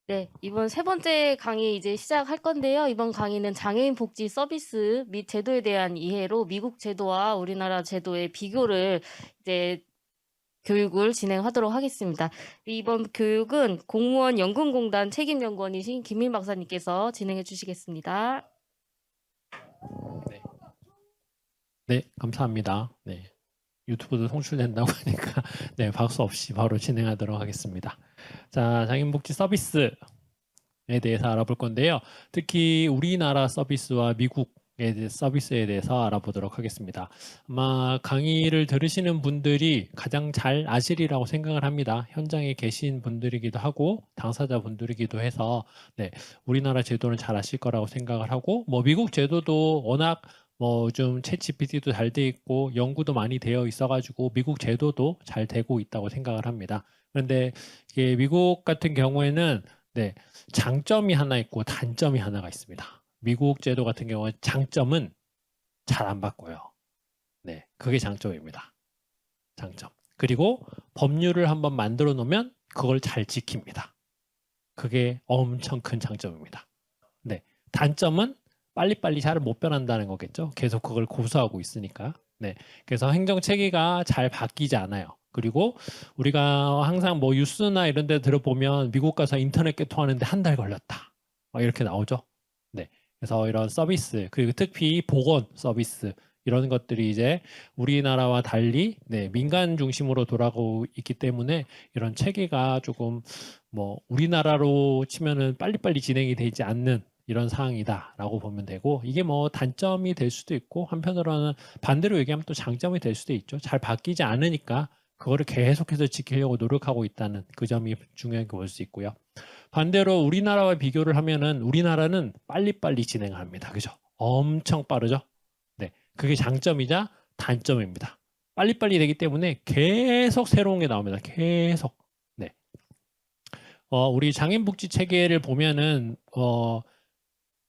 네, 이번 세 번째 강의 이제 시작할 건데요. 이번 강의는 장애인 복지 서비스 및 제도에 대한 이해로 미국 제도와 우리나라 제도의 비교를 이제 교육을 진행하도록 하겠습니다. 이번 교육은 공무원 연금공단 책임연구원이신 김민 박사님께서 진행해 주시겠습니다. 네. 네, 감사합니다. 네. 유튜브도 송출된다고 하니까 네, 박수 없이 바로 진행하도록 하겠습니다. 자, 장애인복지 서비스에 대해서 알아볼 건데요. 특히 우리나라 서비스와 미국의 서비스에 대해서 알아보도록 하겠습니다. 아마 강의를 들으시는 분들이 가장 잘 아시리라고 생각을 합니다. 현장에 계신 분들이기도 하고 당사자 분들이기도 해서 네, 우리나라 제도는 잘 아실 거라고 생각을 하고 뭐 미국 제도도 워낙 뭐 요즘 챗GPT도 잘 돼 있고 연구도 많이 되어 있어가지고 미국 제도도 잘 되고 있다고 생각을 합니다. 그런데 이게 미국 같은 경우에는 네, 장점이 하나 있고 단점이 하나가 있습니다. 미국 제도 같은 경우에 장점은 잘 안 바꿔요. 네, 그게 장점입니다. 장점. 그리고 법률을 한번 만들어 놓으면 그걸 잘 지킵니다. 그게 엄청 큰 장점입니다. 네, 단점은 빨리빨리 잘 못 변한다는 거겠죠. 계속 그걸 고수하고 있으니까. 네, 그래서 행정 체계가 잘 바뀌지 않아요. 그리고 우리가 항상 뭐 뉴스나 이런 데 들어보면 미국 가서 인터넷 개통하는데 한 달 걸렸다. 이렇게 나오죠. 네, 그래서 이런 서비스 그리고 특히 보건 서비스 이런 것들이 이제 우리나라와 달리 네, 민간 중심으로 돌아가고 있기 때문에 이런 체계가 조금 뭐 우리나라로 치면은 빨리빨리 진행이 되지 않는 이런 상황이다라고 보면 되고 이게 뭐 단점이 될 수도 있고 한편으로는 반대로 얘기하면 또 장점이 될 수도 있죠. 잘 바뀌지 않으니까 그거를 계속해서 지키려고 노력하고 있다는 그 점이 중요하게 볼 수 있고요. 반대로 우리나라와 비교를 하면은 우리나라는 빨리빨리 진행합니다. 그죠? 엄청 빠르죠? 네. 그게 장점이자 단점입니다. 빨리빨리 되기 때문에 계속 새로운 게 나옵니다. 계속. 네. 우리 장애인복지 체계를 보면은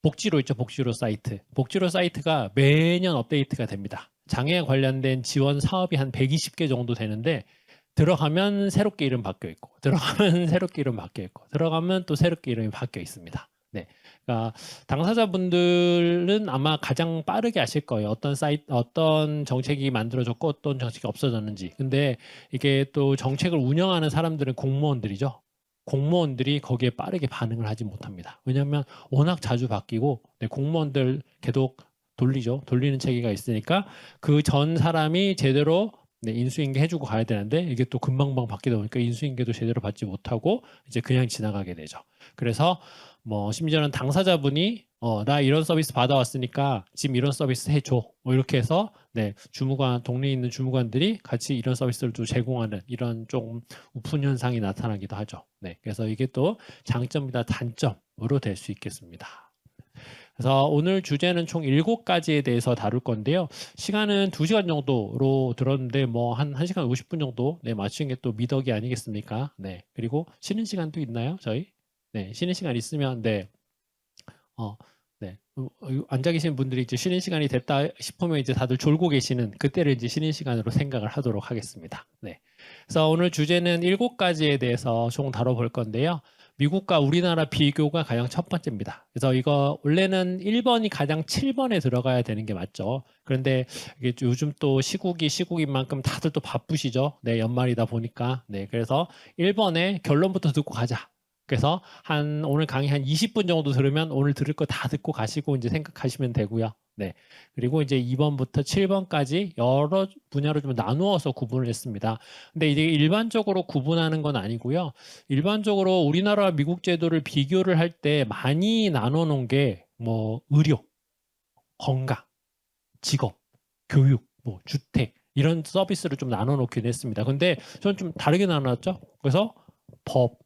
복지로 있죠. 복지로 사이트. 복지로 사이트가 매년 업데이트가 됩니다. 장애에 관련된 지원 사업이 한 120개 정도 되는데 들어가면 새롭게 이름 바뀌어 있고 들어가면 새롭게 이름 바뀌어 있고 들어가면 또 새롭게 이름이 바뀌어 있습니다. 네. 그러니까 당사자분들은 아마 가장 빠르게 아실 거예요. 어떤 사이트, 어떤 정책이 만들어졌고 어떤 정책이 없어졌는지. 근데 이게 또 정책을 운영하는 사람들은 공무원들이죠. 공무원들이 거기에 빠르게 반응을 하지 못합니다. 왜냐하면 워낙 자주 바뀌고 네, 공무원들 계속 돌리죠. 돌리는 체계가 있으니까 그 전 사람이 제대로 네, 인수인계 해주고 가야 되는데 이게 또 금방방 바뀌다 보니까 인수인계도 제대로 받지 못하고 이제 그냥 지나가게 되죠. 그래서 뭐 심지어는 당사자분이 나 이런 서비스 받아왔으니까 지금 이런 서비스 해줘. 뭐 이렇게 해서 네, 주무관 동네에 있는 주무관들이 같이 이런 서비스를 또 제공하는 이런 좀 우픈 현상이 나타나기도 하죠. 네, 그래서 이게 또 장점이다 단점으로 될 수 있겠습니다. 그래서 오늘 주제는 총 7가지에 대해서 다룰 건데요. 시간은 2시간 정도로 들었는데 뭐 한 1시간 50분 정도 네, 맞춘 게 또 미덕이 아니겠습니까? 네. 그리고 쉬는 시간도 있나요, 저희? 네, 쉬는 시간 있으면 네. 어, 네. 앉아 계신 분들이 이제 쉬는 시간이 됐다 싶으면 이제 다들 졸고 계시는 그때를 이제 쉬는 시간으로 생각을 하도록 하겠습니다. 네. 그래서 오늘 주제는 7가지에 대해서 총 다뤄볼 건데요. 미국과 우리나라 비교가 가장 첫 번째입니다. 그래서 이거 원래는 1번이 가장 7번에 들어가야 되는 게 맞죠. 그런데 이게 요즘 또 시국인 만큼 다들 또 바쁘시죠. 네, 연말이다 보니까. 네, 그래서 1번에 결론부터 듣고 가자. 그래서 오늘 강의 한 20분 정도 들으면 오늘 들을 거 다 듣고 가시고 이제 생각하시면 되고요. 네. 그리고 이제 2번부터 7번까지 여러 분야로 좀 나누어서 구분을 했습니다. 근데 이제 일반적으로 구분하는 건 아니고요. 일반적으로 우리나라와 미국 제도를 비교를 할 때 많이 나눠 놓은 게 뭐 의료, 건강, 직업, 교육, 뭐 주택 이런 서비스를 좀 나눠 놓긴 했습니다. 근데 저는 좀 다르게 나눴죠. 그래서 법,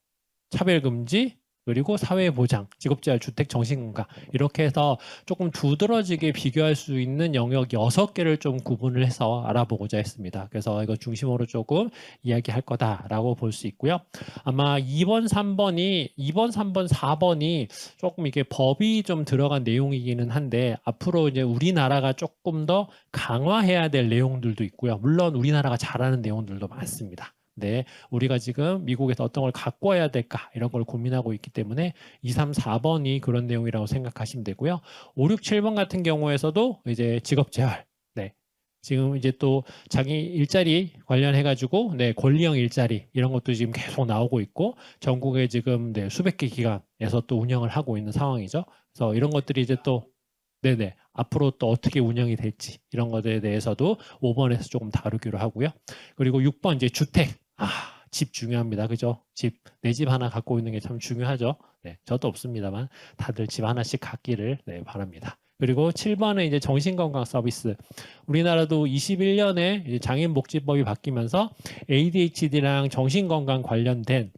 차별금지, 그리고 사회보장, 직업재활, 주택, 정신건강 이렇게 해서 조금 두드러지게 비교할 수 있는 영역 6개를 좀 구분을 해서 알아보고자 했습니다. 그래서 이거 중심으로 조금 이야기할 거다라고 볼 수 있고요. 아마 2번, 3번, 4번이 조금 이게 법이 좀 들어간 내용이기는 한데 앞으로 이제 우리나라가 조금 더 강화해야 될 내용들도 있고요. 물론 우리나라가 잘하는 내용들도 많습니다. 네, 우리가 지금 미국에서 어떤 걸 갖고 와야 될까 이런 걸 고민하고 있기 때문에 2, 3, 4번이 그런 내용이라고 생각하시면 되고요. 5, 6, 7번 같은 경우에서도 이제 직업재활, 네, 지금 이제 또 자기 일자리 관련해가지고 네, 권리형 일자리 이런 것도 지금 계속 나오고 있고 전국에 지금 네, 수백 개 기관에서 또 운영을 하고 있는 상황이죠. 그래서 이런 것들이 이제 또 네네 앞으로 또 어떻게 운영이 될지 이런 것에 대해서도 5번에서 조금 다루기로 하고요. 그리고 6번 이제 주택. 집 중요합니다. 그죠? 집, 내 집 하나 갖고 있는 게 참 중요하죠. 네, 저도 없습니다만 다들 집 하나씩 갖기를 네, 바랍니다. 그리고 7번은 이제 정신건강 서비스. 우리나라도 21년에 장애인복지법이 바뀌면서 ADHD랑 정신건강 관련된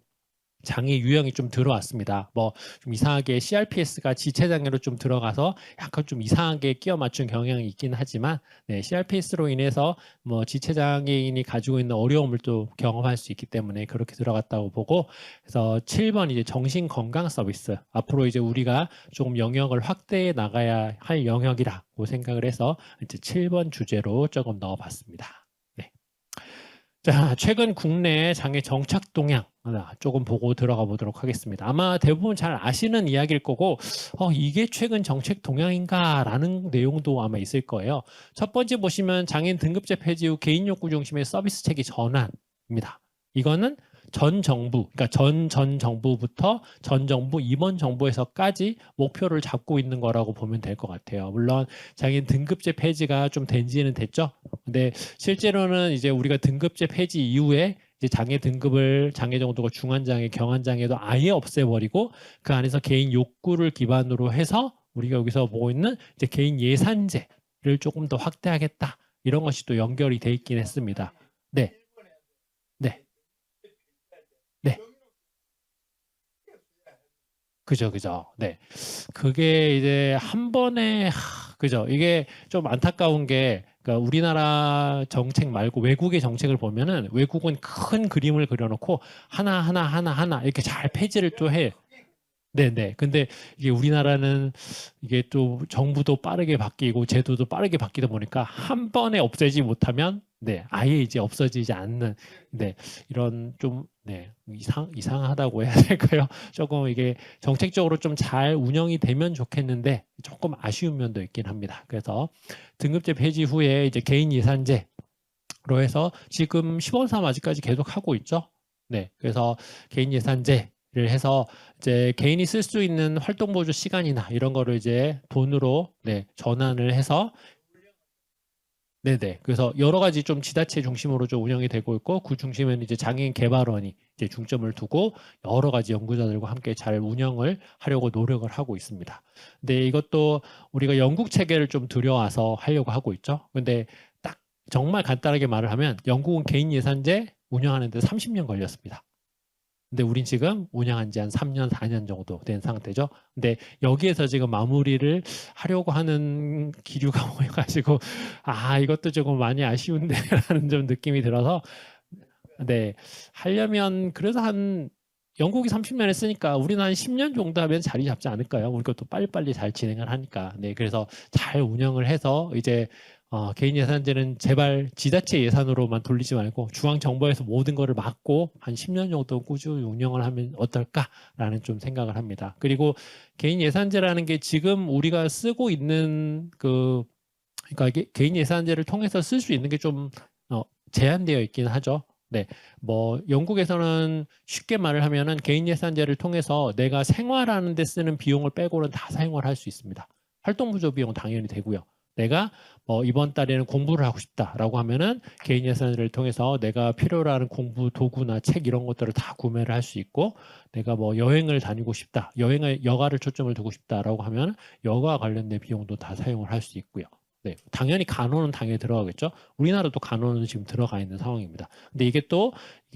장애 유형이 좀 들어왔습니다. 뭐 좀 이상하게 CRPS가 지체장애로 좀 들어가서 약간 좀 이상하게 끼워 맞춘 경향이 있긴 하지만 네, CRPS로 인해서 뭐 지체장애인이 가지고 있는 어려움을 또 경험할 수 있기 때문에 그렇게 들어갔다고 보고 그래서 7번 이제 정신건강 서비스 앞으로 이제 우리가 조금 영역을 확대해 나가야 할 영역이라고 생각을 해서 이제 7번 주제로 조금 넣어봤습니다. 네. 자, 최근 국내 장애 정착 동향 조금 보고 들어가 보도록 하겠습니다. 아마 대부분 잘 아시는 이야기일 거고 이게 최근 정책 동향인가라는 내용도 아마 있을 거예요. 첫 번째 보시면 장애인 등급제 폐지 후 개인 욕구 중심의 서비스 체계 전환입니다. 이거는 전 정부, 그러니까 전 정부부터 전 정부, 이번 정부에서까지 목표를 잡고 있는 거라고 보면 될 것 같아요. 물론 장애인 등급제 폐지가 좀 된 지는 됐죠. 근데 실제로는 이제 우리가 등급제 폐지 이후에 이제 장애 등급을 장애 정도가 중환장애, 경환장애도 아예 없애버리고 그 안에서 개인 욕구를 기반으로 해서 우리가 여기서 보고 있는 이제 개인 예산제를 조금 더 확대하겠다. 이런 것이 또 연결이 돼 있긴 했습니다. 네. 네. 네. 그죠. 네. 그게 이제 한 번에, 그죠. 이게 좀 안타까운 게, 그러니까 우리나라 정책 말고 외국의 정책을 보면은 외국은 큰 그림을 그려놓고 하나 이렇게 잘 폐지를 또 해. 네네. 근데 이게 우리나라는 이게 또 정부도 빠르게 바뀌고 제도도 빠르게 바뀌다 보니까 한 번에 없애지 못하면 네, 아예 이제 없어지지 않는 네, 이런 좀 네, 이상하다고 해야 될까요? 조금 이게 정책적으로 좀 잘 운영이 되면 좋겠는데 조금 아쉬운 면도 있긴 합니다. 그래서 등급제 폐지 후에 이제 개인 예산제로 해서 지금 10원 3 아직까지 계속 하고 있죠. 네. 그래서 개인 예산제 를 해서 이제 개인이 쓸 수 있는 활동 보조 시간이나 이런 거를 이제 돈으로 네, 전환을 해서 네네. 그래서 여러 가지 좀 지자체 중심으로 좀 운영이 되고 있고 그 중심에는 이제 장애인 개발원이 이제 중점을 두고 여러 가지 연구자들과 함께 잘 운영을 하려고 노력을 하고 있습니다. 근데 이것도 우리가 영국 체계를 좀 들여와서 하려고 하고 있죠. 근데 딱 정말 간단하게 말을 하면 영국은 개인 예산제 운영하는 데 30년 걸렸습니다. 근데 우린 지금 운영한 지 한 3년, 4년 정도 된 상태죠. 근데 여기에서 지금 마무리를 하려고 하는 기류가 모여가지고, 이것도 조금 많이 아쉬운데, 라는 좀 느낌이 들어서, 네, 하려면 그래도 영국이 30년 했으니까 우리는 한 10년 정도 하면 자리 잡지 않을까요? 우리가 또 빨리빨리 잘 진행을 하니까. 네, 그래서 잘 운영을 해서 이제 개인 예산제는 제발 지자체 예산으로만 돌리지 말고 중앙정부에서 모든 거를 막고 한 10년 정도 꾸준히 운영을 하면 어떨까라는 좀 생각을 합니다. 그리고 개인 예산제라는 게 지금 우리가 쓰고 있는 그러니까 개인 예산제를 통해서 쓸 수 있는 게 좀 제한되어 있긴 하죠. 네, 뭐 영국에서는 쉽게 말을 하면은 개인 예산제를 통해서 내가 생활하는 데 쓰는 비용을 빼고는 다 사용을 할 수 있습니다. 활동부조 비용 당연히 되고요. 내가 이번 달에는 공부를 하고 싶다라고 하면은 개인 예산을 통해서 내가 필요로 하는 공부 도구나 책 이런 것들을 다 구매를 할 수 있고 내가 뭐 여행을 다니고 싶다, 여가를 초점을 두고 싶다라고 하면 여가 관련된 비용도 다 사용을 할 수 있고요. 네, 당연히 간호는 당연히 들어가겠죠. 우리나라도 간호는 지금 들어가 있는 상황입니다. 근데 이게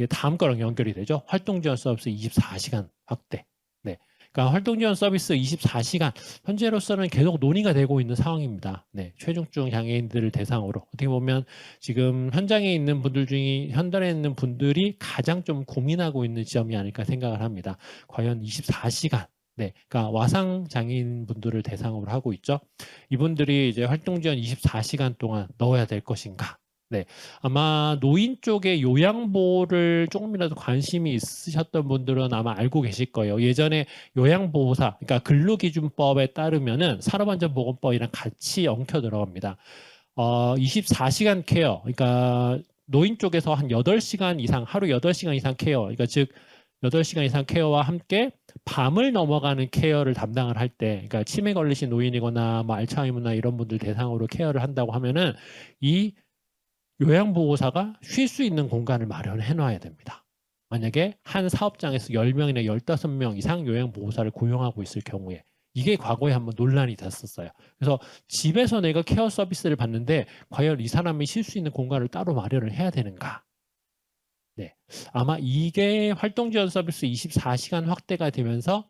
다음 거랑 연결이 되죠. 활동지원 서비스 24시간 확대. 네. 그러니까 활동지원 서비스 24시간 현재로서는 계속 논의가 되고 있는 상황입니다. 네, 최중증 장애인들을 대상으로 어떻게 보면 지금 현장에 있는 분들 중에 현단에 있는 분들이 가장 좀 고민하고 있는 지점이 아닐까 생각을 합니다. 과연 24시간 네, 그러니까 와상 장애인 분들을 대상으로 하고 있죠. 이분들이 이제 활동 지원 24시간 동안 넣어야 될 것인가? 네, 아마 노인 쪽에 요양보호를 조금이라도 관심이 있으셨던 분들은 아마 알고 계실 거예요. 예전에 요양보호사, 그러니까 근로기준법에 따르면은 산업안전보건법이랑 같이 엉켜 들어갑니다. 24시간 케어, 그러니까 노인 쪽에서 한 8시간 이상, 하루 8시간 이상 케어, 그러니까 즉 8시간 이상 케어와 함께 밤을 넘어가는 케어를 담당을 할 때, 그러니까 치매 걸리신 노인이거나 뭐 알츠하이머나 이런 분들 대상으로 케어를 한다고 하면은 이 요양보호사가 쉴 수 있는 공간을 마련해 놔야 됩니다. 만약에 한 사업장에서 10명이나 15명 이상 요양보호사를 고용하고 있을 경우에 이게 과거에 한번 논란이 됐었어요. 그래서 집에서 내가 케어 서비스를 받는데 과연 이 사람이 쉴 수 있는 공간을 따로 마련을 해야 되는가? 네. 아마 이게 활동지원 서비스 24시간 확대가 되면서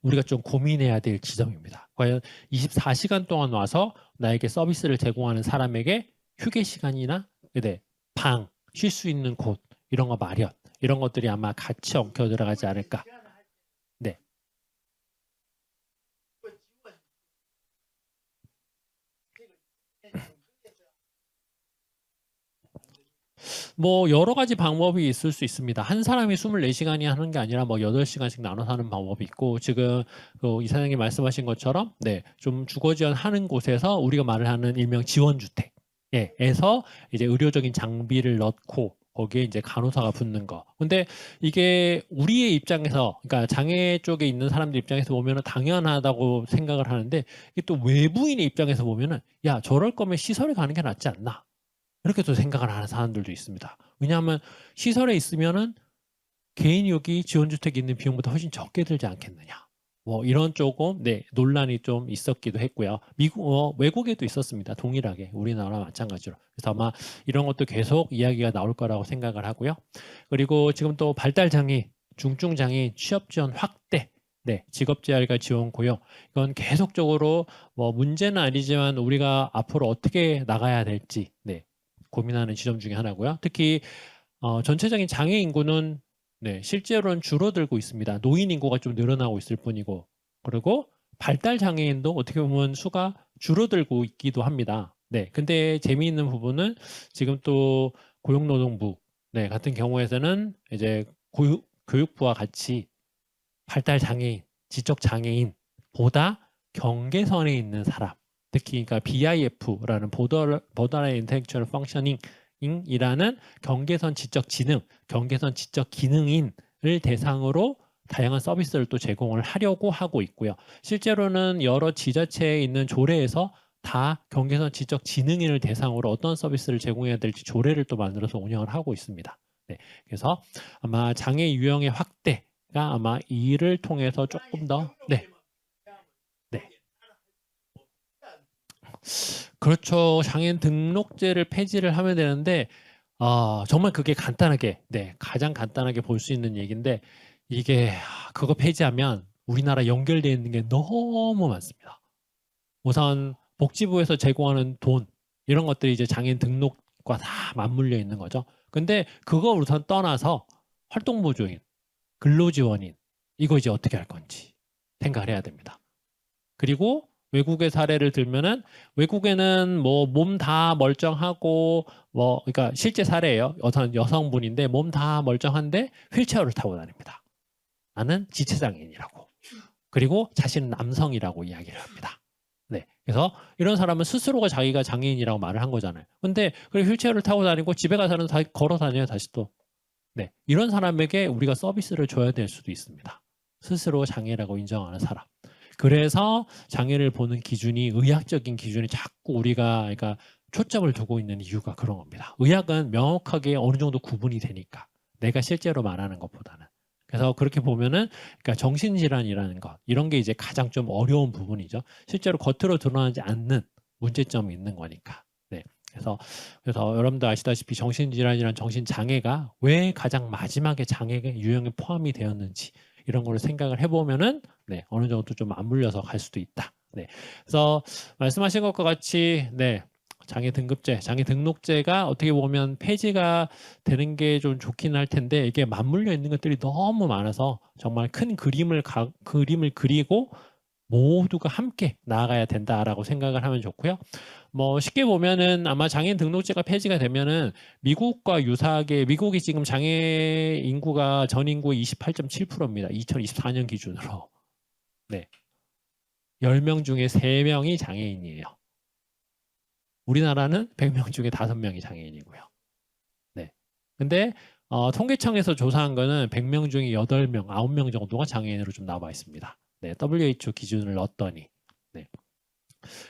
우리가 좀 고민해야 될 지점입니다. 과연 24시간 동안 와서 나에게 서비스를 제공하는 사람에게 휴게 시간이나 방, 쉴 수 있는 곳 이런 거 마련 이런 것들이 아마 같이 엉켜 들어가지 않을까. 네. 뭐 여러 가지 방법이 있을 수 있습니다. 한 사람이 24시간이 하는 게 아니라 뭐 8시간씩 나눠서 하는 방법이 있고 지금 그 이사장님 말씀하신 것처럼 네, 좀 주거 지원하는 곳에서 우리가 말을 하는 일명 지원주택 에서 이제 의료적인 장비를 넣고 거기에 이제 간호사가 붙는 거. 근데 이게 우리의 입장에서, 그러니까 장애 쪽에 있는 사람들 입장에서 보면은 당연하다고 생각을 하는데 이게 또 외부인의 입장에서 보면은 야, 저럴 거면 시설에 가는 게 낫지 않나? 이렇게 또 생각을 하는 사람들도 있습니다. 왜냐하면 시설에 있으면은 개인 여기 지원주택에 있는 비용보다 훨씬 적게 들지 않겠느냐. 뭐 이런 조금 논란이 좀 있었기도 했고요. 외국에도 있었습니다. 동일하게 우리나라 마찬가지로. 그래서 아마 이런 것도 계속 이야기가 나올 거라고 생각을 하고요. 그리고 지금 또 발달장애, 중증장애 취업 지원 확대, 직업재활과 지원 고용 이건 계속적으로 뭐 문제는 아니지만 우리가 앞으로 어떻게 나가야 될지 고민하는 지점 중에 하나고요. 특히 전체적인 장애 인구는 실제로는 줄어들고 있습니다. 노인 인구가 좀 늘어나고 있을 뿐이고, 그리고 발달 장애인도 어떻게 보면 수가 줄어들고 있기도 합니다. 근데 재미있는 부분은 지금 또 고용노동부 같은 경우에서는 이제 교육부와 같이 발달 장애인, 지적 장애인보다 경계선에 있는 사람, 특히 그러니까 BIF라는 Borderline Intellectual Functioning이라는 경계선 지적 지능, 경계선 지적 기능인을 대상으로 다양한 서비스를 또 제공을 하려고 하고 있고요. 실제로는 여러 지자체에 있는 조례에서 다 경계선 지적 지능인을 대상으로 어떤 서비스를 제공해야 될지 조례를 또 만들어서 운영을 하고 있습니다. 그래서 아마 장애 유형의 확대가 아마 이를 통해서 조금 더 그렇죠. 장애인 등록제를 폐지를 하면 되는데 정말 그게 간단하게 가장 간단하게 볼 수 있는 얘기인데 이게 그거 폐지하면 우리나라 연결되어 있는 게 너무 많습니다. 우선 복지부에서 제공하는 돈 이런 것들이 이제 장애인 등록과 다 맞물려 있는 거죠. 근데 그거 우선 떠나서 활동보조인, 근로지원인 이거 이제 어떻게 할 건지 생각을 해야 됩니다. 그리고 외국의 사례를 들면은 외국에는 뭐 몸 다 멀쩡하고 뭐 그러니까 실제 사례예요. 어떤 여성분인데 몸 다 멀쩡한데 휠체어를 타고 다닙니다. 나는 지체장애인이라고. 그리고 자신은 남성이라고 이야기를 합니다. 그래서 이런 사람은 스스로가 자기가 장애인이라고 말을 한 거잖아요. 근데 그 휠체어를 타고 다니고 집에 가서는 다 걸어 다녀요, 다시 또. 이런 사람에게 우리가 서비스를 줘야 될 수도 있습니다. 스스로 장애라고 인정하는 사람. 그래서 장애를 보는 기준이 의학적인 기준이 자꾸 우리가 그러니까 초점을 두고 있는 이유가 그런 겁니다. 의학은 명확하게 어느 정도 구분이 되니까 내가 실제로 말하는 것보다는. 그래서 그렇게 보면은 그러니까 정신질환이라는 것 이런 게 이제 가장 좀 어려운 부분이죠. 실제로 겉으로 드러나지 않는 문제점이 있는 거니까. 그래서 여러분들 아시다시피 정신질환이란 정신장애가 왜 가장 마지막에 장애 유형에 포함이 되었는지 이런 거를 생각을 해보면은 어느 정도 좀 맞물려서 갈 수도 있다. 그래서 말씀하신 것과 같이 장애 등급제, 장애 등록제가 어떻게 보면 폐지가 되는 게 좀 좋긴 할 텐데 이게 맞물려 있는 것들이 너무 많아서 정말 큰 그림을 그리고 모두가 함께 나아가야 된다라고 생각을 하면 좋고요. 뭐 쉽게 보면은 아마 장애인 등록제가 폐지가 되면은 미국과 유사하게 미국이 지금 장애 인구가 전 인구의 28.7%입니다. 2024년 기준으로. 네. 10명 중에 3명이 장애인이에요. 우리나라는 100명 중에 5명이 장애인이고요. 네. 근데 통계청에서 조사한 거는 100명 중에 8명, 9명 정도가 장애인으로 좀 나와 있습니다. 네, WHO 기준을 넣었더니. 네.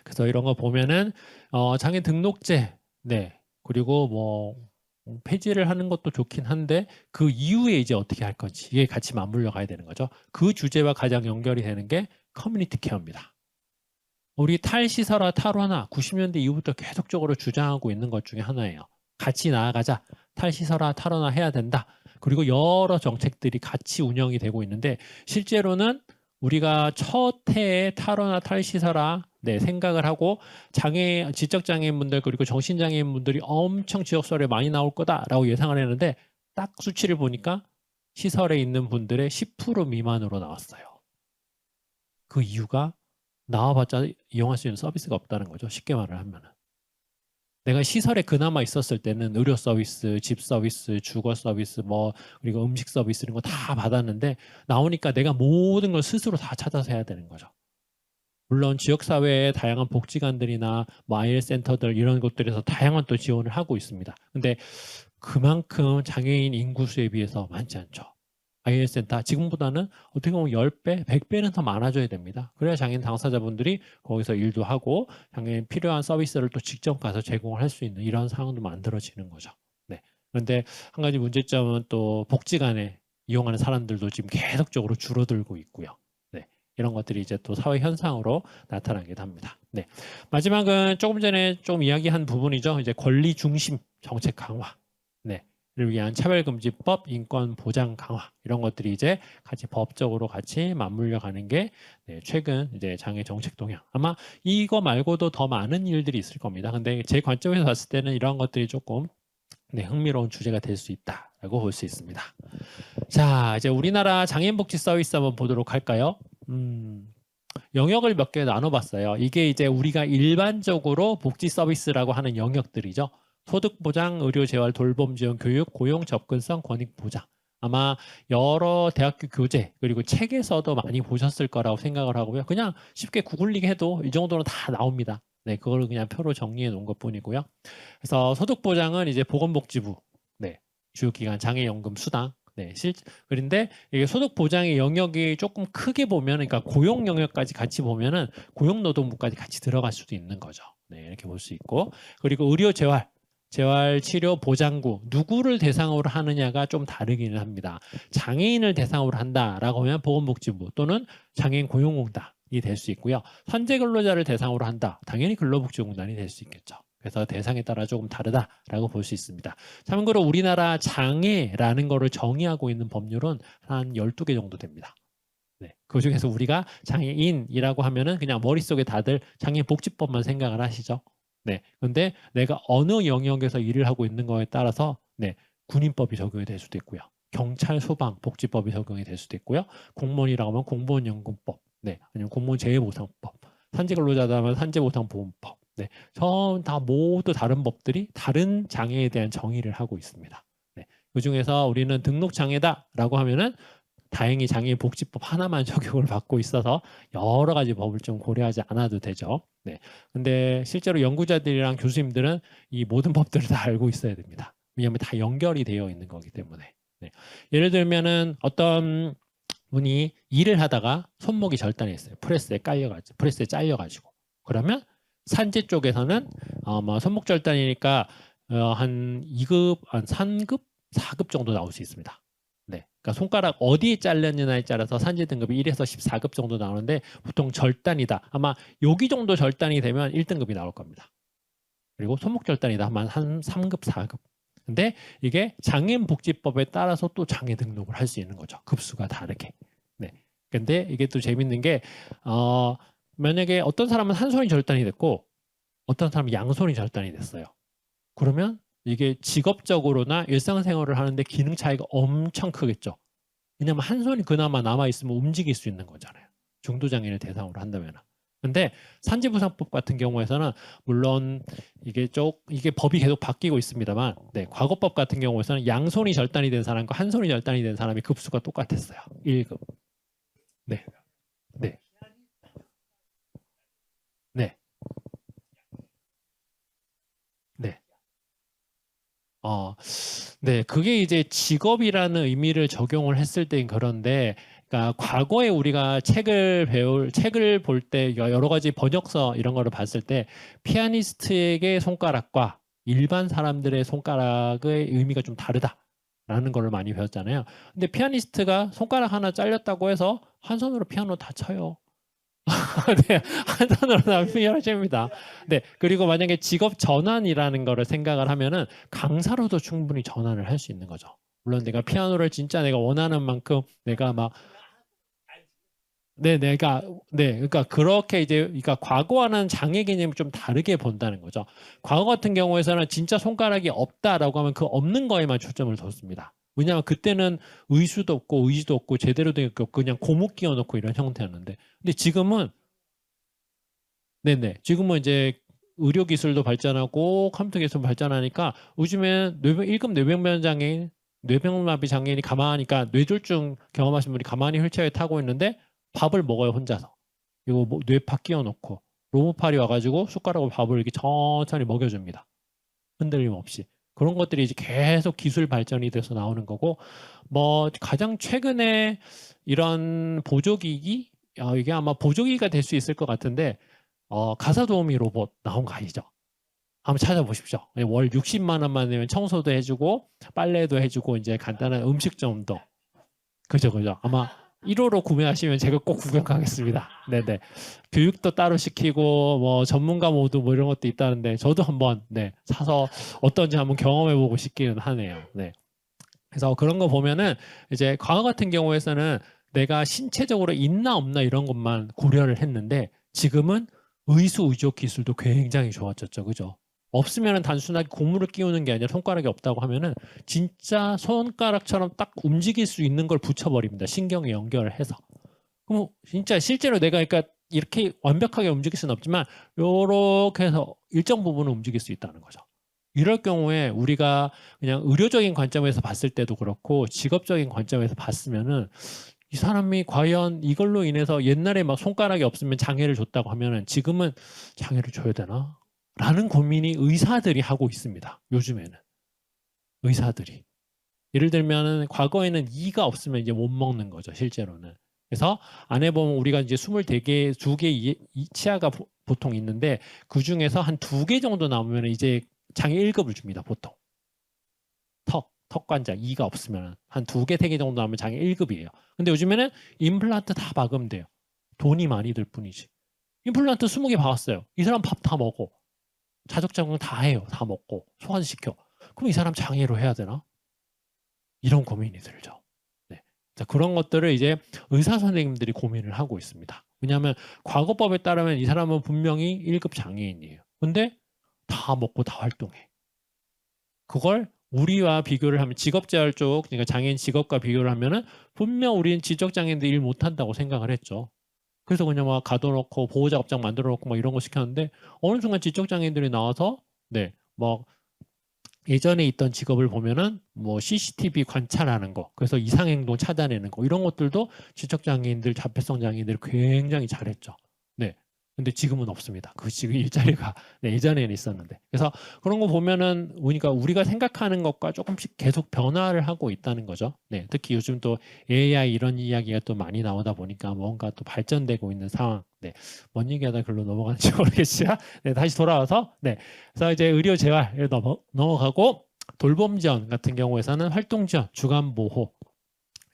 그래서 이런 거 보면은 장애 등록제, 네, 그리고 뭐 폐지를 하는 것도 좋긴 한데 그 이후에 이제 어떻게 할 건지 이게 같이 맞물려 가야 되는 거죠. 그 주제와 가장 연결이 되는 게 커뮤니티 케어입니다. 우리 탈시설화, 탈원화 90년대 이후부터 계속적으로 주장하고 있는 것 중에 하나예요. 같이 나아가자. 탈시설화, 탈원화 해야 된다. 그리고 여러 정책들이 같이 운영이 되고 있는데 실제로는 우리가 첫 해에 탈원화, 탈시설화 네, 생각을 하고 지적장애인분들 그리고 정신장애인분들이 엄청 지역설에 많이 나올 거다라고 예상을 했는데 딱 수치를 보니까 시설에 있는 분들의 10% 미만으로 나왔어요. 그 이유가 나와봤자 이용할 수 있는 서비스가 없다는 거죠. 쉽게 말을 하면은. 내가 시설에 그나마 있었을 때는 의료 서비스, 집 서비스, 주거 서비스, 뭐 그리고 음식 서비스 이런 거 다 받았는데 나오니까 내가 모든 걸 스스로 다 찾아서 해야 되는 거죠. 물론 지역사회의 다양한 복지관들이나 뭐 아이엘 센터들 이런 곳들에서 다양한 또 지원을 하고 있습니다. 근데 그만큼 장애인 인구수에 비해서 많지 않죠. 아이엘 센터 지금보다는 어떻게 보면 10배, 100배는 더 많아져야 됩니다. 그래야 장애인 당사자분들이 거기서 일도 하고 장애인 필요한 서비스를 또 직접 가서 제공을 할 수 있는 이런 상황도 만들어지는 거죠. 네. 그런데 한 가지 문제점은 또 복지관에 이용하는 사람들도 지금 계속적으로 줄어들고 있고요. 네. 이런 것들이 이제 또 사회 현상으로 나타나기도 합니다. 네. 마지막은 조금 전에 좀 이야기한 부분이죠. 이제 권리 중심 정책 강화. 네. 를 위한 차별금지법, 인권 보장 강화 이런 것들이 이제 같이 법적으로 같이 맞물려 가는 게 네, 최근 이제 장애 정책 동향. 아마 이거 말고도 더 많은 일들이 있을 겁니다. 근데 제 관점에서 봤을 때는 이런 것들이 조금 네, 흥미로운 주제가 될 수 있다라고 볼 수 있습니다. 자, 이제 우리나라 장애인 복지 서비스 한번 보도록 할까요? 영역을 몇 개 나눠봤어요. 이게 이제 우리가 일반적으로 복지 서비스라고 하는 영역들이죠. 소득 보장, 의료 재활, 돌봄 지원, 교육, 고용 접근성, 권익 보장. 아마 여러 대학교 교재 그리고 책에서도 많이 보셨을 거라고 생각을 하고요. 그냥 쉽게 구글링 해도 이 정도는 다 나옵니다. 네, 그걸 그냥 표로 정리해 놓은 것뿐이고요. 그래서 소득 보장은 이제 보건복지부, 네, 주요기관 장애연금 수당, 네, 그런데 이게 소득 보장의 영역이 조금 크게 보면, 그러니까 고용 영역까지 같이 보면은 고용노동부까지 같이 들어갈 수도 있는 거죠. 네, 이렇게 볼 수 있고, 그리고 의료 재활, 재활치료 보장구 누구를 대상으로 하느냐가 좀 다르기는 합니다. 장애인을 대상으로 한다라고 하면 보건복지부 또는 장애인 고용공단이 될 수 있고요. 선제 근로자를 대상으로 한다. 당연히 근로복지공단이 될 수 있겠죠. 그래서 대상에 따라 조금 다르다라고 볼 수 있습니다. 참고로 우리나라 장애라는 거를 정의하고 있는 법률은 한 12개 정도 됩니다. 네, 그 중에서 우리가 장애인이라고 하면은 그냥 머릿속에 다들 장애인복지법만 생각을 하시죠. 네. 근데 내가 어느 영역에서 일을 하고 있는 거에 따라서 네, 군인법이 적용이 될 수도 있고요. 경찰, 소방, 복지법이 적용이 될 수도 있고요. 공무원이라고 하면 공무원연금법, 네, 아니면 공무원재해보상법, 산재근로자다 하면 산재보상보험법, 네, 전 다 모두 다른 법들이 다른 장애에 대한 정의를 하고 있습니다. 네, 그 중에서 우리는 등록장애다라고 하면은 다행히 장애인복지법 하나만 적용을 받고 있어서 여러 가지 법을 좀 고려하지 않아도 되죠. 네. 근데 실제로 연구자들이랑 교수님들은 이 모든 법들을 다 알고 있어야 됩니다. 왜냐하면 다 연결이 되어 있는 거기 때문에. 네. 예를 들면은 어떤 분이 일을 하다가 손목이 절단했어요. 프레스에 잘려가지고. 그러면 산재 쪽에서는 뭐 손목 절단이니까 한 2급, 한 3급, 4급 정도 나올 수 있습니다. 네, 그러니까 손가락 어디에 잘렸느냐에 따라서 산재 등급이 1에서 14급 정도 나오는데 보통 절단이다. 아마 여기 정도 절단이 되면 1등급이 나올 겁니다. 그리고 손목 절단이다 하면 한 3급, 4급. 근데 이게 장애인복지법에 따라서 또 장애 등록을 할 수 있는 거죠. 급수가 다르게. 네. 근데 이게 또 재밌는 게 만약에 어떤 사람은 한 손이 절단이 됐고 어떤 사람은 양손이 절단이 됐어요. 그러면 이게 직업적으로나 일상생활을 하는데 기능 차이가 엄청 크겠죠. 왜냐하면 한 손이 그나마 남아있으면 움직일 수 있는 거잖아요. 중도장애인을 대상으로 한다면. 근데 산지부상법 같은 경우에서는 물론 이게 법이 계속 바뀌고 있습니다만, 네, 과거법 같은 경우에서는 양손이 절단이 된 사람과 한 손이 절단이 된 사람의 급수가 똑같았어요. 1급. 네. 네. 네. 네. 네, 그게 이제 직업이라는 의미를 적용을 했을 땐 그런데, 그러니까 과거에 우리가 책을 볼 때 여러 가지 번역서 이런 거를 봤을 때 피아니스트에게 손가락과 일반 사람들의 손가락의 의미가 좀 다르다라는 걸 많이 배웠잖아요. 근데 피아니스트가 손가락 하나 잘렸다고 해서 한 손으로 피아노 다 쳐요. 네, 한 손으로 다 피아노입니다. 네, 그리고 만약에 직업 전환이라는 거를 생각을 하면은 강사로도 충분히 전환을 할 수 있는 거죠. 물론 내가 피아노를 진짜 내가 원하는 만큼 내가 막 그러니까 그렇게 이제, 그러니까 과거와는 장애 개념을 좀 다르게 본다는 거죠. 과거 같은 경우에서는 진짜 손가락이 없다라고 하면 그 없는 거에만 초점을 뒀습니다. 왜냐하면 그때는 의수도 없고 의지도 없고 제대로 된 게 없고 그냥 고무 끼워놓고 이런 형태였는데, 근데 지금은 지금은 이제 의료 기술도 발전하고 컴퓨터 기술 발전하니까 요즘에 1급 뇌병변 장애인, 뇌병마비 장애인이 가만히니까 뇌졸중 경험하신 분이 가만히 휠체어에 타고 있는데 밥을 먹어요, 혼자서. 이거 뭐 뇌파 끼워놓고 로봇팔이 와가지고 숟가락으로 밥을 이렇게 천천히 먹여줍니다. 흔들림 없이. 그런 것들이 이제 계속 기술 발전이 돼서 나오는 거고, 뭐 가장 최근에 이런 보조기기, 이게 아마 보조기기가 될 수 있을 것 같은데, 가사 도우미 로봇 나온 거 아니죠? 한번 찾아보십시오. 월 60만 원만 내면 청소도 해주고 빨래도 해주고 이제 간단한 음식점도. 그죠. 아마 1호로 구매하시면 제가 꼭 구경 가겠습니다. 네네. 교육도 따로 시키고 뭐 전문가 모드 뭐 이런 것도 있다는데 저도 한번 사서 어떤지 한번 경험해보고 싶기는 하네요. 네. 그래서 그런 거 보면은 이제 과거 같은 경우에서는 내가 신체적으로 있나 없나 이런 것만 고려를 했는데 지금은 의수 의족 기술도 굉장히 좋아졌죠. 그죠? 없으면 단순하게 고무를 끼우는 게 아니라 손가락이 없다고 하면은 진짜 손가락처럼 딱 움직일 수 있는 걸 붙여버립니다. 신경에 연결을 해서. 그럼 진짜 실제로 내가 그러니까 이렇게 완벽하게 움직일 수는 없지만 이렇게 해서 일정 부분은 움직일 수 있다는 거죠. 이럴 경우에 우리가 그냥 의료적인 관점에서 봤을 때도 그렇고 직업적인 관점에서 봤으면은 이 사람이 과연 이걸로 인해서 옛날에 막 손가락이 없으면 장애를 줬다고 하면은 지금은 장애를 줘야 되나? 라는 고민이 의사들이 하고 있습니다. 요즘에는. 의사들이. 예를 들면은 과거에는 이가 없으면 이제 못 먹는 거죠. 실제로는. 그래서 안에 보면 우리가 이제 24개, 2개 치아가 보통 있는데 그 중에서 한 2개 정도 남으면 이제 장애 1급을 줍니다. 보통. 턱관자 2가 없으면 한 2개, 3개 정도 남으면 장애 1급이에요. 근데 요즘에는 임플란트 다 박으면 돼요. 돈이 많이 들 뿐이지. 임플란트 20개 박았어요. 이 사람 밥 다 먹어. 자족장군 다 해요. 다 먹고 소환시켜. 그럼 이 사람 장애로 해야 되나? 이런 고민이 들죠. 네. 자, 그런 것들을 이제 의사 선생님들이 고민을 하고 있습니다. 왜냐하면 과거법에 따르면 이 사람은 분명히 1급 장애인이에요. 근데 다 먹고 다 활동해. 그걸 우리와 비교를 하면 직업재활 쪽, 그러니까 장애인 직업과 비교를 하면은 분명 우리는 지적장애인들 일 못한다고 생각을 했죠. 그래서 그냥 막 가둬놓고 보호작업장 만들어놓고 막 이런 거 시켰는데 어느 순간 지적장애인들이 나와서 뭐 예전에 있던 직업을 보면은 뭐 CCTV 관찰하는 거, 그래서 이상행동 찾아내는 거 이런 것들도 지적장애인들, 자폐성 장애인들이 굉장히 잘했죠. 네. 근데 지금은 없습니다. 그 지금 일자리가 예전에는 있었는데. 그래서 그런 거 보면은 그러니까 우리가 생각하는 것과 조금씩 계속 변화를 하고 있다는 거죠. 네. 특히 요즘 또 AI 이런 이야기가 또 많이 나오다 보니까 뭔가 또 발전되고 있는 상황. 네. 뭔 얘기하다 글로 넘어가는지 모르겠지만 다시 돌아와서 그래서 이제 의료 재활 넘어가고 돌봄 지원 같은 경우에서는 활동 지원, 주간 보호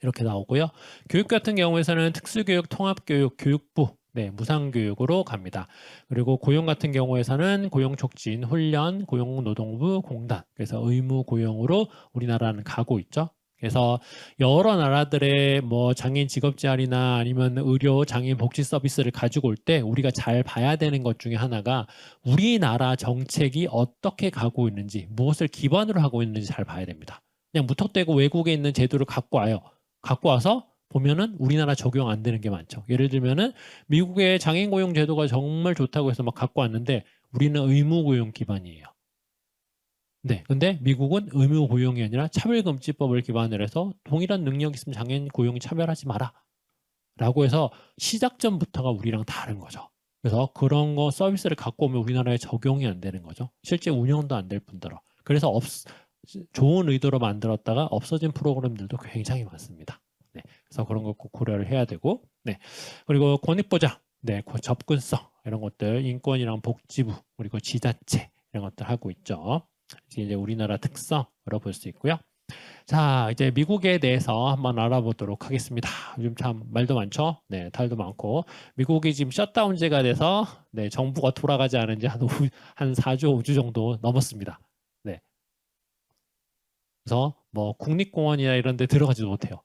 이렇게 나오고요. 교육 같은 경우에서는 특수교육, 통합교육, 교육부 무상교육으로 갑니다. 그리고 고용 같은 경우에서는 고용촉진, 훈련, 고용노동부, 공단. 그래서 의무 고용으로 우리나라는 가고 있죠. 그래서 여러 나라들의 뭐 장애인 직업재활이나 아니면 의료 장애인 복지 서비스를 가지고 올 때 우리가 잘 봐야 되는 것 중에 하나가 우리나라 정책이 어떻게 가고 있는지, 무엇을 기반으로 하고 있는지 잘 봐야 됩니다. 그냥 무턱대고 외국에 있는 제도를 갖고 와요. 갖고 와서 보면은 우리나라 적용 안 되는 게 많죠. 예를 들면은 미국의 장애인 고용 제도가 정말 좋다고 해서 막 갖고 왔는데 우리는 의무 고용 기반이에요. 네, 근데 미국은 의무 고용이 아니라 차별금지법을 기반으로 해서 동일한 능력 있으면 장애인 고용 차별하지 마라 라고 해서 시작점부터가 우리랑 다른 거죠. 그래서 그런 거 서비스를 갖고 오면 우리나라에 적용이 안 되는 거죠. 실제 운영도 안 될 뿐더러. 그래서 좋은 의도로 만들었다가 없어진 프로그램들도 굉장히 많습니다. 네, 그래서 그런 거 꼭 고려를 해야 되고, 네, 그리고 권익보장, 네, 접근성 이런 것들, 인권이랑 복지부 그리고 지자체 이런 것들 하고 있죠. 이제 우리나라 특성으로 볼 수 있고요. 자, 이제 미국에 대해서 한번 알아보도록 하겠습니다. 요즘 참 말도 많죠? 네, 탈도 많고. 미국이 지금 셧다운제가 돼서 네, 정부가 돌아가지 않은 지 한 4주, 5주 정도 넘었습니다. 네. 그래서 뭐 국립공원이나 이런 데 들어가지도 못해요.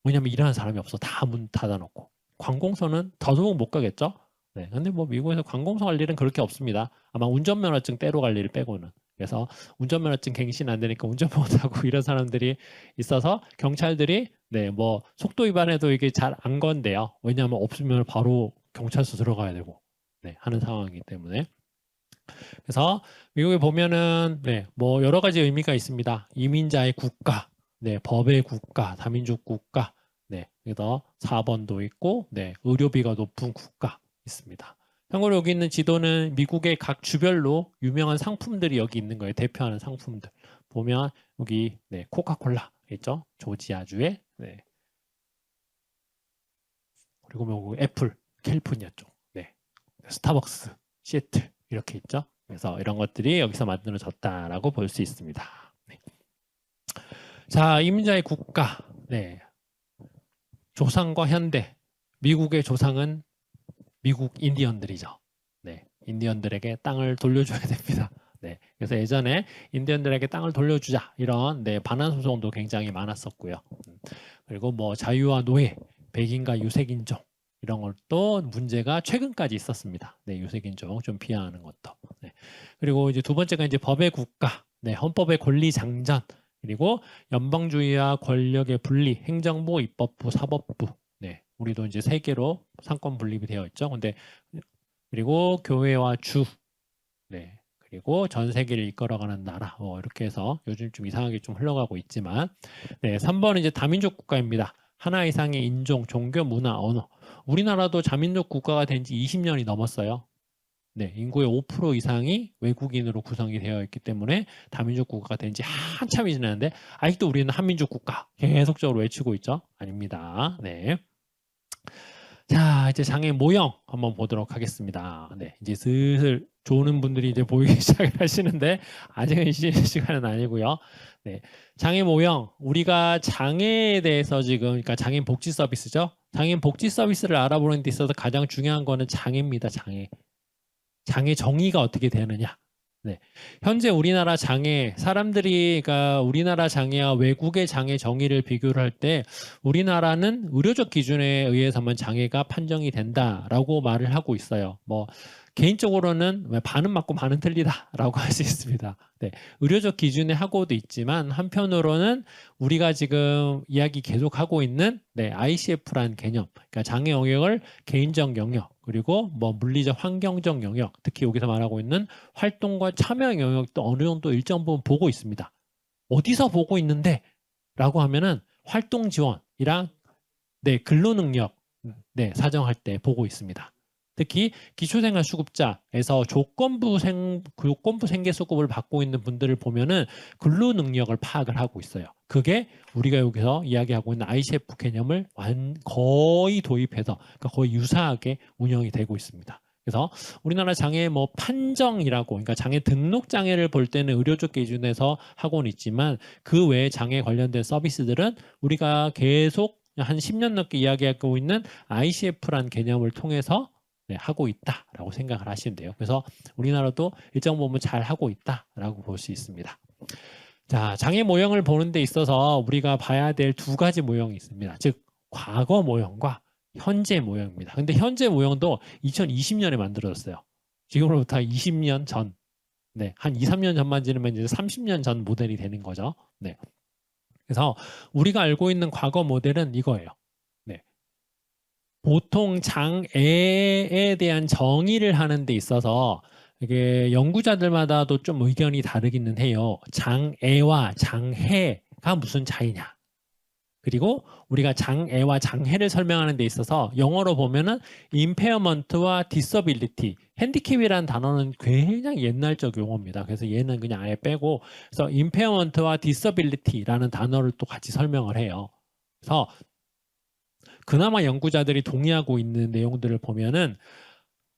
왜냐면 일하는 사람이 없어. 다 문 닫아놓고. 관공서는 더더욱 못 가겠죠? 네. 근데 뭐 미국에서 관공서 갈 일은 그렇게 없습니다. 아마 운전면허증 떼러 갈 일 빼고는. 그래서 운전면허증 갱신 안 되니까 운전 못하고 이런 사람들이 있어서 경찰들이 네, 뭐 속도 위반해도 이게 잘 안 건데요. 왜냐하면 없으면 바로 경찰서 들어가야 되고 네, 하는 상황이기 때문에. 그래서 미국에 보면은 네, 뭐 여러 가지 의미가 있습니다. 이민자의 국가, 네, 법의 국가, 다민족 국가, 네, 그래서 4번도 있고, 네, 의료비가 높은 국가 있습니다. 참고로 여기 있는 지도는 미국의 각 주별로 유명한 상품들이 여기 있는 거예요. 대표하는 상품들. 보면 여기 네, 코카콜라 있죠? 조지아주의. 네. 그리고 뭐 애플, 캘리포니아 쪽. 네. 스타벅스, 시애틀 이렇게 있죠. 그래서 이런 것들이 여기서 만들어졌다라고 볼 수 있습니다. 네. 자, 이민자의 국가. 네. 조상과 현대. 미국의 조상은 미국 인디언들이죠. 네, 인디언들에게 땅을 돌려줘야 됩니다. 네, 그래서 예전에 인디언들에게 땅을 돌려주자 이런 네, 반환 소송도 굉장히 많았었고요. 그리고 뭐 자유와 노예, 백인과 유색인종 이런 것도 문제가 최근까지 있었습니다. 네, 유색인종 좀 비하하는 것도. 네. 그리고 이제 두 번째가 이제 법의 국가, 네, 헌법의 권리 장전, 그리고 연방주의와 권력의 분리, 행정부, 입법부, 사법부. 네, 우리도 이제 세 개로 상권 분립이 되어 있죠. 근데 그리고 교회와 주, 네, 그리고 전 세계를 이끌어가는 나라, 이렇게 해서 요즘 좀 이상하게 좀 흘러가고 있지만, 네, 3번은 이제 다민족 국가입니다. 하나 이상의 인종, 종교, 문화, 언어. 우리나라도 다민족 국가가 된 지 20년이 넘었어요. 네, 인구의 5% 이상이 외국인으로 구성이 되어 있기 때문에 다민족 국가가 된 지 한참이 지났는데 아직도 우리는 한민족 국가 계속적으로 외치고 있죠? 아닙니다. 네. 자, 이제 장애 모형 한번 보도록 하겠습니다. 네, 이제 슬슬 좋은 분들이 이제 보이기 시작하시는데 아직은 시간은 아니고요. 네, 장애 모형 우리가 장애에 대해서 지금 그러니까 장애인 복지 서비스죠. 장애인 복지 서비스를 알아보는 데 있어서 가장 중요한 거는 장애입니다. 장애. 장애 정의가 어떻게 되느냐. 네. 현재 우리나라 장애 사람들이 그러니까 우리나라 장애와 외국의 장애 정의를 비교를 할 때 우리나라는 의료적 기준에 의해서만 장애가 판정이 된다라고 말을 하고 있어요. 뭐 개인적으로는 반은 맞고 반은 틀리다라고 할 수 있습니다. 네. 의료적 기준에 하고도 있지만 한편으로는 우리가 지금 이야기 계속하고 있는 네, ICF라는 개념, 그러니까 장애 영역을 개인적 영역 그리고 뭐 물리적 환경적 영역, 특히 여기서 말하고 있는 활동과 참여 영역도 어느 정도 일정 부분 보고 있습니다. 어디서 보고 있는데? 라고 하면은 활동 지원이랑 네, 근로 능력 네, 사정할 때 보고 있습니다. 특히 기초생활수급자에서 조건부 생계수급을 받고 있는 분들을 보면은 근로 능력을 파악을 하고 있어요. 그게 우리가 여기서 이야기하고 있는 ICF 개념을 거의 도입해서 그러니까 거의 유사하게 운영이 되고 있습니다. 그래서 우리나라 장애 뭐 판정이라고 그러니까 장애 등록 장애를 볼 때는 의료적 기준에서 하고는 있지만 그 외에 장애 관련된 서비스들은 우리가 계속 한 10년 넘게 이야기하고 있는 ICF라는 개념을 통해서 네, 하고 있다라고 생각을 하시면 돼요. 그래서 우리나라도 일정 부분 잘 하고 있다라고 볼 수 있습니다. 자, 장애 모형을 보는 데 있어서 우리가 봐야 될 두 가지 모형이 있습니다. 즉 과거 모형과 현재 모형입니다. 근데 현재 모형도 2020년에 만들어졌어요. 지금으로부터 20년 전, 네, 한 2, 3년 전만 지르면 이제 30년 전 모델이 되는 거죠. 네. 그래서 우리가 알고 있는 과거 모델은 이거예요. 보통 장애에 대한 정의를 하는 데 있어서 이게 연구자들마다도 좀 의견이 다르기는 해요. 장애와 장해가 무슨 차이냐. 그리고 우리가 장애와 장해를 설명하는 데 있어서 영어로 보면은 impairement와 disability, 핸디캡이라는 단어는 굉장히 옛날적 용어입니다. 그래서 얘는 그냥 아예 빼고, 그래서 impairement와 disability라는 단어를 또 같이 설명을 해요. 그래서 그나마 연구자들이 동의하고 있는 내용들을 보면은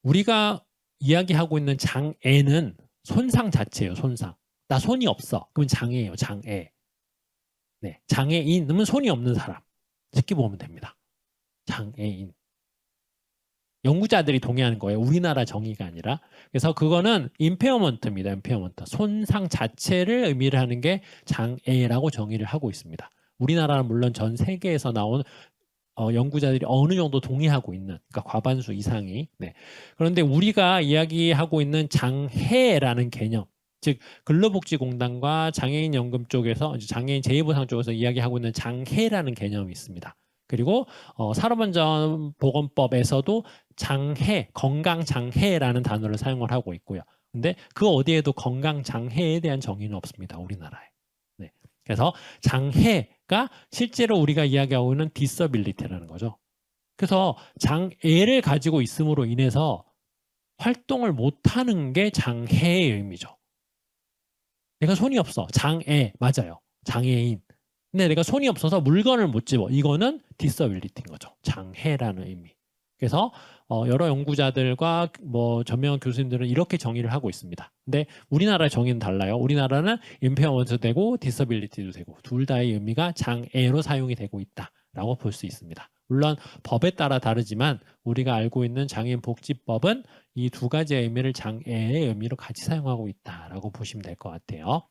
우리가 이야기하고 있는 장애는 손상 자체예요. 손상. 나 손이 없어. 그러면 장애예요. 장애. 네, 장애인은 손이 없는 사람. 쉽게 보면 됩니다. 장애인. 연구자들이 동의하는 거예요. 우리나라 정의가 아니라. 그래서 그거는 임페어먼트입니다. 임페어먼트. 손상 자체를 의미를 하는 게 장애라고 정의를 하고 있습니다. 우리나라는 물론 전 세계에서 나온 연구자들이 어느 정도 동의하고 있는, 그러니까 과반수 이상이. 네. 그런데 우리가 이야기하고 있는 장해라는 개념, 즉 근로복지공단과 장애인연금 쪽에서 장애인 제2보상 쪽에서 이야기하고 있는 장해라는 개념이 있습니다. 그리고 산업안전보건법에서도 장해, 건강장해라는 단어를 사용을 하고 있고요. 근데 그 어디에도 건강장해에 대한 정의는 없습니다. 우리나라에. 네. 그래서 장해가 실제로 우리가 이야기하고 있는 disability라는 거죠. 그래서 장애를 가지고 있음으로 인해서 활동을 못하는 게 장해의 의미죠. 내가 손이 없어. 장애. 맞아요. 장애인. 근데 내가 손이 없어서 물건을 못 집어. 이거는 disability인 거죠. 장애라는 의미. 그래서 여러 연구자들과 전명한 교수님들은 이렇게 정의를 하고 있습니다. 근데 우리나라의 정의는 달라요. 우리나라는 impairment도 되고 disability도 되고 둘 다의 의미가 장애로 사용이 되고 있다라고 볼 수 있습니다. 물론 법에 따라 다르지만 우리가 알고 있는 장애인복지법은 이 두 가지의 의미를 장애의 의미로 같이 사용하고 있다라고 보시면 될 것 같아요.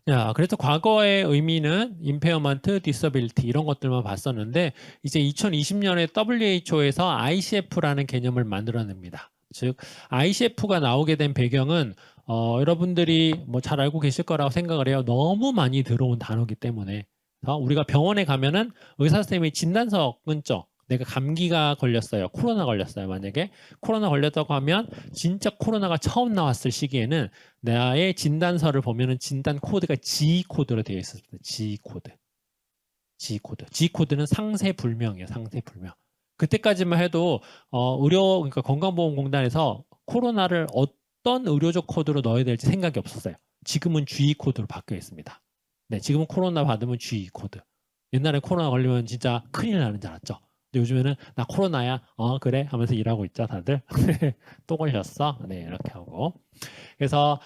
자, 그래서 과거의 의미는 impairment, disability 이런 것들만 봤었는데 이제 2020년에 WHO에서 ICF라는 개념을 만들어냅니다. 즉 ICF가 나오게 된 배경은 여러분들이 잘 알고 계실 거라고 생각을 해요. 너무 많이 들어온 단어이기 때문에. 우리가 병원에 가면은 의사 선생님이 진단서 끊죠. 내가 감기가 걸렸어요. 코로나 걸렸어요. 만약에 코로나 걸렸다고 하면 진짜 코로나가 처음 나왔을 시기에는 나의 진단서를 보면은 진단 코드가 G 코드로 되어 있었습니다. G 코드. G 코드. G 코드는 상세 불명이에요. 상세 불명. 그때까지만 해도 그러니까 건강보험공단에서 코로나를 어떤 의료적 코드로 넣어야 될지 생각이 없었어요. 지금은 G 코드로 바뀌어 있습니다. 네, 지금은 코로나 받으면 G 코드. 옛날에 코로나 걸리면 진짜 큰일 나는 줄 알았죠. 근데 요즘에는 나 코로나야. 그래 하면서 일하고 있죠, 다들. 또 걸렸어. 네, 이렇게 하고. 그래서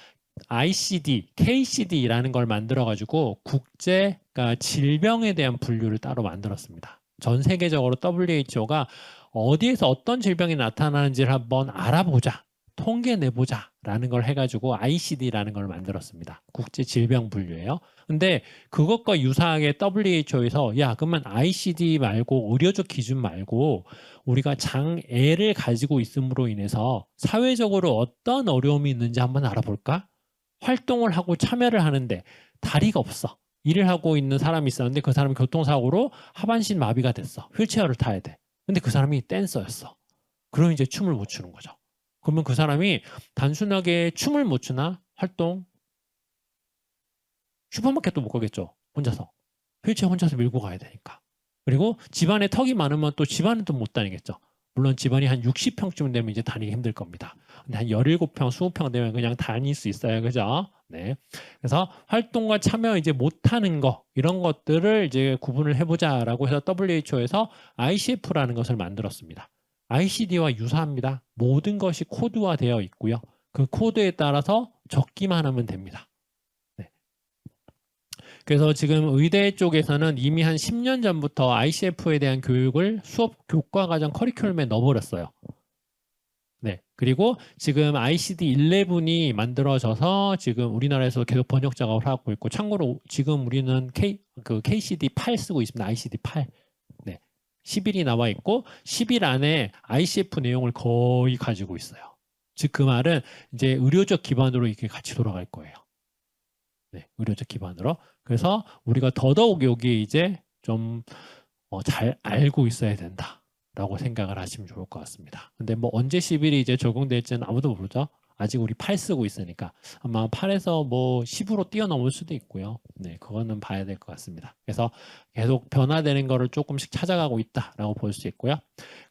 ICD, KCD라는 걸 만들어가지고 국제 그러니까 질병에 대한 분류를 따로 만들었습니다. 전 세계적으로 WHO가 어디에서 어떤 질병이 나타나는지를 한번 알아보자, 통계 내보자 라는 걸 해가지고 ICD라는 걸 만들었습니다. 국제 질병 분류예요. 근데 그것과 유사하게 WHO에서 야, 그러면 ICD 말고 의료적 기준 말고 우리가 장애를 가지고 있음으로 인해서 사회적으로 어떤 어려움이 있는지 한번 알아볼까? 활동을 하고 참여를 하는데 다리가 없어. 일을 하고 있는 사람이 있었는데 그 사람이 교통사고로 하반신 마비가 됐어. 휠체어를 타야 돼. 근데 그 사람이 댄서였어. 그럼 이제 춤을 못 추는 거죠. 그러면 그 사람이 단순하게 춤을 못 추나 활동 슈퍼마켓도 못 가겠죠. 혼자서. 휠체어 혼자서 밀고 가야 되니까. 그리고 집안에 턱이 많으면 또 집안에도 못 다니겠죠. 물론 집안이 한 60평쯤 되면 이제 다니기 힘들 겁니다. 근데 한 17평, 20평 되면 그냥 다닐 수 있어요. 그죠? 네. 그래서 활동과 참여 이제 못하는 거, 이런 것들을 이제 구분을 해보자라고 해서 WHO에서 ICF라는 것을 만들었습니다. ICD와 유사합니다. 모든 것이 코드화되어 있고요. 그 코드에 따라서 적기만 하면 됩니다. 네. 그래서 지금 의대 쪽에서는 이미 한 10년 전부터 ICF에 대한 교육을 수업 교과과정 커리큘럼에 넣어버렸어요. 네. 그리고 지금 ICD-11이 만들어져서 지금 우리나라에서 계속 번역 작업을 하고 있고, 참고로 지금 우리는 KCD-8 쓰고 있습니다. ICD-8. 네. 10일이 나와 있고 10일 안에 ICF 내용을 거의 가지고 있어요. 즉 그 말은 이제 의료적 기반으로 이렇게 같이 돌아갈 거예요. 네, 의료적 기반으로. 그래서 우리가 더더욱 여기에 이제 좀 잘 알고 있어야 된다. 라고 생각을 하시면 좋을 것 같습니다. 근데 뭐 언제 11이 이제 적용될지는 아무도 모르죠. 아직 우리 8 쓰고 있으니까 아마 8에서 뭐 10으로 뛰어넘을 수도 있고요. 네, 그거는 봐야 될 것 같습니다. 그래서 계속 변화되는 거를 조금씩 찾아가고 있다라고 볼 수 있고요.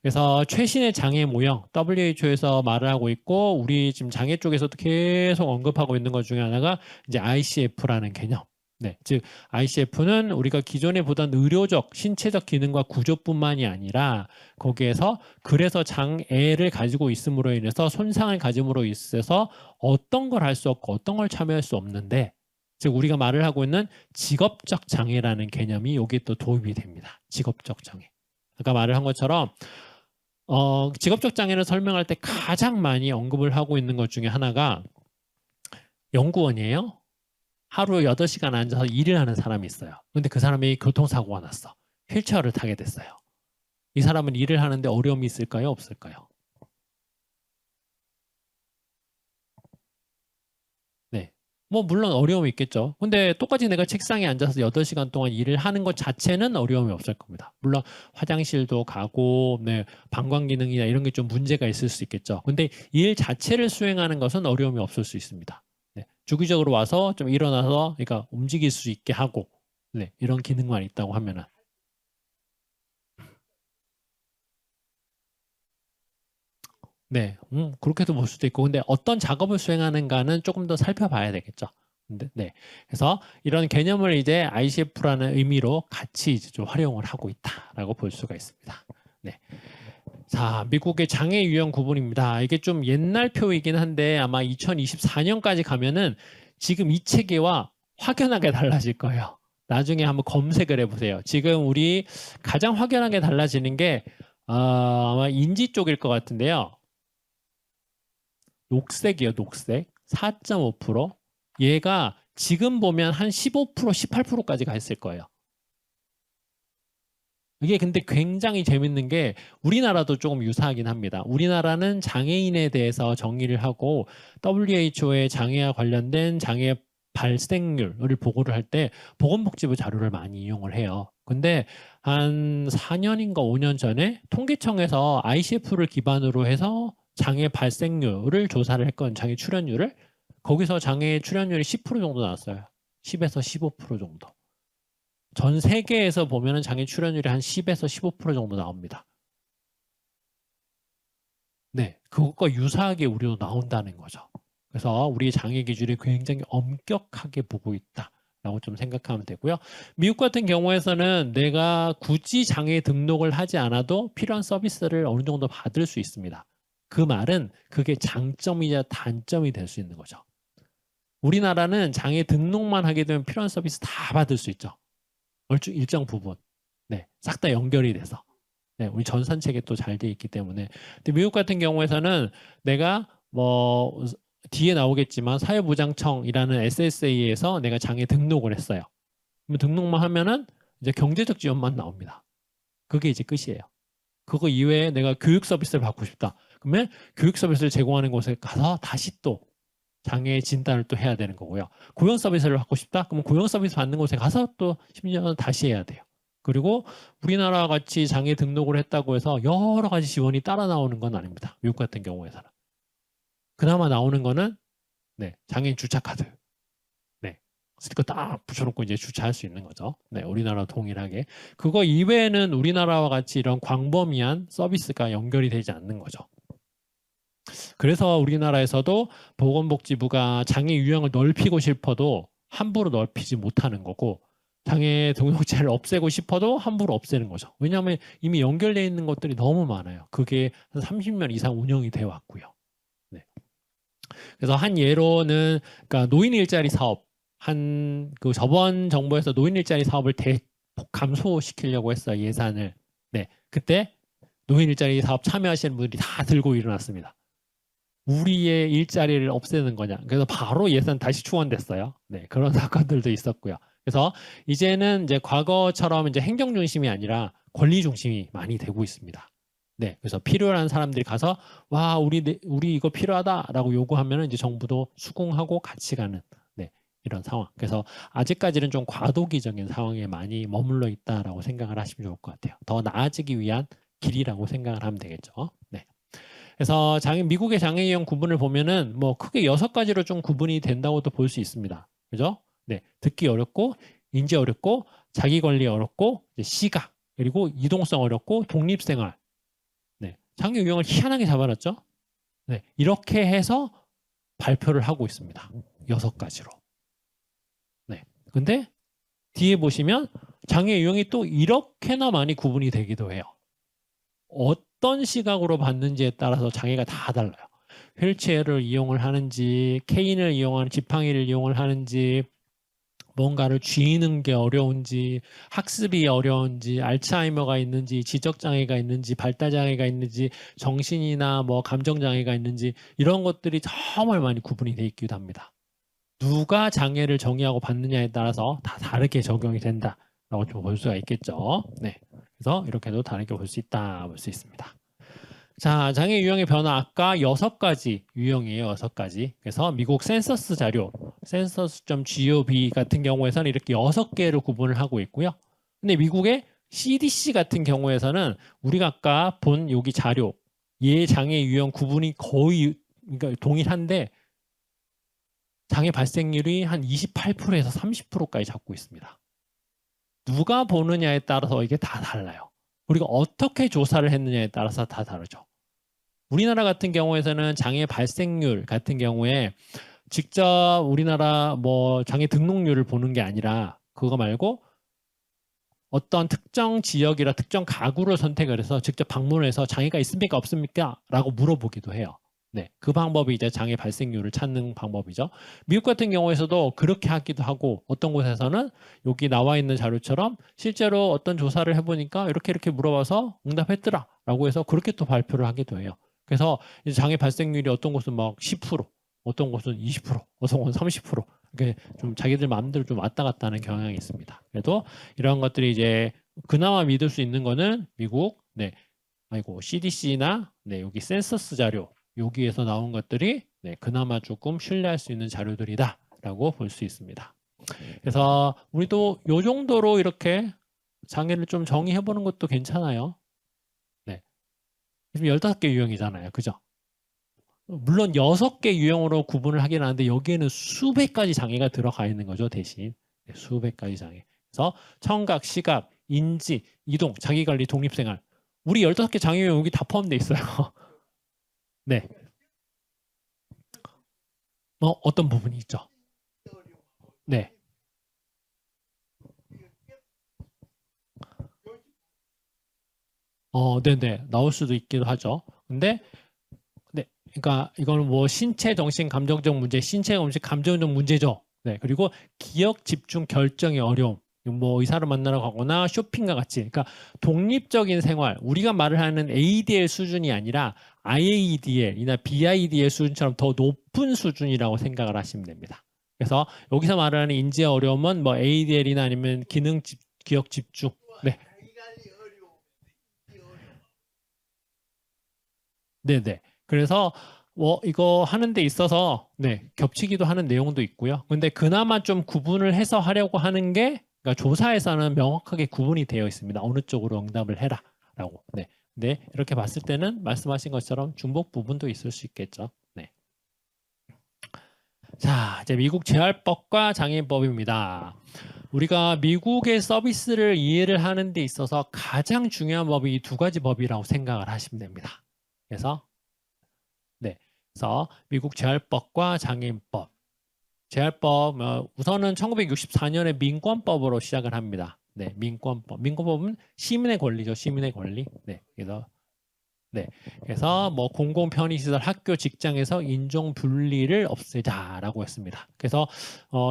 그래서 최신의 장애 모형 WHO에서 말을 하고 있고 우리 지금 장애 쪽에서도 계속 언급하고 있는 것 중에 하나가 이제 ICF라는 개념. 네, 즉 ICF는 우리가 기존에 보던 의료적, 신체적 기능과 구조뿐만이 아니라 거기에서 그래서 장애를 가지고 있음으로 인해서 손상을 가짐으로 있어서 어떤 걸 할 수 없고 어떤 걸 참여할 수 없는데 즉 우리가 말을 하고 있는 직업적 장애라는 개념이 여기에 또 도입이 됩니다. 직업적 장애. 아까 말을 한 것처럼 직업적 장애를 설명할 때 가장 많이 언급을 하고 있는 것 중에 하나가 연구원이에요. 하루 8시간 앉아서 일을 하는 사람이 있어요. 근데 그 사람이 교통사고가 났어. 휠체어를 타게 됐어요. 이 사람은 일을 하는데 어려움이 있을까요? 없을까요? 네. 뭐 물론 어려움이 있겠죠. 근데 똑같이 내가 책상에 앉아서 8시간 동안 일을 하는 것 자체는 어려움이 없을 겁니다. 물론 화장실도 가고 네, 방광 기능이나 이런 게 좀 문제가 있을 수 있겠죠. 근데 일 자체를 수행하는 것은 어려움이 없을 수 있습니다. 네. 주기적으로 와서 좀 일어나서 그러니까 움직일 수 있게 하고 네, 이런 기능만 있다고 하면은 네, 그렇게도 볼 수도 있고, 근데 어떤 작업을 수행하는가는 조금 더 살펴봐야 되겠죠. 근데, 네. 그래서 이런 개념을 이제 ICF라는 의미로 같이 이제 좀 활용을 하고 있다라고 볼 수가 있습니다. 네. 자, 미국의 장애 유형 구분입니다. 이게 좀 옛날 표이긴 한데 아마 2024년까지 가면은 지금 이 체계와 확연하게 달라질 거예요. 나중에 한번 검색을 해보세요. 지금 우리 가장 확연하게 달라지는 게 아마 인지 쪽일 것 같은데요. 녹색이에요, 녹색. 4.5%. 얘가 지금 보면 한 15%, 18%까지 가 있을 거예요. 이게 근데 굉장히 재밌는 게 우리나라도 조금 유사하긴 합니다. 우리나라는 장애인에 대해서 정의를 하고 WHO의 장애와 관련된 장애 발생률을 보고를 할 때 보건복지부 자료를 많이 이용을 해요. 근데 한 4년인가 5년 전에 통계청에서 ICF를 기반으로 해서 장애 발생률을 조사를 했건 장애 출현율을 거기서 장애 출현율이 10% 정도 나왔어요. 10에서 15% 정도. 전 세계에서 보면은 장애 출현율이 한 10에서 15% 정도 나옵니다. 네, 그것과 유사하게 우리도 나온다는 거죠. 그래서 우리 장애 기준이 굉장히 엄격하게 보고 있다라고 좀 생각하면 되고요. 미국 같은 경우에서는 내가 굳이 장애 등록을 하지 않아도 필요한 서비스를 어느 정도 받을 수 있습니다. 그 말은 그게 장점이자 단점이 될 수 있는 거죠. 우리나라는 장애 등록만 하게 되면 필요한 서비스 다 받을 수 있죠. 일정 부분. 네, 싹 다 연결이 돼서. 네, 우리 전산 체계 또 잘 돼 있기 때문에. 근데 미국 같은 경우에서는 내가 뭐 뒤에 나오겠지만 사회보장청이라는 SSA에서 내가 장애 등록을 했어요. 그럼 등록만 하면은 이제 경제적 지원만 나옵니다. 그게 이제 끝이에요. 그거 이외에 내가 교육 서비스를 받고 싶다. 그러면 교육 서비스를 제공하는 곳에 가서 다시 또 장애 진단을 또 해야 되는 거고요. 고용 서비스를 받고 싶다? 그러면 고용 서비스 받는 곳에 가서 또 심지어는 다시 해야 돼요. 그리고 우리나라 같이 장애 등록을 했다고 해서 여러 가지 지원이 따라 나오는 건 아닙니다. 미국 같은 경우에서는. 그나마 나오는 거는 네, 장애인 주차 카드. 네. 스티커 딱 붙여놓고 이제 주차할 수 있는 거죠. 네, 우리나라 동일하게. 그거 이외에는 우리나라와 같이 이런 광범위한 서비스가 연결이 되지 않는 거죠. 그래서 우리나라에서도 보건복지부가 장애 유형을 넓히고 싶어도 함부로 넓히지 못하는 거고 장애 등록제를 없애고 싶어도 함부로 없애는 거죠. 왜냐하면 이미 연결되어 있는 것들이 너무 많아요. 그게 한 30년 이상 운영이 되어 왔고요. 네. 그래서 한 예로는 그러니까 노인 일자리 사업 그 저번 정부에서 노인 일자리 사업을 대폭 감소시키려고 했어요. 예산을. 네. 그때 노인 일자리 사업 참여하시는 분들이 다 들고 일어났습니다. 우리의 일자리를 없애는 거냐. 그래서 바로 예산 다시 충원됐어요. 네, 그런 사건들도 있었고요. 그래서 이제는 이제 과거처럼 이제 행정 중심이 아니라 권리 중심이 많이 되고 있습니다. 네, 그래서 필요한 사람들이 가서 와 우리 이거 필요하다라고 요구하면 이제 정부도 수긍하고 같이 가는 네, 이런 상황. 그래서 아직까지는 좀 과도기적인 상황에 많이 머물러 있다라고 생각을 하시면 좋을 것 같아요. 더 나아지기 위한 길이라고 생각을 하면 되겠죠. 네. 그래서 미국의 장애 유형 구분을 보면은 뭐 크게 6가지로 좀 구분이 된다고도 볼 수 있습니다. 그죠? 네. 듣기 어렵고, 인지 어렵고, 자기 관리 어렵고, 시각, 그리고 이동성 어렵고, 독립생활. 네. 장애 유형을 희한하게 잡아놨죠? 네. 이렇게 해서 발표를 하고 있습니다. 6가지로. 네. 근데 뒤에 보시면 장애 유형이 또 이렇게나 많이 구분이 되기도 해요. 어떤 시각으로 봤는지에 따라서 장애가 다 달라요. 휠체어를 이용을 하는지, 케인을 이용하는 지팡이를 이용을 하는지, 뭔가를 쥐는 게 어려운지, 학습이 어려운지, 알츠하이머가 있는지, 지적장애가 있는지, 발달장애가 있는지, 정신이나 뭐 감정장애가 있는지 이런 것들이 정말 많이 구분이 돼 있기도 합니다. 누가 장애를 정의하고 받느냐에 따라서 다 다르게 적용이 된다라고 좀 볼 수가 있겠죠. 네. 그래서 이렇게도 다르게 볼 수 있다, 볼 수 있습니다. 자, 장애 유형의 변화 아까 6가지 유형이에요. 6가지. 그래서 미국 센서스 자료, census.gov 같은 경우에서는 이렇게 6개로 구분을 하고 있고요. 근데 미국의 CDC 같은 경우에서는 우리가 아까 본 여기 자료, 얘 장애 유형 구분이 거의 그러니까 동일한데 장애 발생률이 한 28%에서 30%까지 잡고 있습니다. 누가 보느냐에 따라서 이게 다 달라요. 우리가 어떻게 조사를 했느냐에 따라서 다 다르죠. 우리나라 같은 경우에서는 장애 발생률 같은 경우에 직접 우리나라 뭐 장애 등록률을 보는 게 아니라 그거 말고 어떤 특정 지역이라 특정 가구를 선택을 해서 직접 방문해서 장애가 있습니까 없습니까? 라고 물어보기도 해요. 네, 그 방법이 이제 장애 발생률을 찾는 방법이죠. 미국 같은 경우에서도 그렇게 하기도 하고 어떤 곳에서는 여기 나와 있는 자료처럼 실제로 어떤 조사를 해보니까 이렇게 물어봐서 응답했더라 라고 해서 그렇게 또 발표를 하기도 해요. 그래서 이제 장애 발생률이 어떤 곳은 막 10%, 어떤 곳은 20%, 어떤 곳은 30% 이렇게 좀 자기들 마음대로 좀 왔다 갔다 하는 경향이 있습니다. 그래도 이런 것들이 이제 그나마 믿을 수 있는 거는 미국, 네, CDC나 네, 여기 센서스 자료 여기에서 나온 것들이 네, 그나마 조금 신뢰할 수 있는 자료들이다라고 볼 수 있습니다. 그래서 우리도 이 정도로 이렇게 장애를 좀 정의해보는 것도 괜찮아요. 네, 지금 15개 유형이잖아요. 그죠? 물론 6개 유형으로 구분을 하긴 하는데 여기에는 수백 가지 장애가 들어가 있는 거죠. 대신 네, 수백 가지 장애. 그래서 청각, 시각, 인지, 이동, 자기관리, 독립생활 우리 15개 장애 유형 여기 다 포함되어 있어요. 네. 어떤 부분이 있죠? 네. 네네. 나올 수도 있기도 하죠. 근데, 네. 그러니까 이거는 뭐 신체, 정신, 감정적 문제, 신체, 정신, 감정적 문제죠. 네. 그리고 기억, 집중, 결정의 어려움. 뭐 의사를 만나러 가거나 쇼핑과 같이. 그러니까 독립적인 생활. 우리가 말을 하는 ADL 수준이 아니라 IADL이나 BIDL 수준처럼 더 높은 수준이라고 생각을 하시면 됩니다. 그래서 여기서 말하는 인지의 어려움은 뭐 ADL이나 아니면 기억 집중. 네. 네네. 그래서 이거 하는 데 있어서 네, 겹치기도 하는 내용도 있고요. 근데 그나마 좀 구분을 해서 하려고 하는 게 그러니까 조사에서는 명확하게 구분이 되어 있습니다. 어느 쪽으로 응답을 해라라고. 네. 네, 이렇게 봤을 때는 말씀하신 것처럼 중복 부분도 있을 수 있겠죠. 네. 자, 이제 미국 재활법과 장애인법입니다. 우리가 미국의 서비스를 이해를 하는 데 있어서 가장 중요한 법이 이 2가지 법이라고 생각을 하시면 됩니다. 그래서 네, 그래서 미국 재활법과 장애인법. 재활법 우선은 1964년에 민권법으로 시작을 합니다. 네, 민권법. 민권법은 시민의 권리죠. 시민의 권리. 네, 그래서 뭐 공공 편의시설, 학교, 직장에서 인종 분리를 없애자라고 했습니다. 그래서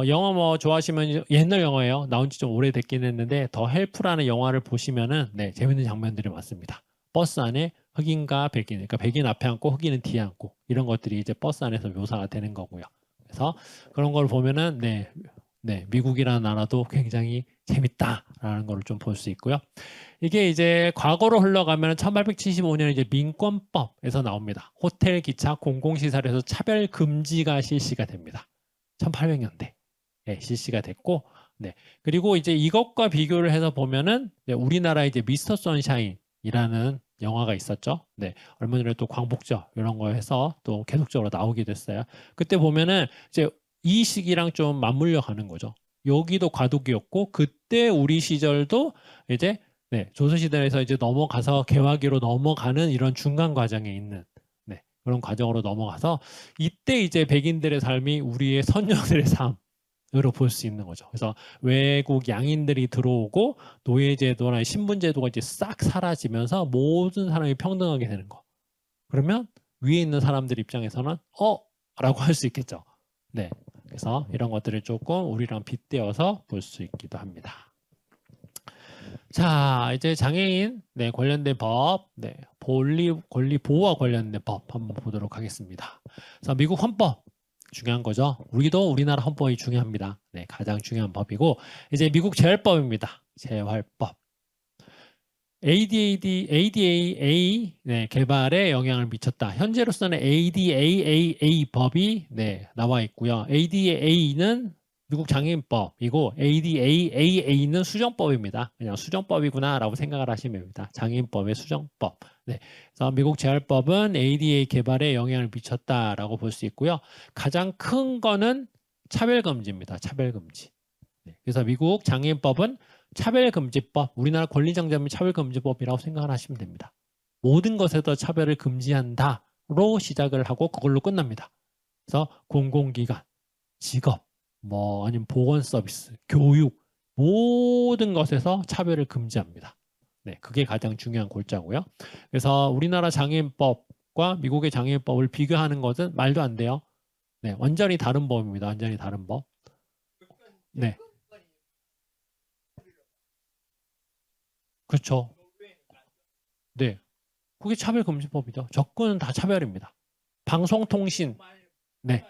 영화 뭐 좋아하시면 옛날 영화예요. 나온 지 좀 오래됐긴 했는데 더 헬프라는 영화를 보시면은 네, 재밌는 장면들이 많습니다. 버스 안에 흑인과 백인, 그러니까 백인 앞에 앉고 흑인은 뒤에 앉고 이런 것들이 이제 버스 안에서 묘사가 되는 거고요. 그래서 그런 걸 보면은 네, 미국이라는 나라도 굉장히 재밌다라는 걸 좀 볼 수 있고요. 이게 이제 과거로 흘러가면 1875년 이제 민권법에서 나옵니다. 호텔, 기차, 공공시설에서 차별 금지가 실시가 됩니다. 1800년대 실시가 됐고, 네. 그리고 이제 이것과 비교를 해서 보면은 우리나라 이제 미스터 선샤인 이라는 영화가 있었죠. 네, 얼마 전에 또 광복절 이런 거 해서 또 계속적으로 나오게 됐어요. 그때 보면은 이제 이 시기랑 좀 맞물려 가는 거죠. 여기도 과도기였고 그때 우리 시절도 이제 네, 조선시대에서 이제 넘어가서 개화기로 넘어가는 이런 중간 과정에 있는 네, 그런 과정으로 넘어가서 이때 이제 백인들의 삶이 우리의 선조들의 삶으로 볼 수 있는 거죠. 그래서 외국 양인들이 들어오고 노예제도나 신분제도가 이제 싹 사라지면서 모든 사람이 평등하게 되는 거. 그러면 위에 있는 사람들 입장에서는 라고 할 수 있겠죠. 네. 그래서 이런 것들을 조금 우리랑 빗대어서 볼 수 있기도 합니다. 자, 이제 장애인 네, 관련된 법, 네, 권리 보호와 관련된 법 한번 보도록 하겠습니다. 자, 미국 헌법 중요한 거죠. 우리나라 헌법이 중요합니다. 네, 가장 중요한 법이고 이제 미국 재활법입니다. 재활법. ADA 네, 개발에 영향을 미쳤다. 현재로서는 ADAA 법이 네, 나와 있고요. ADA는 미국 장애인법이고 ADAA는 수정법입니다. 그냥 수정법이구나라고 생각을 하시면 됩니다. 장애인법의 수정법. 네. 그래서 미국 재활법은 ADA 개발에 영향을 미쳤다라고 볼 수 있고요. 가장 큰 거는 차별금지입니다. 차별금지. 네. 그래서 미국 장애인법은 차별금지법, 우리나라 권리장점이 차별금지법이라고 생각을 하시면 됩니다. 모든 것에서 차별을 금지한다로 시작을 하고 그걸로 끝납니다. 그래서 공공기관, 직업, 아니면 보건서비스, 교육 모든 것에서 차별을 금지합니다. 네, 그게 가장 중요한 골자고요. 그래서 우리나라 장애인법과 미국의 장애인법을 비교하는 것은 말도 안 돼요. 네, 완전히 다른 법입니다. 완전히 다른 법. 네. 그렇죠. 네. 그게 차별금지법이죠. 접근은 다 차별입니다. 방송통신. 네.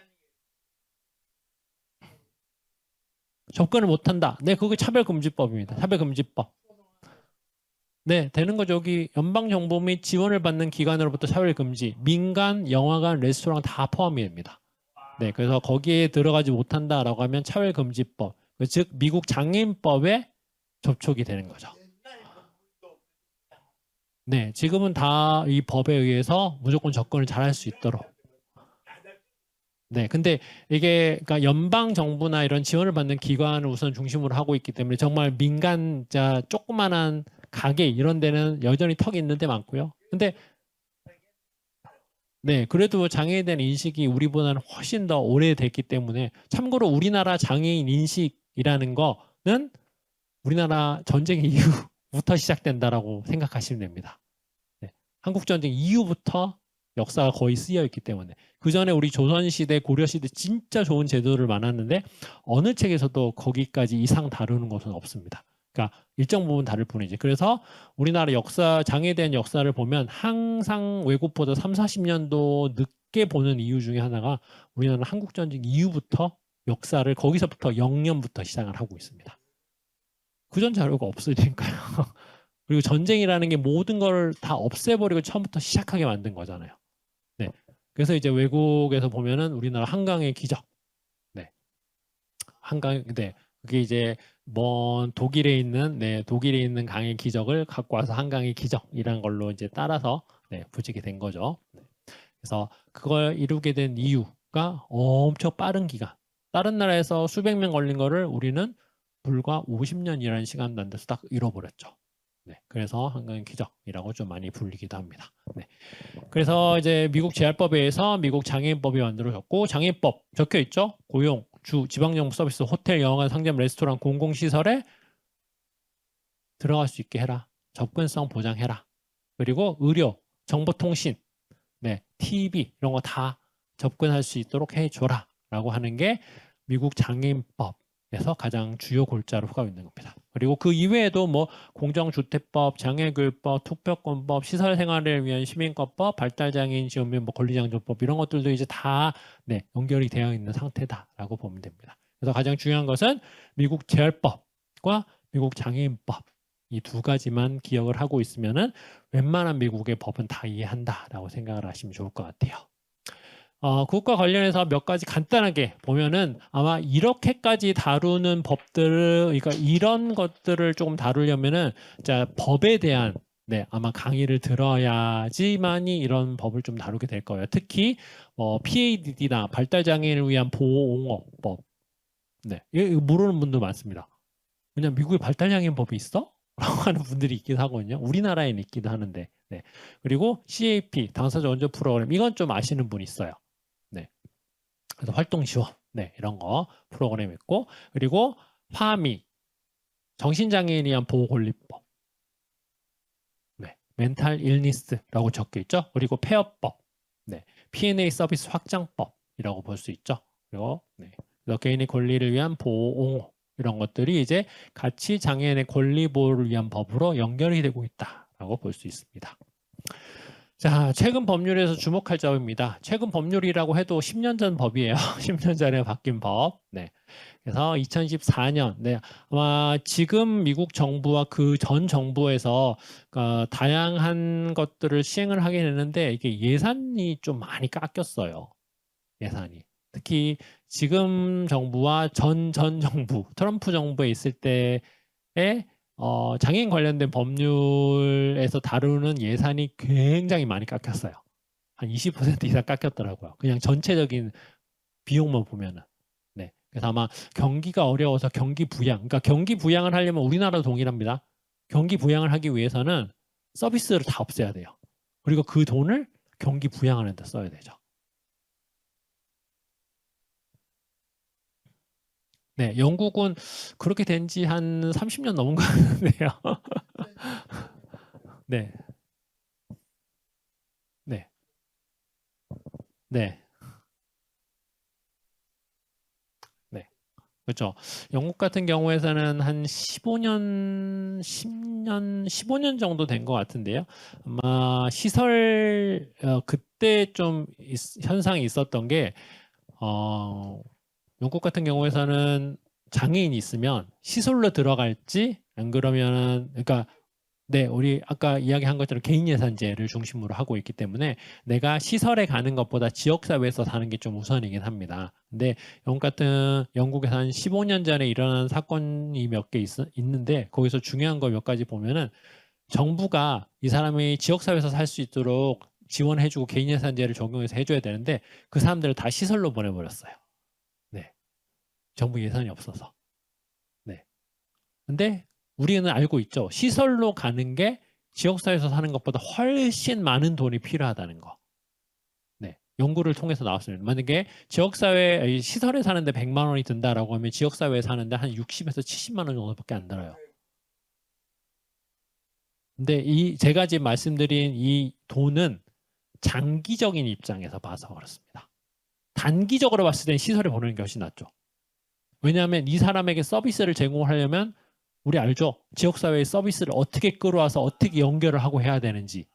접근을 못한다. 네, 그게 차별금지법입니다. 차별금지법. 네, 되는 거죠. 여기 연방정부 및 지원을 받는 기관으로부터 차별금지. 민간, 영화관, 레스토랑 다 포함이 됩니다. 네, 그래서 거기에 들어가지 못한다라고 하면 차별금지법. 즉, 미국 장애인법에 접촉이 되는 거죠. 네, 지금은 다 이 법에 의해서 무조건 접근을 잘 할 수 있도록. 네, 근데 이게 그러니까 연방 정부나 이런 지원을 받는 기관을 우선 중심으로 하고 있기 때문에 정말 민간자 조그만한 가게 이런 데는 여전히 턱이 있는 데 많고요. 근데 네, 그래도 장애에 대한 인식이 우리보다는 훨씬 더 오래됐기 때문에 참고로 우리나라 장애인 인식이라는 거는 우리나라 전쟁 이후부터 시작된다라고 생각하시면 됩니다. 네, 한국 전쟁 이후부터 역사가 거의 쓰여 있기 때문에 그 전에 우리 조선시대, 고려시대 진짜 좋은 제도를 많았는데 어느 책에서도 거기까지 이상 다루는 것은 없습니다. 그러니까 일정 부분 다를 뿐이지. 그래서 우리나라 역사, 장애에 대한 역사를 보면 항상 외국보다 3, 40년도 늦게 보는 이유 중에 하나가 우리나라는 한국전쟁 이후부터 역사를 거기서부터 0년부터 시작을 하고 있습니다. 그전 자료가 없으니까요. 그리고 전쟁이라는 게 모든 걸 다 없애버리고 처음부터 시작하게 만든 거잖아요. 네. 그래서 이제 외국에서 보면은 우리나라 한강의 기적. 네. 네. 그게 이제 독일에 있는 강의 기적을 갖고 와서 한강의 기적이라는 걸로 이제 따라서 네, 붙이게 된 거죠. 그래서 그걸 이루게 된 이유가 엄청 빠른 기간. 다른 나라에서 수백 명 걸린 거를 우리는 불과 50년이라는 시간 단에서 딱 잃어버렸죠. 네, 그래서 한강의 기적이라고 좀 많이 불리기도 합니다. 네. 그래서 이제 미국 재활법에 의해서 미국 장애인법이 만들어졌고 장애인법 적혀 있죠. 고용, 주, 지방정부 서비스, 호텔, 영화관, 상점, 레스토랑, 공공시설에 들어갈 수 있게 해라. 접근성 보장해라. 그리고 의료, 정보통신, 네, TV 이런 거 다 접근할 수 있도록 해줘라. 라고 하는 게 미국 장애인법에서 가장 주요 골자로 하고 있는 겁니다. 그리고 그 이외에도 공정주택법, 장애교육법, 투표권법, 시설생활을 위한 시민권법, 발달장애인 지원 및 권리장점법 이런 것들도 이제 다 네, 연결이 되어 있는 상태다라고 보면 됩니다. 그래서 가장 중요한 것은 미국 재활법과 미국 장애인법 이 두 가지만 기억을 하고 있으면은 웬만한 미국의 법은 다 이해한다라고 생각을 하시면 좋을 것 같아요. 그것과 관련해서 몇 가지 간단하게 보면은 아마 이렇게까지 다루는 법들을, 그러니까 이런 것들을 조금 다루려면은 자, 법에 대한 네, 아마 강의를 들어야지만이 이런 법을 좀 다루게 될 거예요. 특히 PADD나 발달장애인을 위한 보호옹어법. 네, 이거 모르는 분도 많습니다. 왜냐면 미국에 발달장애인 법이 있어? 라고 하는 분들이 있긴 하거든요. 우리나라에는 있기도 하는데. 네. 그리고 CAP, 당사자 원조 프로그램, 이건 좀 아시는 분 있어요. 네. 그래서 활동 지원, 네, 이런 거 프로그램 있고, 그리고 파미, 정신장애인에 의한 보호권리법, 네, 멘탈 일니스라고 적혀 있죠. 그리고 폐업법, 네, P&A 서비스 확장법이라고 볼 수 있죠. 그리고 네, 그래서 개인의 권리를 위한 보호 이런 것들이 이제 같이 장애인의 권리 보호를 위한 법으로 연결이 되고 있다라고 볼 수 있습니다. 자, 최근 법률에서 주목할 점입니다. 최근 법률이라고 해도 10년 전 법이에요. 10년 전에 바뀐 법. 네. 그래서 2014년, 네, 아마 지금 미국 정부와 그 전 정부에서 다양한 것들을 시행을 하게 되는데 이게 예산이 좀 많이 깎였어요. 예산이. 특히 지금 정부와 전 정부, 트럼프 정부에 있을 때에 장애인 관련된 법률에서 다루는 예산이 굉장히 많이 깎였어요. 한 20% 이상 깎였더라고요. 그냥 전체적인 비용만 보면은. 네. 그래서 아마 경기가 어려워서 경기 부양, 그러니까 경기 부양을 하려면 우리나라도 동일합니다. 경기 부양을 하기 위해서는 서비스를 다 없애야 돼요. 그리고 그 돈을 경기 부양하는 데 써야 되죠. 네, 영국은 그렇게 된 지 한 30년 넘은 것 같은데요. 네. 네. 네. 네. 그렇죠. 영국 같은 경우에서는 한 15년, 10년, 15년 정도 된 것 같은데요. 아마 시설 그때 좀 현상이 있었던 게 영국 같은 경우에서는 장애인이 있으면 시설로 들어갈지 안 그러면은 그러니까 네, 우리 아까 이야기한 것처럼 개인 예산제를 중심으로 하고 있기 때문에 내가 시설에 가는 것보다 지역사회에서 사는 게 좀 우선이긴 합니다. 근데 영국에서 한 15년 전에 일어난 사건이 몇 개 있는데 거기서 중요한 거 몇 가지 보면은 정부가 이 사람이 지역사회에서 살 수 있도록 지원해주고 개인 예산제를 적용해서 해줘야 되는데 그 사람들을 다 시설로 보내버렸어요. 네, 정부 예산이 없어서. 네. 근데 우리는 알고 있죠. 시설로 가는 게 지역사회에서 사는 것보다 훨씬 많은 돈이 필요하다는 거. 네. 연구를 통해서 나왔습니다. 만약에 지역사회, 시설에 사는데 100만 원이 든다라고 하면 지역사회에 사는데 한 60에서 70만 원 정도밖에 안 들어요. 근데 제가 지금 말씀드린 이 돈은 장기적인 입장에서 봐서 그렇습니다. 단기적으로 봤을 땐 시설에 보내는 게 훨씬 낫죠. 왜냐하면 이 사람에게 서비스를 제공하려면 우리 알죠? 지역사회의 서비스를 어떻게 끌어와서 어떻게 연결을 하고 해야 되는지.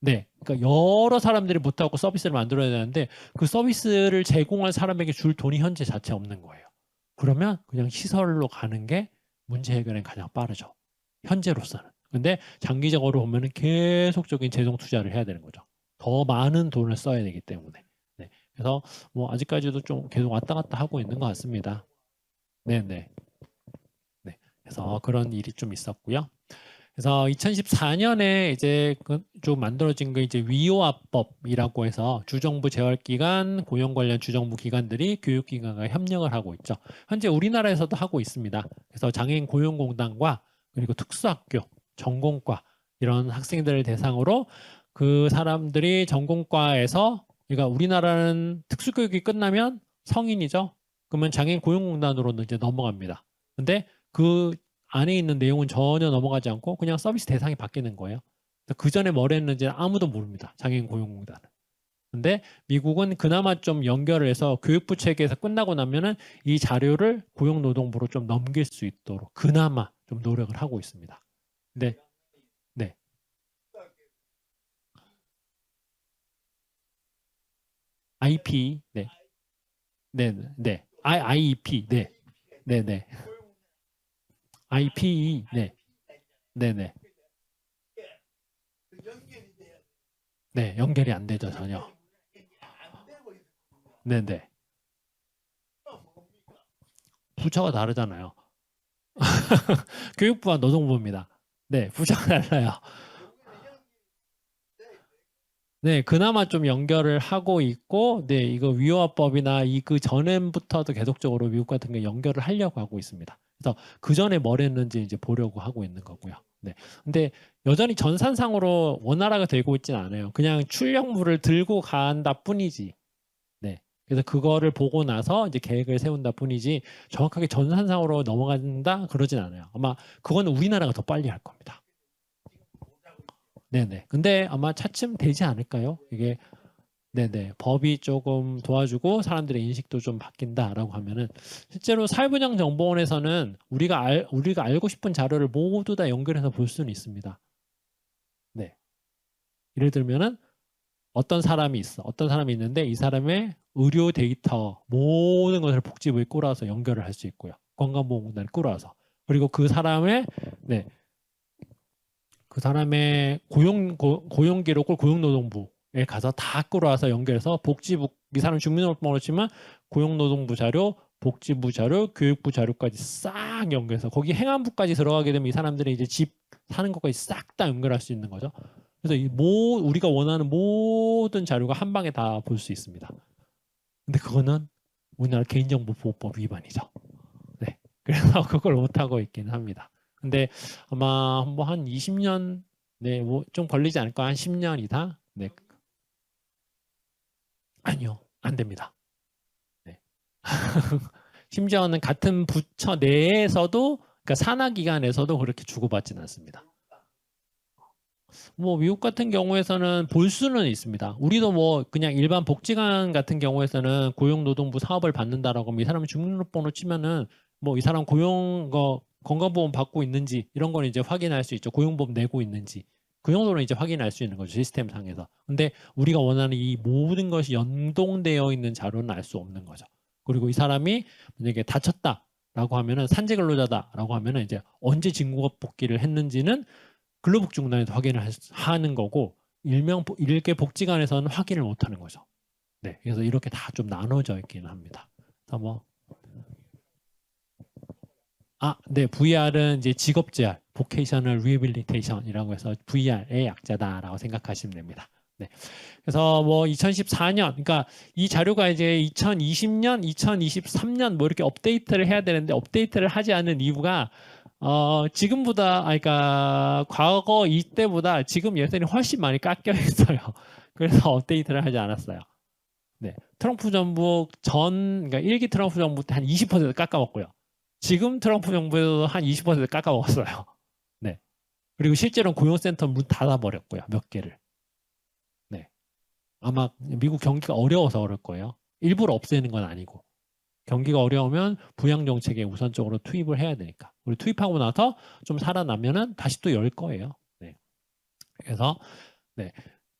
네. 그러니까 여러 사람들이 못하고 서비스를 만들어야 되는데 그 서비스를 제공할 사람에게 줄 돈이 현재 자체 없는 거예요. 그러면 그냥 시설로 가는 게 문제 해결엔 가장 빠르죠. 현재로서는. 근데 장기적으로 보면은 계속적인 재정 투자를 해야 되는 거죠. 더 많은 돈을 써야 되기 때문에. 네. 그래서 뭐 아직까지도 좀 계속 왔다 갔다 하고 있는 것 같습니다. 네네. 네. 그래서 그런 일이 좀 있었고요. 그래서 2014년에 이제 좀 만들어진 게 이제 위오아법이라고 해서 주정부 재활기관, 고용 관련 주정부 기관들이 교육기관과 협력을 하고 있죠. 현재 우리나라에서도 하고 있습니다. 그래서 장애인 고용공단과 그리고 특수학교, 전공과 이런 학생들을 대상으로 그 사람들이 전공과에서 그러니까 우리나라는 특수교육이 끝나면 성인이죠. 그러면 장애인 고용공단으로는 이제 넘어갑니다. 근데 그 안에 있는 내용은 전혀 넘어가지 않고 그냥 서비스 대상이 바뀌는 거예요. 그 전에 뭘 했는지 아무도 모릅니다. 장애인 고용공단은. 근데 미국은 그나마 좀 연결을 해서 교육부 체계에서 끝나고 나면은 이 자료를 고용노동부로 좀 넘길 수 있도록 그나마 좀 노력을 하고 있습니다. 네, 네. IP, 네, 네, 네, IEP, 네, 네, 네, IPE, 네, 네, 네, 네, 연결이 안 되죠 전혀. 네, 네. 부처가 다르잖아요. 교육부와 노동부입니다. 네, 부자가 달라요. 네, 그나마 좀 연결을 하고 있고, 네, 이거 위조화법이나 그 전에부터도 계속적으로 미국 같은 게 연결을 하려고 하고 있습니다. 그래서 그 전에 뭘 했는지 이제 보려고 하고 있는 거고요. 네. 근데 여전히 전산상으로 원활하게 되고 있지는 않아요. 그냥 출력물을 들고 간다 뿐이지. 네. 그래서 그거를 보고 나서 이제 계획을 세운다 뿐이지 정확하게 전산상으로 넘어간다 그러진 않아요. 아마 그거는 우리나라가 더 빨리 할 겁니다. 네네. 근데 아마 차츰 되지 않을까요? 이게 네네. 법이 조금 도와주고 사람들의 인식도 좀 바뀐다라고 하면은 실제로 사회부장정보원에서는 우리가 알고 싶은 자료를 모두 다 연결해서 볼 수는 있습니다. 네. 예를 들면은 어떤 사람이 있어. 어떤 사람이 있는데 이 사람의 의료 데이터 모든 것을 복지부에 끌어와서 연결을 할 수 있고요. 건강보험공단에 끌어와서. 그리고 그 사람의 네. 그 사람의 고용 기록을 고용노동부에 가서 다 끌어와서 연결해서 복지부 이 사람 주민등록번호 치면 고용노동부 자료, 복지부 자료, 교육부 자료까지 싹 연결해서 거기 행안부까지 들어가게 되면 이 사람들이 이제 집 사는 것까지 싹 다 연결할 수 있는 거죠. 그래서 우리가 원하는 모든 자료가 한 방에 다 볼 수 있습니다. 근데 그거는 우리나라 개인정보보호법 위반이죠. 네. 그래서 그걸 못하고 있긴 합니다. 근데 아마 뭐 한 20년 네, 뭐 좀 걸리지 않을까? 한 10년 이상? 네. 아니요. 안 됩니다. 네. 심지어는 같은 부처 내에서도 그러니까 산하 기관에서도 그렇게 주고받지는 않습니다. 뭐 미국 같은 경우에서는 볼 수는 있습니다. 우리도 뭐 그냥 일반 복지관 같은 경우에서는 고용노동부 사업을 받는다라고 하면 이 사람이 주민등록번호 치면은 뭐 이 사람 건강보험 받고 있는지 이런 거는 이제 확인할 수 있죠. 고용보험 내고 있는지. 그 정도는 이제 확인할 수 있는 거죠. 시스템 상에서. 근데 우리가 원하는 이 모든 것이 연동되어 있는 자료는 알 수 없는 거죠. 그리고 이 사람이 만약에 다쳤다라고 하면은 산재근로자다라고 하면은 이제 언제 직무업 복귀를 했는지는 근로복지공단에서 확인을 하는 거고 일개 복지관에서는 확인을 못 하는 거죠. 네, 그래서 이렇게 다 좀 나눠져 있기는 합니다. 그래서 뭐 네, VR은 이제 직업재활, Vocational Rehabilitation이라고 해서 VR의 약자다라고 생각하시면 됩니다. 네. 그래서 뭐 2014년, 그러니까 이 자료가 이제 2020년, 2023년 뭐 이렇게 업데이트를 해야 되는데 업데이트를 하지 않는 이유가 지금보다, 그러니까 과거 이때보다 지금 예산이 훨씬 많이 깎여 있어요. 그래서 업데이트를 하지 않았어요. 네. 트럼프 정부 그러니까 1기 트럼프 정부 때 한 20% 깎아먹고요. 지금 트럼프 정부에도 한 20% 깎아먹었어요. 네. 그리고 실제로는 고용센터 문 닫아버렸고요. 몇 개를. 네. 아마 미국 경기가 어려워서 그럴 거예요. 일부러 없애는 건 아니고. 경기가 어려우면 부양 정책에 우선적으로 투입을 해야 되니까. 우리 투입하고 나서 좀 살아나면은 다시 또 열 거예요. 네. 그래서 네.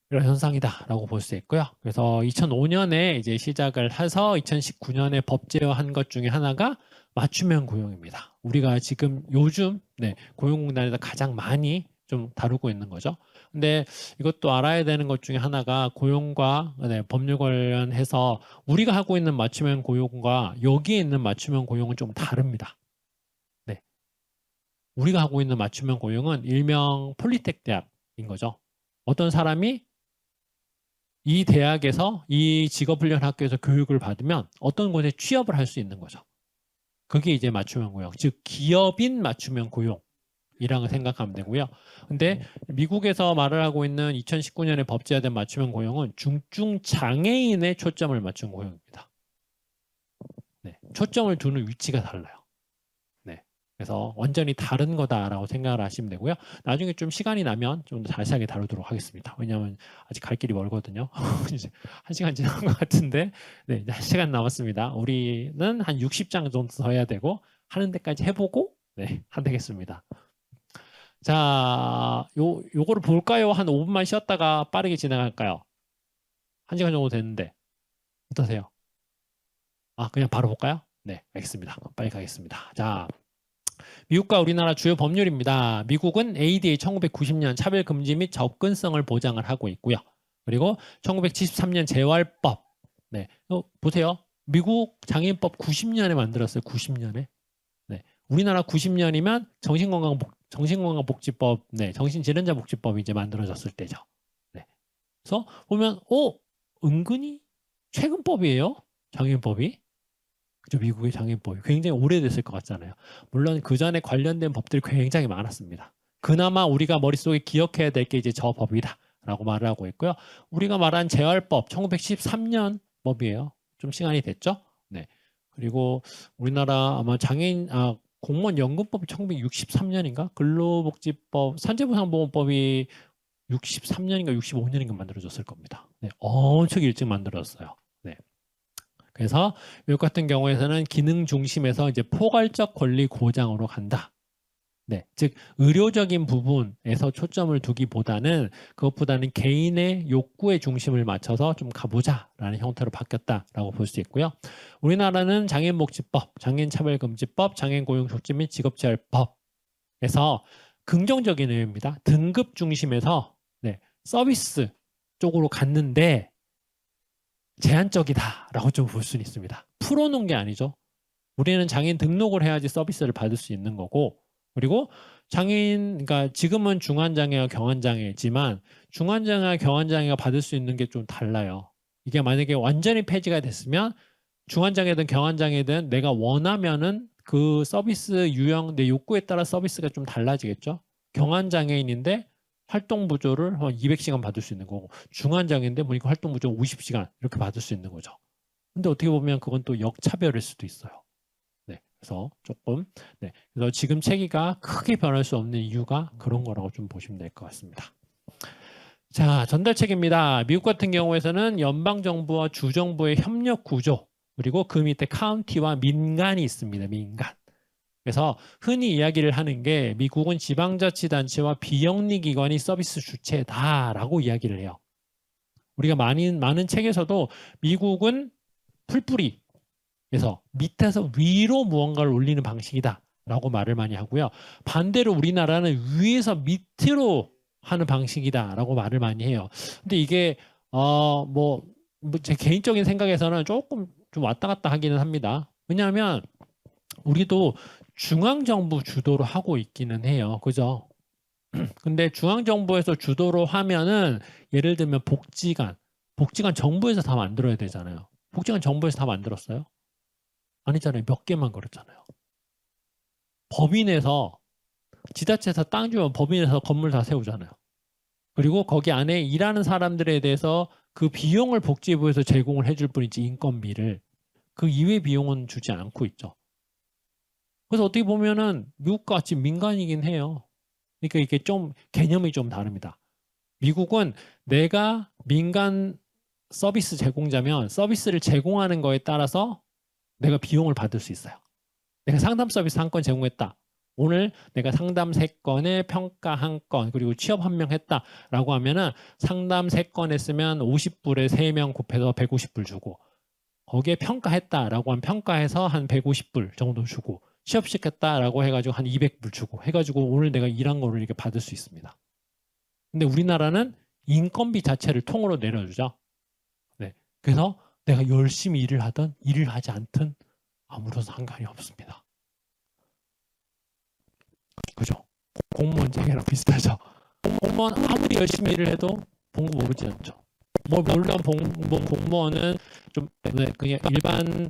이런 현상이다라고 볼 수 있고요. 그래서 2005년에 이제 시작을 해서 2019년에 법제화한 것 중에 하나가 맞춤형 고용입니다. 우리가 지금 요즘 고용공단에서 가장 많이 좀 다루고 있는 거죠. 근데 이것도 알아야 되는 것 중에 하나가 고용과 법률 관련해서 우리가 하고 있는 맞춤형 고용과 여기에 있는 맞춤형 고용은 좀 다릅니다. 네. 우리가 하고 있는 맞춤형 고용은 일명 폴리텍 대학인 거죠. 어떤 사람이 이 대학에서 이 직업훈련학교에서 교육을 받으면 어떤 곳에 취업을 할 수 있는 거죠. 그게 이제 맞춤형 고용, 즉 기업인 맞춤형 고용이라고 생각하면 되고요. 근데 미국에서 말을 하고 있는 2019년에 법제화된 맞춤형 고용은 중증 장애인의 초점을 맞춘 고용입니다. 네, 초점을 두는 위치가 달라요. 네, 그래서 완전히 다른 거다라고 생각을 하시면 되고요. 나중에 좀 시간이 나면 좀 더 자세하게 다루도록 하겠습니다. 왜냐하면 아직 갈 길이 멀거든요. 이제 1시간 지난 것 같은데, 네, 1시간 남았습니다. 우리는 한 60장 정도 더 해야 되고 하는 데까지 해보고 네, 하겠습니다. 자, 요거를 볼까요? 한 5분만 쉬었다가 빠르게 진행할까요? 1시간 정도 됐는데 어떠세요? 그냥 바로 볼까요? 네, 알겠습니다. 빨리 가겠습니다. 자, 미국과 우리나라 주요 법률입니다. 미국은 ADA 1990년 차별금지 및 접근성을 보장을 하고 있고요. 그리고 1973년 재활법. 네, 보세요. 미국 장애인법 90년에 만들었어요. 90년에. 네, 우리나라 90년이면 정신건강 정신건강복지법, 네, 정신질환자복지법이 이제 만들어졌을 때죠. 네. 그래서 보면, 은근히 최근법이에요. 장애인법이. 그죠? 미국의 장애인법이 굉장히 오래됐을 것 같잖아요. 물론 그 전에 관련된 법들이 굉장히 많았습니다. 그나마 우리가 머릿속에 기억해야 될 게 이제 저 법이다 라고 말을 하고 있고요. 우리가 말한 재활법 1913년 법이에요. 좀 시간이 됐죠? 네. 그리고 우리나라 아마 공무원 연금법이 1963년인가? 근로복지법, 산재보상보험법이 63년인가 65년인가 만들어졌을 겁니다. 네, 엄청 일찍 만들었어요. 네. 그래서 미국 같은 경우에서는 기능 중심에서 이제 포괄적 권리 고장으로 간다. 네, 즉 의료적인 부분에서 초점을 두기보다는 그것보다는 개인의 욕구에 중심을 맞춰서 좀 가보자라는 형태로 바뀌었다라고 볼 수 있고요. 우리나라는 장애인복지법, 장애인차별금지법, 장애인고용촉진 및 직업재활법에서 긍정적인 의미입니다. 등급 중심에서 네, 서비스 쪽으로 갔는데 제한적이다라고 좀 볼 수는 있습니다. 풀어놓은 게 아니죠. 우리는 장애인 등록을 해야지 서비스를 받을 수 있는 거고, 그리고 장애인, 그러니까 지금은 중환장애와 경환장애지만 중환장애와 경환장애가 받을 수 있는 게 좀 달라요. 이게 만약에 완전히 폐지가 됐으면 중환장애든 경환장애든 내가 원하면은 그 서비스 유형, 내 욕구에 따라 서비스가 좀 달라지겠죠. 경환장애인인데 활동 부조를 한 200시간 받을 수 있는 거고, 중환장애인데 보니까 활동 부조 50시간 이렇게 받을 수 있는 거죠. 근데 어떻게 보면 그건 또 역차별일 수도 있어요. 네, 그래서 조금, 네, 그래서 지금 체계가 크게 변할 수 없는 이유가 그런 거라고 좀 보시면 될 것 같습니다. 자, 전달 체계입니다. 미국 같은 경우에서는 연방 정부와 주 정부의 협력 구조, 그리고 그 밑에 카운티와 민간이 있습니다. 민간. 그래서 흔히 이야기를 하는 게 미국은 지방자치단체와 비영리 기관이 서비스 주체다라고 이야기를 해요. 우리가 많은 책에서도 미국은 풀뿌리에서 밑에서 위로 무언가를 올리는 방식이다라고 말을 많이 하고요. 반대로 우리나라는 위에서 밑으로 하는 방식이다라고 말을 많이 해요. 근데 이게 제 개인적인 생각에서는 조금 좀 왔다 갔다 하기는 합니다. 왜냐하면 우리도 중앙정부 주도로 하고 있기는 해요. 그죠? 근데 중앙정부에서 주도로 하면은 예를 들면 복지관 정부에서 다 만들어야 되잖아요. 복지관 정부에서 다 만들었어요? 아니잖아요. 몇 개만 그렇잖아요. 법인에서 지자체에서 땅 주면 법인에서 건물 다 세우잖아요. 그리고 거기 안에 일하는 사람들에 대해서 그 비용을 복지부에서 제공을 해줄 뿐이지 인건비를 그 이외 비용은 주지 않고 있죠. 그래서 어떻게 보면은 미국과 같이 민간이긴 해요. 그러니까 이게 좀 개념이 좀 다릅니다. 미국은 내가 민간 서비스 제공자면 서비스를 제공하는 거에 따라서 내가 비용을 받을 수 있어요. 내가 상담 서비스 한 건 제공했다. 오늘 내가 상담 3건에 평가 1건 그리고 취업 1명 했다라고 하면은 상담 3건 했으면 50불에 3명 곱해서 150불 주고 거기에 평가했다라고 하면 평가해서 한 150불 정도 주고 취업시켰다라고 해가지고 한 200불 주고 해가지고 오늘 내가 일한 거를 이렇게 받을 수 있습니다. 근데 우리나라는 인건비 자체를 통으로 내려주죠. 네. 그래서 내가 열심히 일을 하든 일을 하지 않든 아무런 상관이 없습니다. 그죠? 공무원 체계랑 비슷하죠. 공무원 아무리 열심히 일을 해도 봉급 오르지 않죠. 물론 공무원은 좀 그냥 일반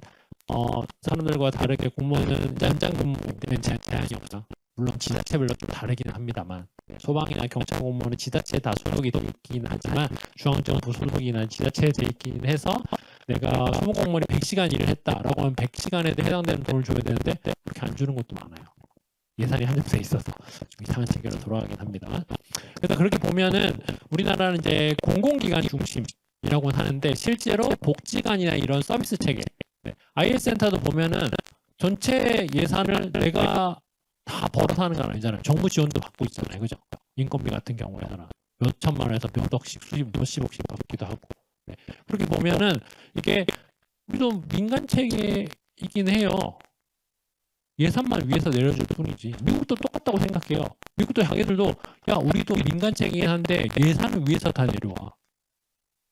사람들과 다르게 공무원은 연장 근무 때문에 제한이 없죠. 물론 지자체별로 좀 다르긴 합니다만 소방이나 경찰 공무원은 지자체에 다 소속이 돼 있긴 하지만 중앙정부 소속이나 지자체에 돼 있긴 해서 내가 소방공무원이 100시간 일을 했다라고 하면 100시간에 해당되는 돈을 줘야 되는데 그렇게 안 주는 것도 많아요. 예산이 한정돼 있어서 좀 이상한 체계로 돌아가긴 합니다만. 그래서 그렇게 보면은 우리나라는 이제 공공기관이 중심이라고 하는데 실제로 복지관이나 이런 서비스 체계, IS 센터도 보면은 전체 예산을 내가 다 벌어서 하는 건 아니잖아요. 정부 지원도 받고 있잖아요. 그죠? 인건비 같은 경우에는 몇 천만 원에서 몇 억씩, 몇십억씩 받기도 하고. 네. 그렇게 보면은 이게 우리도 민간 체계이긴 해요. 예산만 위에서 내려줄 뿐이지. 미국도 똑같다고 생각해요. 미국도 자기들도 야 우리도 민간 체계긴 한데 예산을 위에서 다 내려와.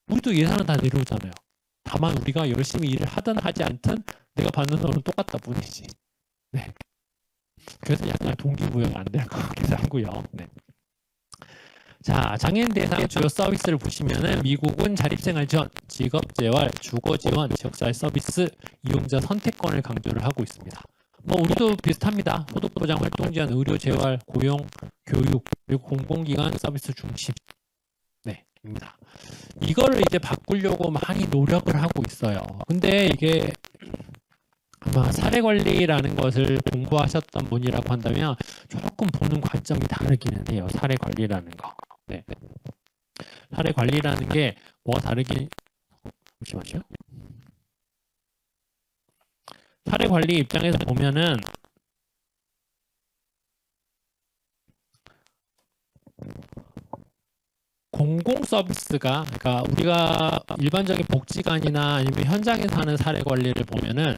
우리도 예산은 다 내려오잖아요. 다만 우리가 열심히 일을 하든 하지 않든 내가 받는 돈은 똑같다 뿐이지. 네. 그래서 약간 동기부여가 안 될 것 같기도 하고요. 네. 자, 장애인 대상의 주요 서비스를 보시면은 미국은 자립생활 지원, 직업재활, 주거지원, 지역사회 서비스, 이용자 선택권을 강조를 하고 있습니다. 뭐 우리도 비슷합니다. 소득보장 활동 지원, 의료 재활, 고용, 교육, 그리고 공공기관 서비스 중심. 네, 입니다. 이거를 이제 바꾸려고 많이 노력을 하고 있어요. 근데 이게 아마 사례관리라는 것을 공부하셨던 분이라고 한다면 조금 보는 관점이 다르기는 해요. 사례관리라는 거. 네. 사례관리라는 게 뭐가 다르긴, 잠시만요. 사례관리 입장에서 보면은 공공 서비스가, 그러니까 우리가 일반적인 복지관이나 아니면 현장에서 하는 사례관리를 보면은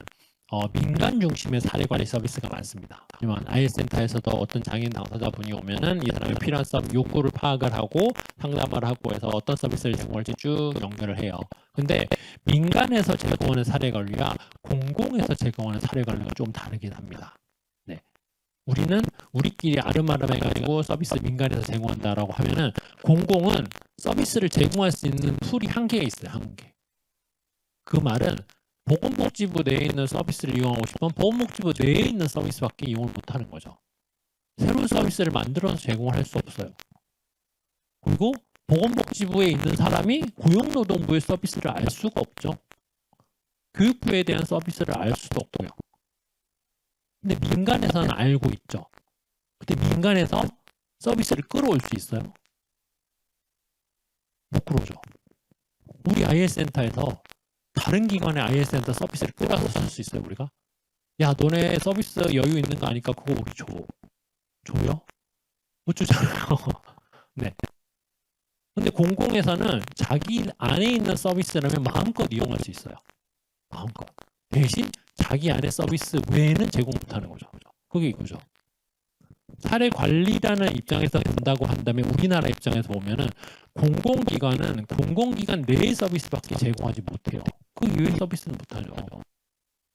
민간 중심의 사례관리 서비스가 많습니다. 하지만 아이센터에서도 어떤 장애인 당사자분이 오면은 이 사람이 필요한 서비스 욕구를 파악을 하고 상담을 하고 해서 어떤 서비스를 제공할지 쭉 연결을 해요. 근데 민간에서 제공하는 사례관리와 공공에서 제공하는 사례관리가 좀 다르긴 합니다. 네. 우리는 우리끼리 아름아름 해가지고 서비스 민간에서 제공한다라고 하면은 공공은 서비스를 제공할 수 있는 풀이 한계가 있어요. 한계. 그 말은 보건복지부 내에 있는 서비스를 이용하고 싶으면 보건복지부 내에 있는 서비스밖에 이용을 못하는 거죠. 새로운 서비스를 만들어서 제공을 할 수 없어요. 그리고 보건복지부에 있는 사람이 고용노동부의 서비스를 알 수가 없죠. 교육부에 대한 서비스를 알 수도 없고요. 근데 민간에서는 알고 있죠. 근데 민간에서 서비스를 끌어올 수 있어요? 못 끌어오죠. 우리 IL센터에서 다른 기관의 IL센터 서비스를 끌어서 쓸 수 있어요, 우리가? 야, 너네 서비스 여유 있는 거 아니까 그거 우리 줘. 줘요? 못 주잖아요. 네. 근데 공공에서는 자기 안에 있는 서비스라면 마음껏 이용할 수 있어요. 마음껏. 대신 자기 안에 서비스 외에는 제공 못하는 거죠. 그게 이거죠. 사례 관리라는 입장에서 본다고 한다면 우리나라 입장에서 보면은 공공기관은 공공기관 내의 서비스밖에 제공하지 못해요. 그 이외의 서비스는 못하죠.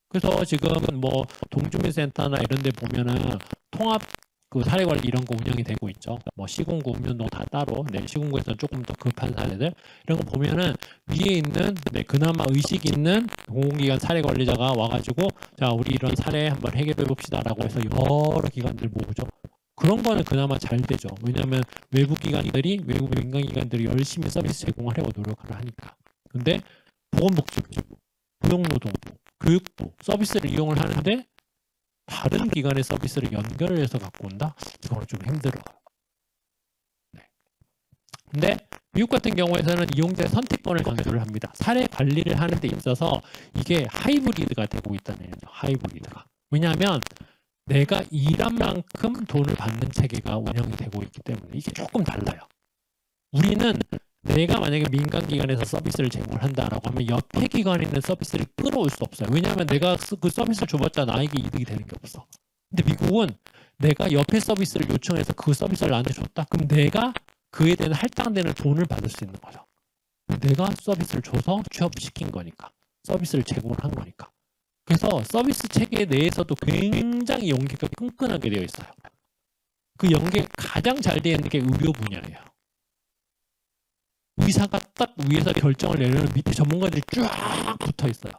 그래서 지금 뭐 동주민센터나 이런 데 보면은 통합 그 사례관리 이런 거 운영이 되고 있죠. 뭐 시군구, 읍면동 다 따로, 네, 시군구에서는 조금 더 급한 사례들 이런 거 보면은 위에 있는 네, 그나마 의식 있는 공공기관 사례관리자가 와가지고 자 우리 이런 사례 한번 해결해 봅시다라고 해서 여러 기관들 모으죠. 그런 거는 그나마 잘 되죠. 왜냐하면 외부 기관들이 외부 민간 기관들이 열심히 서비스 제공을 하려고 노력을 하니까. 근데 보건복지부, 고용노동부, 교육부 서비스를 이용을 하는데 다른 기관의 서비스를 연결을 해서 갖고 온다? 이거는 좀 힘들어요. 네. 근데 미국 같은 경우에서는 이용자의 선택권을 강조를 합니다. 사례 관리를 하는 데 있어서 이게 하이브리드가 되고 있다는 얘기죠. 하이브리드가. 왜냐하면 내가 일한 만큼 돈을 받는 체계가 운영이 되고 있기 때문에 이게 조금 달라요. 우리는 내가 만약에 민간 기관에서 서비스를 제공을 한다라고 하면 옆에 기관에 있는 서비스를 끌어올 수 없어요. 왜냐하면 내가 그 서비스를 줘봤자 나에게 이득이 되는 게 없어. 근데 미국은 내가 옆에 서비스를 요청해서 그 서비스를 나한테 줬다? 그럼 내가 그에 대한 할당되는 돈을 받을 수 있는 거죠. 내가 서비스를 줘서 취업시킨 거니까. 서비스를 제공을 한 거니까. 그래서 서비스 체계 내에서도 굉장히 연계가 끈끈하게 되어 있어요. 그 연계 가장 잘 되어 있는 게 의료 분야예요. 의사가 딱 위에서 결정을 내려면 밑에 전문가들이 쫙 붙어 있어요.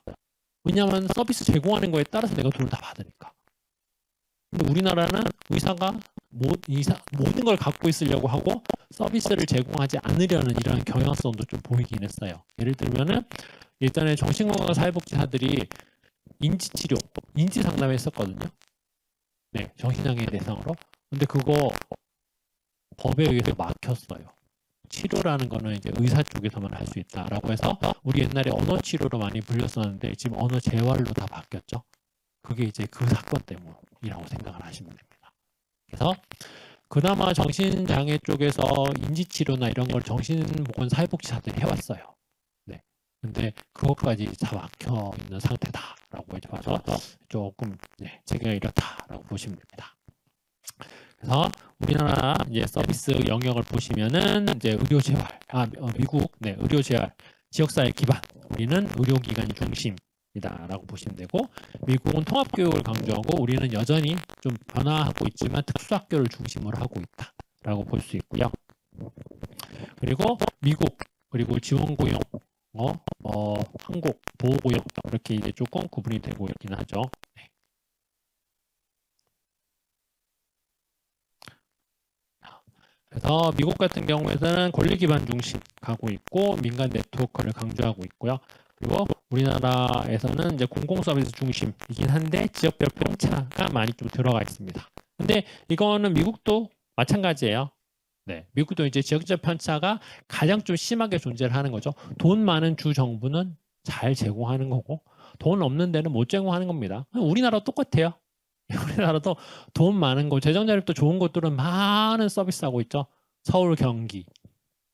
왜냐하면 서비스 제공하는 거에 따라서 내가 돈을 다 받으니까. 근데 우리나라는 의사가 모든 걸 갖고 있으려고 하고 서비스를 제공하지 않으려는 이런 경향성도 좀 보이긴 했어요. 예를 들면은 예전에 정신건강 사회복지사들이 인지치료, 인지상담을 했었거든요. 네, 정신장애 대상으로. 근데 그거 법에 의해서 막혔어요. 치료라는 거는 이제 의사 쪽에서만 할 수 있다라고 해서 우리 옛날에 언어 치료로 많이 불렸었는데 지금 언어 재활로 다 바뀌었죠. 그게 이제 그 사건 때문이라고 생각을 하시면 됩니다. 그래서 그나마 정신장애 쪽에서 인지치료나 이런 걸 정신보건 사회복지사들이 해왔어요. 네. 근데 그것까지 다 막혀 있는 상태다라고 이제 봐서 조금 네, 체계가 이렇다라고 보시면 됩니다. 그래서 우리나라 이제 서비스 영역을 보시면은 이제 의료재활, 미국 네 의료재활, 지역사회 기반, 우리는 의료기관 중심, 라고 보시면 되고, 미국은 통합교육을 강조하고 우리는 여전히 좀 변화하고 있지만 특수학교를 중심으로 하고 있다라고 볼 수 있고요. 그리고 미국, 그리고 지원고용, 한국, 보호고용 이렇게 이제 조금 구분이 되고 있긴 하죠. 네. 그래서 미국 같은 경우에는 권리 기반 중심 가고 있고 민간 네트워크를 강조하고 있고요. 그리고 우리나라에서는 이제 공공 서비스 중심이긴 한데 지역별 편차가 많이 좀 들어가 있습니다. 근데 이거는 미국도 마찬가지예요. 네, 미국도 이제 지역적 편차가 가장 좀 심하게 존재를 하는 거죠. 돈 많은 주 정부는 잘 제공하는 거고 돈 없는 데는 못 제공하는 겁니다. 우리나라 똑같아요. 우리나라도 돈 많은 곳, 재정 자립도 좋은 곳들은 많은 서비스하고 있죠. 서울, 경기.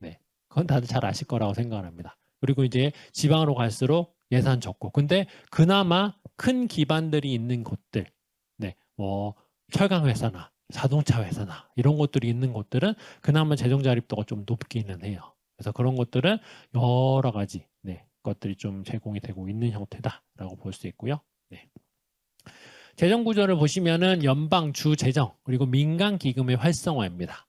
네, 그건 다들 잘 아실 거라고 생각합니다. 그리고 이제 지방으로 갈수록 예산 적고, 근데 그나마 큰 기반들이 있는 곳들, 네, 뭐 철강 회사나 자동차 회사나 이런 곳들이 있는 곳들은 그나마 재정 자립도가 좀 높기는 해요. 그래서 그런 것들은 여러 가지 것들이 좀 제공이 되고 있는 형태다라고 볼 수 있고요. 네. 재정 구조를 보시면은 연방, 주 재정, 그리고 민간 기금의 활성화입니다.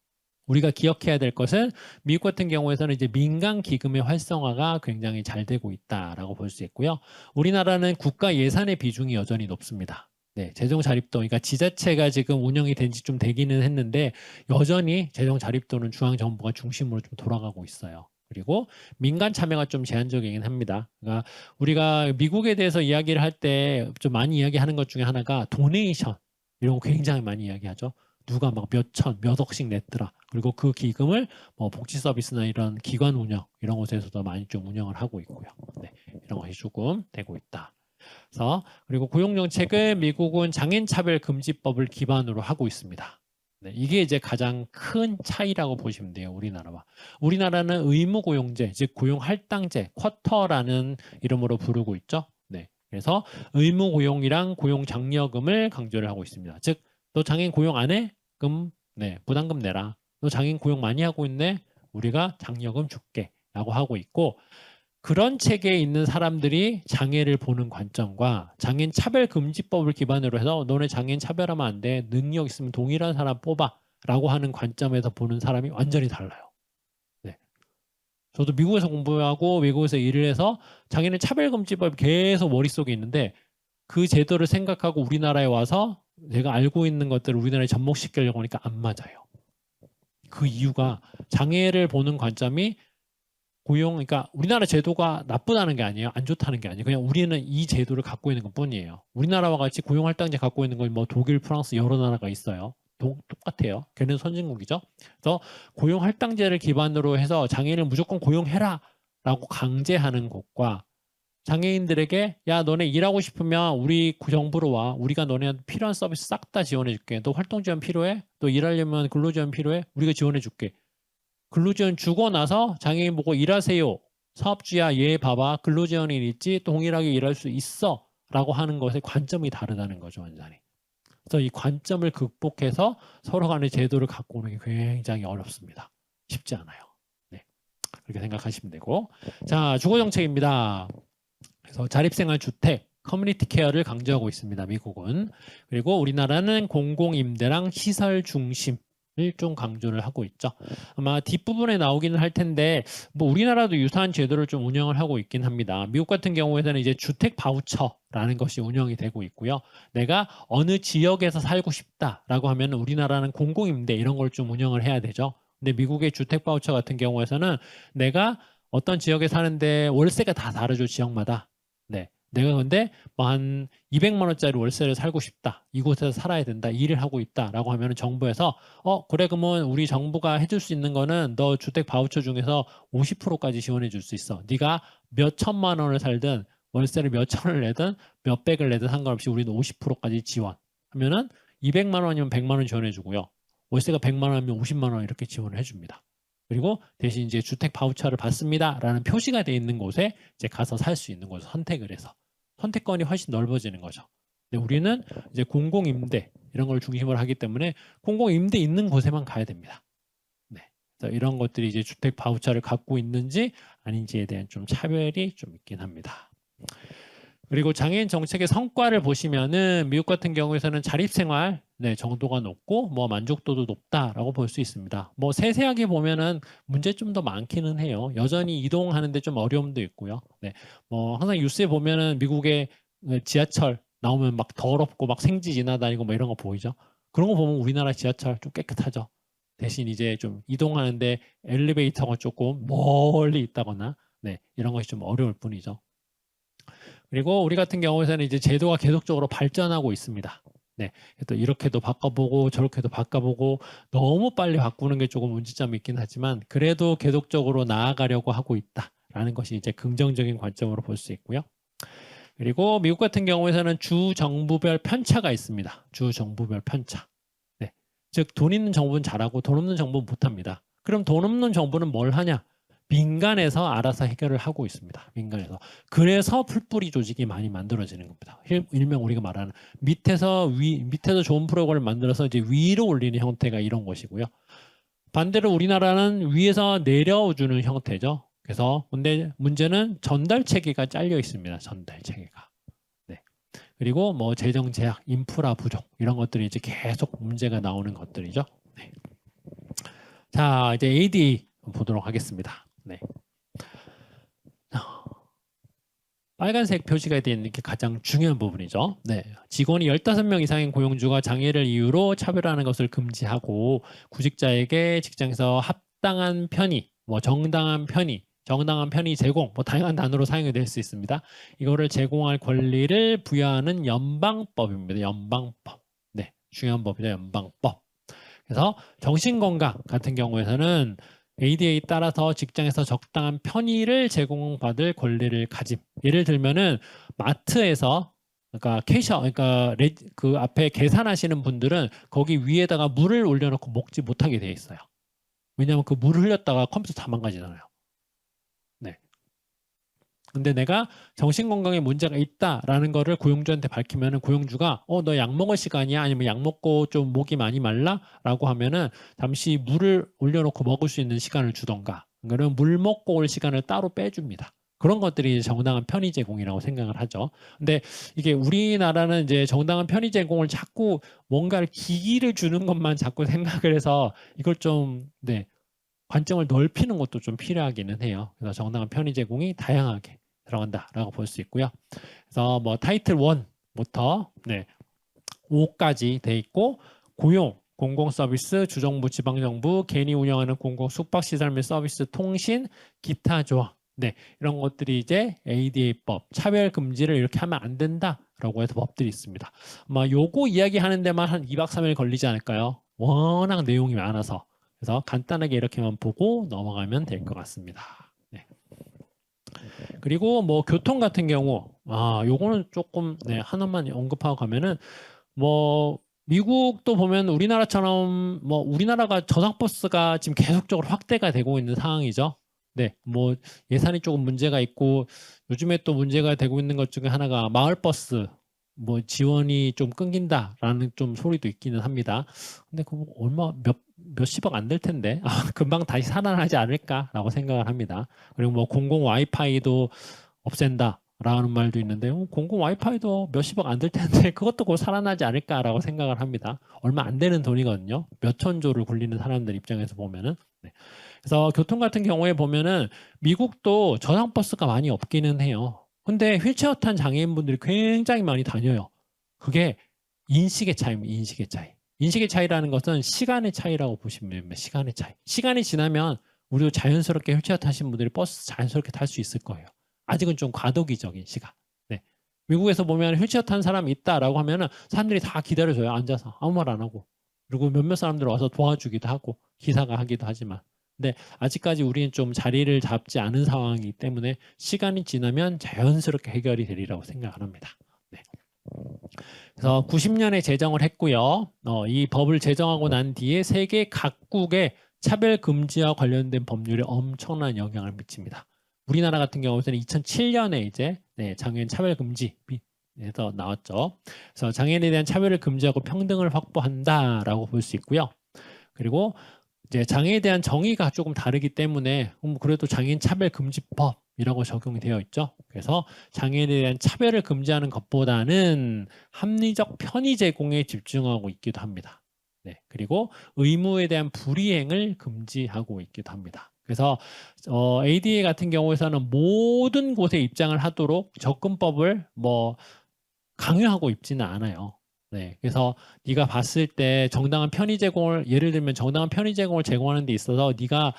우리가 기억해야 될 것은 미국 같은 경우에서는 이제 민간 기금의 활성화가 굉장히 잘 되고 있다라고 볼 수 있고요. 우리나라는 국가 예산의 비중이 여전히 높습니다. 네, 재정 자립도, 그러니까 지자체가 지금 운영이 된 지 좀 되기는 했는데 여전히 재정 자립도는 중앙 정부가 중심으로 좀 돌아가고 있어요. 그리고 민간 참여가 좀 제한적이긴 합니다. 그러니까 우리가 미국에 대해서 이야기를 할 때 좀 많이 이야기하는 것 중에 하나가 도네이션 이런 거 굉장히 많이 이야기하죠. 누가 막 몇천, 몇 억씩 냈더라. 그리고 그 기금을 뭐 복지 서비스나 이런 기관 운영 이런 곳에서도 많이 좀 운영을 하고 있고요. 네, 이런 것이 조금 되고 있다. 그래서 그리고 고용 정책은 미국은 장애인 차별 금지법을 기반으로 하고 있습니다. 네, 이게 이제 가장 큰 차이라고 보시면 돼요. 우리나라와. 우리나라는 의무고용제, 즉 고용할당제, 쿼터라는 이름으로 부르고 있죠. 네, 그래서 의무고용이랑 고용장려금을 강조를 하고 있습니다. 즉, 너 장애인 고용 안 해? 그럼 부담금 내라. 너 장애인 고용 많이 하고 있네? 우리가 장려금 줄게. 라고 하고 있고 그런 체계에 있는 사람들이 장애를 보는 관점과 장애인 차별금지법을 기반으로 해서 너네 장애인 차별하면 안 돼. 능력 있으면 동일한 사람 뽑아. 라고 하는 관점에서 보는 사람이 완전히 달라요. 네. 저도 미국에서 공부하고 미국에서 일을 해서 장애인 차별금지법이 계속 머릿속에 있는데 그 제도를 생각하고 우리나라에 와서 내가 알고 있는 것들을 우리나라에 접목시키려고 하니까 안 맞아요. 그 이유가 장애를 보는 관점이 그러니까 우리나라 제도가 나쁘다는 게 아니에요. 안 좋다는 게 아니에요. 그냥 우리는 이 제도를 갖고 있는 것 뿐이에요. 우리나라와 같이 고용할당제 갖고 있는 건 뭐 독일, 프랑스 여러 나라가 있어요. 똑같아요. 걔는 선진국이죠. 그래서 고용할당제를 기반으로 해서 장애인을 무조건 고용해라 라고 강제하는 것과 장애인들에게 야 너네 일하고 싶으면 우리 정부로 와. 우리가 너네한테 필요한 서비스 싹 다 지원해 줄게. 너 활동 지원 필요해? 너 일하려면 근로 지원 필요해? 우리가 지원해 줄게. 근로지원 주고 나서 장애인 보고 일하세요. 사업주야 얘 봐봐. 근로지원이 있지 동일하게 일할 수 있어. 라고 하는 것의 관점이 다르다는 거죠. 완전히. 그래서 이 관점을 극복해서 서로 간의 제도를 갖고 오는 게 굉장히 어렵습니다. 쉽지 않아요. 네. 그렇게 생각하시면 되고. 자, 주거정책입니다. 그래서 자립생활주택, 커뮤니티 케어를 강조하고 있습니다. 미국은. 그리고 우리나라는 공공임대랑 시설 중심 좀 강조를 하고 있죠. 아마 뒷부분에 나오기는 할 텐데 뭐 우리나라도 유사한 제도를 좀 운영을 하고 있긴 합니다. 미국 같은 경우에는 이제 주택 바우처라는 것이 운영이 되고 있고요. 내가 어느 지역에서 살고 싶다라고 하면 우리나라는 공공임대 이런 걸 좀 운영을 해야 되죠. 근데 미국의 주택 바우처 같은 경우에서는 내가 어떤 지역에 사는데 월세가 다 다르죠. 지역마다. 네. 내가 근데 뭐 한 200만 원짜리 월세를 살고 싶다. 이곳에서 살아야 된다. 일을 하고 있다라고 하면은 정부에서 그래 그러면 우리 정부가 해줄 수 있는 거는 너 주택 바우처 중에서 50%까지 지원해 줄 수 있어. 네가 몇 천만 원을 살든 월세를 몇 천을 내든 몇 백을 내든 상관없이 우리는 50%까지 지원. 하면은 200만 원이면 100만 원 지원해 주고요. 월세가 100만 원이면 50만 원 이렇게 지원을 해 줍니다. 그리고 대신 이제 주택 바우처를 받습니다라는 표시가 돼 있는 곳에 이제 가서 살 수 있는 곳을 선택을 해서 선택권이 훨씬 넓어지는 거죠. 근데 우리는 이제 공공임대 이런 걸 중심으로 하기 때문에 공공임대 있는 곳에만 가야 됩니다. 네. 그래서 이런 것들이 이제 주택 바우처를 갖고 있는지 아닌지에 대한 좀 차별이 좀 있긴 합니다. 그리고 장애인 정책의 성과를 보시면은 미국 같은 경우에서는 자립생활 정도가 높고 뭐 만족도도 높다라고 볼 수 있습니다. 뭐 세세하게 보면은 문제점도 많기는 해요. 여전히 이동하는데 좀 어려움도 있고요. 뭐 항상 뉴스에 보면은 미국의 지하철 나오면 막 더럽고 막 생쥐 지나다니고 뭐 이런 거 보이죠? 그런 거 보면 우리나라 지하철 좀 깨끗하죠. 대신 이제 좀 이동하는데 엘리베이터가 조금 멀리 있다거나 이런 것이 좀 어려울 뿐이죠. 그리고 우리 같은 경우에는 이제 제도가 계속적으로 발전하고 있습니다. 또 이렇게도 바꿔보고 저렇게도 바꿔보고 너무 빨리 바꾸는 게 조금 문제점이 있긴 하지만 그래도 계속적으로 나아가려고 하고 있다라는 것이 이제 긍정적인 관점으로 볼 수 있고요. 그리고 미국 같은 경우에는 주 정부별 편차가 있습니다. 주 정부별 편차. 즉 돈 있는 정부는 잘하고 돈 없는 정부는 못합니다. 그럼 돈 없는 정부는 뭘 하냐? 민간에서 알아서 해결을 하고 있습니다. 민간에서. 그래서 풀뿌리 조직이 많이 만들어지는 겁니다. 일명 우리가 말하는 밑에서 좋은 프로그램을 만들어서 이제 위로 올리는 형태가 이런 것이고요. 반대로 우리나라는 위에서 내려주는 형태죠. 그래서 근데 문제는 전달 체계가 잘려 있습니다. 전달 체계가. 그리고 뭐 재정 제약, 인프라 부족 이런 것들이 이제 계속 문제가 나오는 것들이죠. 자, 이제 ADA 보도록 하겠습니다. 빨간색 표시가 되어 있는 게 가장 중요한 부분이죠. 직원이 15명 이상인 고용주가 장애를 이유로 차별하는 것을 금지하고 구직자에게 직장에서 합당한 편의, 뭐 정당한 편의 제공, 뭐 다양한 단어로 사용이 될 수 있습니다. 이거를 제공할 권리를 부여하는 연방법입니다. 연방법. 중요한 법이죠. 연방법. 그래서 정신건강 같은 경우에는 ADA에 따라서 직장에서 적당한 편의를 제공받을 권리를 가짐. 예를 들면은 마트에서 그러니까 그 앞에 계산하시는 분들은 거기 위에다가 물을 올려놓고 먹지 못하게 돼 있어요. 왜냐하면 그 물을 흘렸다가 컴퓨터 다 망가지잖아요. 근데 내가 정신건강에 문제가 있다라는 거를 고용주한테 밝히면은 고용주가 너 약 먹을 시간이야? 아니면 약 먹고 좀 목이 많이 말라? 라고 하면은 잠시 물을 올려놓고 먹을 수 있는 시간을 주던가 그러면 물 먹고 올 시간을 따로 빼줍니다. 그런 것들이 정당한 편의 제공이라고 생각을 하죠. 근데 이게 우리나라는 이제 정당한 편의 제공을 자꾸 뭔가를 기기를 주는 것만 자꾸 생각을 해서 이걸 좀 관점을 넓히는 것도 좀 필요하기는 해요. 그래서 정당한 편의 제공이 다양하게 들어간다라고 볼 수 있고요. 그래서 뭐 타이틀 1부터 5까지 돼 있고 고용, 공공서비스, 주정부, 지방정부, 개인이 운영하는 공공 숙박시설 및 서비스, 통신, 기타 조항 이런 것들이 이제 ADA법, 차별 금지를 이렇게 하면 안 된다라고 해서 법들이 있습니다. 아마 요거 이야기하는 데만 한 2박 3일 걸리지 않을까요? 워낙 내용이 많아서. 그래서 간단하게 이렇게만 보고 넘어가면 될 것 같습니다. 그리고 뭐 교통 같은 경우 요거는 조금 하나만 언급하고 가면은 뭐 미국도 보면 우리나라처럼 뭐 우리나라가 저상버스가 지금 계속적으로 확대가 되고 있는 상황이죠. 뭐 예산이 조금 문제가 있고 요즘에 또 문제가 되고 있는 것 중에 하나가 마을버스 뭐 지원이 좀 끊긴다라는 좀 소리도 있기는 합니다. 근데 그거 얼마 몇십억 안 될 텐데 금방 다시 살아나지 않을까라고 생각을 합니다. 그리고 뭐 공공 와이파이도 없앤다라는 말도 있는데 공공 와이파이도 몇십억 안 될 텐데 그것도 곧 살아나지 않을까라고 생각을 합니다. 얼마 안 되는 돈이거든요. 몇천조를 굴리는 사람들 입장에서 보면은. 그래서 교통 같은 경우에 보면은 미국도 저상버스가 많이 없기는 해요. 근데 휠체어 탄 장애인분들이 굉장히 많이 다녀요. 그게 인식의 차이입니다. 인식의 차이. 인식의 차이라는 것은 시간의 차이라고 보시면 됩니다. 시간의 차이. 시간이 지나면 우리도 자연스럽게 휠체어 타신 분들이 버스 자연스럽게 탈 수 있을 거예요. 아직은 좀 과도기적인 시간. 미국에서 보면 휠체어 탄 사람이 있다라고 하면은 사람들이 다 기다려줘요. 앉아서 아무 말 안 하고. 그리고 몇몇 사람들 와서 도와주기도 하고 기사가 하기도 하지만. 근데 아직까지 우리는 좀 자리를 잡지 않은 상황이기 때문에 시간이 지나면 자연스럽게 해결이 되리라고 생각을 합니다. 그래서 90년에 제정을 했고요. 이 법을 제정하고 난 뒤에 세계 각국의 차별 금지와 관련된 법률에 엄청난 영향을 미칩니다. 우리나라 같은 경우에는 2007년에 이제 장애인 차별 금지에서 나왔죠. 그래서 장애인에 대한 차별을 금지하고 평등을 확보한다라고 볼 수 있고요. 그리고 이제 장애에 대한 정의가 조금 다르기 때문에 그래도 장애인 차별 금지법 이라고 적용이 되어 있죠. 그래서 장애인에 대한 차별을 금지하는 것보다는 합리적 편의 제공에 집중하고 있기도 합니다. 네, 그리고 의무에 대한 불이행을 금지하고 있기도 합니다. 그래서 ADA 같은 경우에서는 모든 곳에 입장을 하도록 접근법을 뭐 강요하고 있지는 않아요. 네, 그래서 네가 봤을 때 정당한 편의 제공을 예를 들면 정당한 편의 제공을 제공하는 데 있어서 네가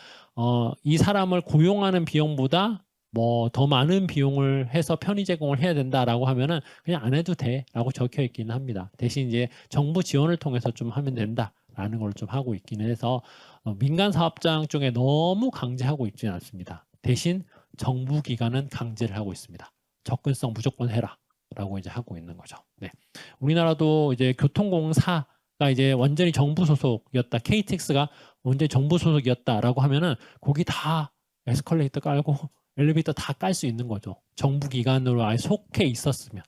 이 사람을 고용하는 비용보다 뭐 더 많은 비용을 해서 편의 제공을 해야 된다라고 하면은 그냥 안 해도 돼라고 적혀 있기는 합니다. 대신 이제 정부 지원을 통해서 좀 하면 된다라는 걸 좀 하고 있기는 해서 민간 사업장 쪽에 너무 강제하고 있지는 않습니다. 대신 정부 기관은 강제를 하고 있습니다. 접근성 무조건 해라. 라고 이제 하고 있는 거죠. 네. 우리나라도 이제 교통공사가 이제 완전히 정부 소속이었다. KTX가 완전히 정부 소속이었다라고 하면은 거기 다 에스컬레이터 깔고 엘리베이터 다 깔 수 있는 거죠. 정부 기관으로 아예 속해 있었으면.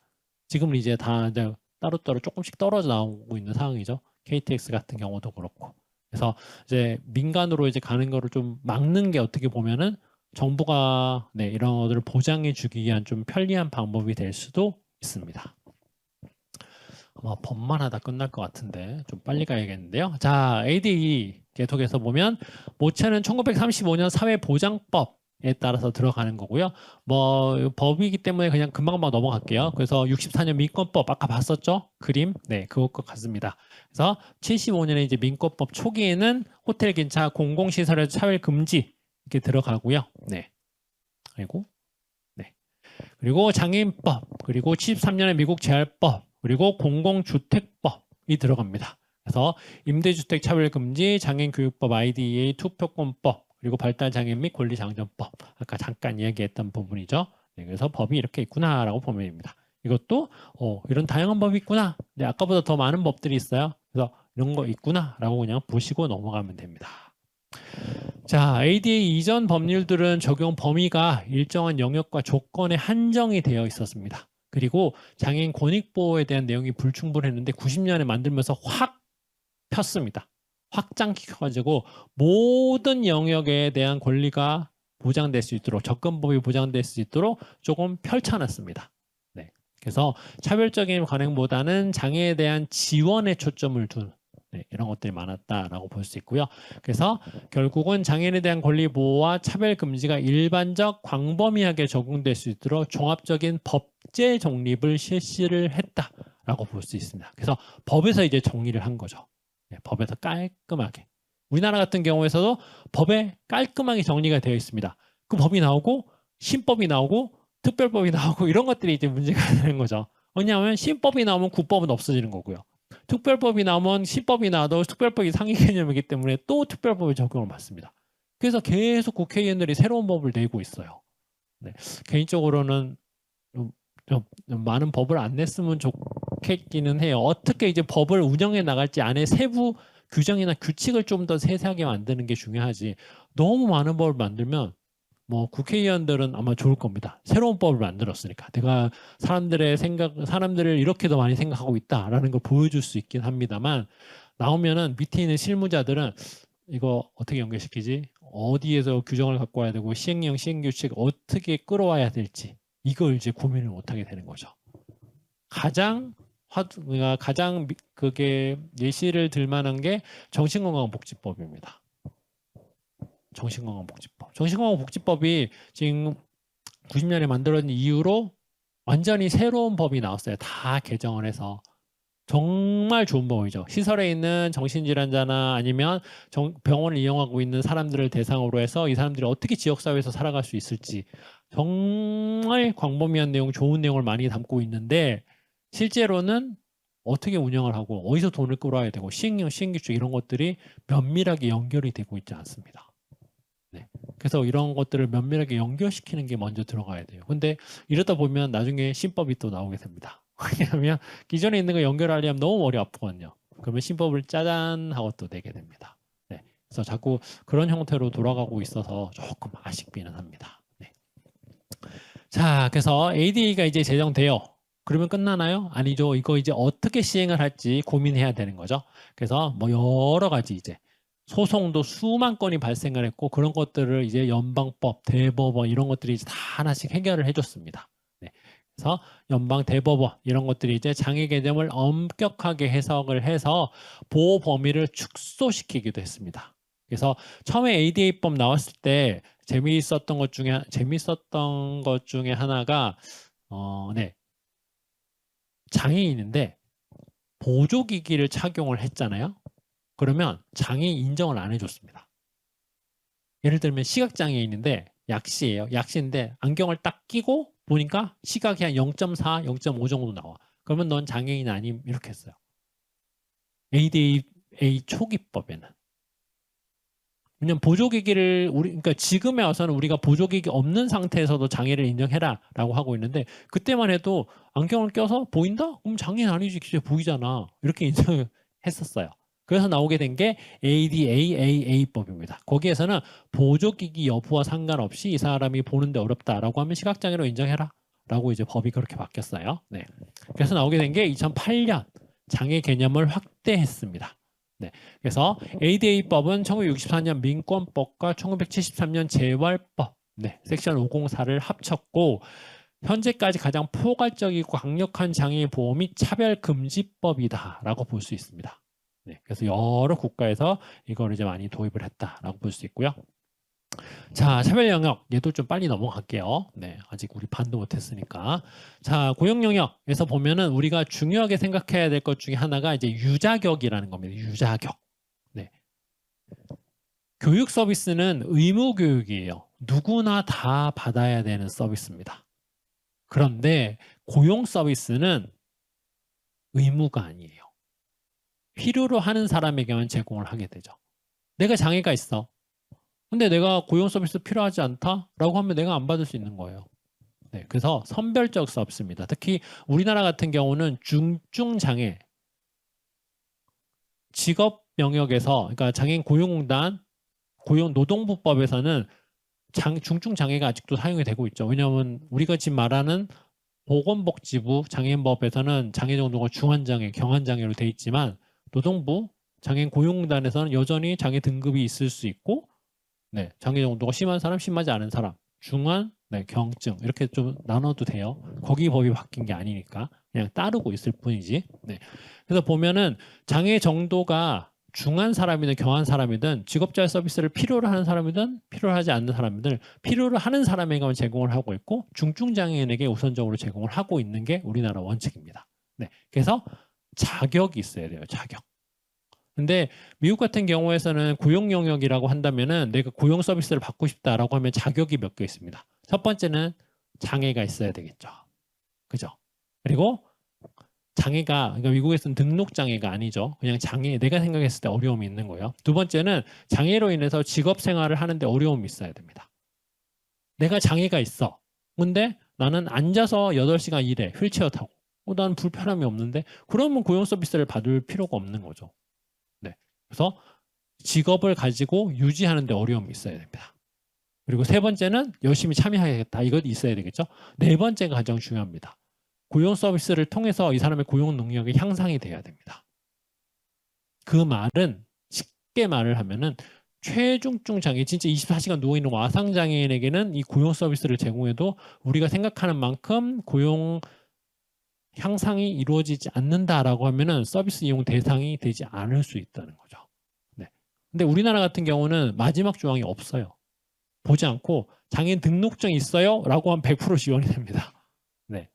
지금은 이제 다 이제 따로따로 조금씩 떨어져 나오고 있는 상황이죠. KTX 같은 경우도 그렇고. 그래서 이제 민간으로 이제 가는 거를 좀 막는 게 어떻게 보면은 정부가 네, 이런 것들을 보장해 주기 위한 좀 편리한 방법이 될 수도 있습니다. 아마 법만 하다 끝날 것 같은데 좀 빨리 가야겠는데요. 자, ADE 계속해서 보면 모체는 1935년 사회보장법에 따라서 들어가는 거고요. 뭐 법이기 때문에 그냥 금방금방 넘어갈게요. 그래서 64년 민권법 아까 봤었죠? 그림. 네, 그것과 같습니다. 그래서 75년에 이제 민권법 초기에는 호텔, 기차, 공공시설에서 차별 금지 이렇게 들어가고요. 네. 아이고. 그리고 장애인법, 그리고 73년에 미국 재활법, 그리고 공공주택법이 들어갑니다. 그래서 임대주택 차별금지, 장애인교육법, IDEA, 투표권법, 그리고 발달장애인 및 권리장점법. 아까 잠깐 이야기했던 부분이죠. 네, 그래서 법이 이렇게 있구나라고 보면 됩니다. 이것도 이런 다양한 법이 있구나. 네, 아까보다 더 많은 법들이 있어요. 그래서 이런 거 있구나라고 그냥 보시고 넘어가면 됩니다. 자, ADA 이전 법률들은 적용 범위가 일정한 영역과 조건에 한정이 되어 있었습니다. 그리고 장애인 권익보호에 대한 내용이 불충분했는데 90년에 만들면서 확 폈습니다. 확장시켜가지고 모든 영역에 대한 권리가 보장될 수 있도록 접근법이 보장될 수 있도록 조금 펼쳐놨습니다. 네. 그래서 차별적인 관행보다는 장애에 대한 지원에 초점을 둔 이런 것들이 많았다라고 볼 수 있고요. 그래서 결국은 장애인에 대한 권리 보호와 차별 금지가 일반적 광범위하게 적용될 수 있도록 종합적인 법제 정립을 실시를 했다라고 볼 수 있습니다. 그래서 법에서 이제 정리를 한 거죠. 네, 법에서 깔끔하게. 우리나라 같은 경우에서도 법에 깔끔하게 정리가 되어 있습니다. 그 법이 나오고 신법이 나오고 특별법이 나오고 이런 것들이 이제 문제가 되는 거죠. 왜냐하면 신법이 나오면 국법은 없어지는 거고요. 특별법이 나오면 신법이 나와도 특별법이 상위 개념이기 때문에 또 특별법에 적용을 받습니다. 그래서 계속 국회의원들이 새로운 법을 내고 있어요. 네. 개인적으로는 좀 많은 법을 안 냈으면 좋겠기는 해요. 어떻게 이제 법을 운영해 나갈지 안에 세부 규정이나 규칙을 좀 더 세세하게 만드는 게 중요하지. 너무 많은 법을 만들면 뭐 국회의원들은 아마 좋을 겁니다. 새로운 법을 만들었으니까 내가 사람들을 이렇게도 많이 생각하고 있다라는 걸 보여줄 수 있긴 합니다만 나오면은 밑에 있는 실무자들은 이거 어떻게 연결시키지? 어디에서 규정을 갖고 와야 되고 시행령, 시행규칙 어떻게 끌어와야 될지 이걸 이제 고민을 못하게 되는 거죠. 가장 그게 예시를 들 만한 게 정신건강복지법입니다. 정신건강복지법. 정신건강복지법이 지금 90년에 만들어진 이후로 완전히 새로운 법이 나왔어요. 다 개정을 해서. 정말 좋은 법이죠. 시설에 있는 정신질환자나 아니면 병원을 이용하고 있는 사람들을 대상으로 해서 이 사람들이 어떻게 지역사회에서 살아갈 수 있을지 정말 광범위한 내용, 좋은 내용을 많이 담고 있는데 실제로는 어떻게 운영을 하고 어디서 돈을 끌어와야 되고 시행령, 시행규칙 이런 것들이 면밀하게 연결이 되고 있지 않습니다. 네. 그래서 이런 것들을 면밀하게 연결시키는 게 먼저 들어가야 돼요. 근데 이러다 보면 나중에 신법이 또 나오게 됩니다. 왜냐하면 기존에 있는 거 연결하려면 너무 머리 아프거든요. 그러면 신법을 짜잔 하고 또 내게 됩니다. 네. 그래서 자꾸 그런 형태로 돌아가고 있어서 조금 아쉽기는 합니다. 네. 자, 그래서 ADA가 이제 제정돼요. 그러면 끝나나요? 아니죠. 이거 이제 어떻게 시행을 할지 고민해야 되는 거죠. 그래서 뭐 여러 가지 이제 소송도 수만 건이 발생을 했고 그런 것들을 이제 연방법, 대법원 이런 것들이 이제 다 하나씩 해결을 해줬습니다. 네. 그래서 연방 대법원 이런 것들이 이제 장애 개념을 엄격하게 해석을 해서 보호 범위를 축소시키기도 했습니다. 그래서 처음에 ADA법 나왔을 때 재미있었던 것 중에 하나가 네. 장애인인데 보조기기를 착용을 했잖아요. 그러면 장애인 인정을 안 해줬습니다. 예를 들면 시각장애인인데 약시예요. 약시인데 안경을 딱 끼고 보니까 시각이 한 0.4, 0.5 정도 나와. 그러면 넌 장애인 아님 이렇게 했어요. ADA 초기법에는. 왜냐면 보조기기를 그러니까 지금에 와서는 우리가 보조기기 없는 상태에서도 장애를 인정해라라고 하고 있는데 그때만 해도 안경을 껴서 보인다? 그럼 장애인 아니지, 기재 보이잖아. 이렇게 인정했었어요. 그래서 나오게 된 게 ADAAA법입니다. 거기에서는 보조기기 여부와 상관없이 이 사람이 보는데 어렵다라고 하면 시각장애로 인정해라라고 이제 법이 그렇게 바뀌었어요. 네. 그래서 나오게 된 게 2008년 장애 개념을 확대했습니다. 네. 그래서 ADA법은 1964년 민권법과 1973년 재활법, 네, 섹션 504를 합쳤고 현재까지 가장 포괄적이고 강력한 장애인 보호 및 차별금지법이다라고 볼 수 있습니다. 네, 그래서 여러 국가에서 이걸 이제 많이 도입을 했다라고 볼 수 있고요. 자, 차별 영역 얘도 좀 빨리 넘어갈게요. 네, 아직 우리 반도 못했으니까. 자, 고용 영역에서 보면은 우리가 중요하게 생각해야 될 것 중에 하나가 이제 유자격이라는 겁니다. 유자격. 네. 교육 서비스는 의무 교육이에요. 누구나 다 받아야 되는 서비스입니다. 그런데 고용 서비스는 의무가 아니에요. 필요로 하는 사람에게만 제공을 하게 되죠. 내가 장애가 있어. 근데 내가 고용 서비스 필요하지 않다라고 하면 내가 안 받을 수 있는 거예요. 네, 그래서 선별적 서비스입니다. 특히 우리나라 같은 경우는 중증장애 직업 영역에서 그러니까 장애인 고용공단 고용노동부법에서는 중증장애가 아직도 사용이 되고 있죠. 왜냐하면 우리가 지금 말하는 보건복지부 장애인법에서는 장애 정도가 중환장애, 경환장애로 돼 있지만 노동부 장애인 고용공단에서는 여전히 장애 등급이 있을 수 있고 네, 장애 정도가 심한 사람, 심하지 않은 사람, 중환, 네, 경증 이렇게 좀 나눠도 돼요. 거기 법이 바뀐 게 아니니까 그냥 따르고 있을 뿐이지. 네. 그래서 보면은 장애 정도가 중한 사람이든 경한 사람이든 직업재활 서비스를 필요로 하는 사람이든 필요로 하지 않는 사람이든 필요로 하는 사람에게만 제공을 하고 있고 중증장애인에게 우선적으로 제공을 하고 있는 게 우리나라 원칙입니다. 네. 그래서 자격이 있어야 돼요. 자격. 근데 미국 같은 경우에서는 고용 영역이라고 한다면은 내가 고용 서비스를 받고 싶다라고 하면 자격이 몇 개 있습니다. 첫 번째는 장애가 있어야 되겠죠. 그죠? 그리고 장애가 그러니까 미국에서는 등록 장애가 아니죠. 그냥 장애 내가 생각했을 때 어려움이 있는 거예요. 두 번째는 장애로 인해서 직업 생활을 하는데 어려움이 있어야 됩니다. 내가 장애가 있어. 근데 나는 앉아서 8시간 일해. 휠체어 타고. 나는 불편함이 없는데 그러면 고용 서비스를 받을 필요가 없는 거죠. 네. 그래서 직업을 가지고 유지하는 데 어려움이 있어야 됩니다. 그리고 세 번째는 열심히 참여해야겠다. 이것 있어야 되겠죠. 네 번째가 가장 중요합니다. 고용 서비스를 통해서 이 사람의 고용 능력이 향상이 돼야 됩니다. 그 말은 쉽게 말을 하면은 최중증 장애, 진짜 24시간 누워있는 와상 장애인에게는 이 고용 서비스를 제공해도 우리가 생각하는 만큼 고용 향상이 이루어지지 않는다라고 하면은 서비스 이용 대상이 되지 않을 수 있다는 거죠. 네. 근데 우리나라 같은 경우는 마지막 조항이 없어요. 보지 않고 장애인 등록증 있어요? 라고 하면 100% 지원이 됩니다. 네.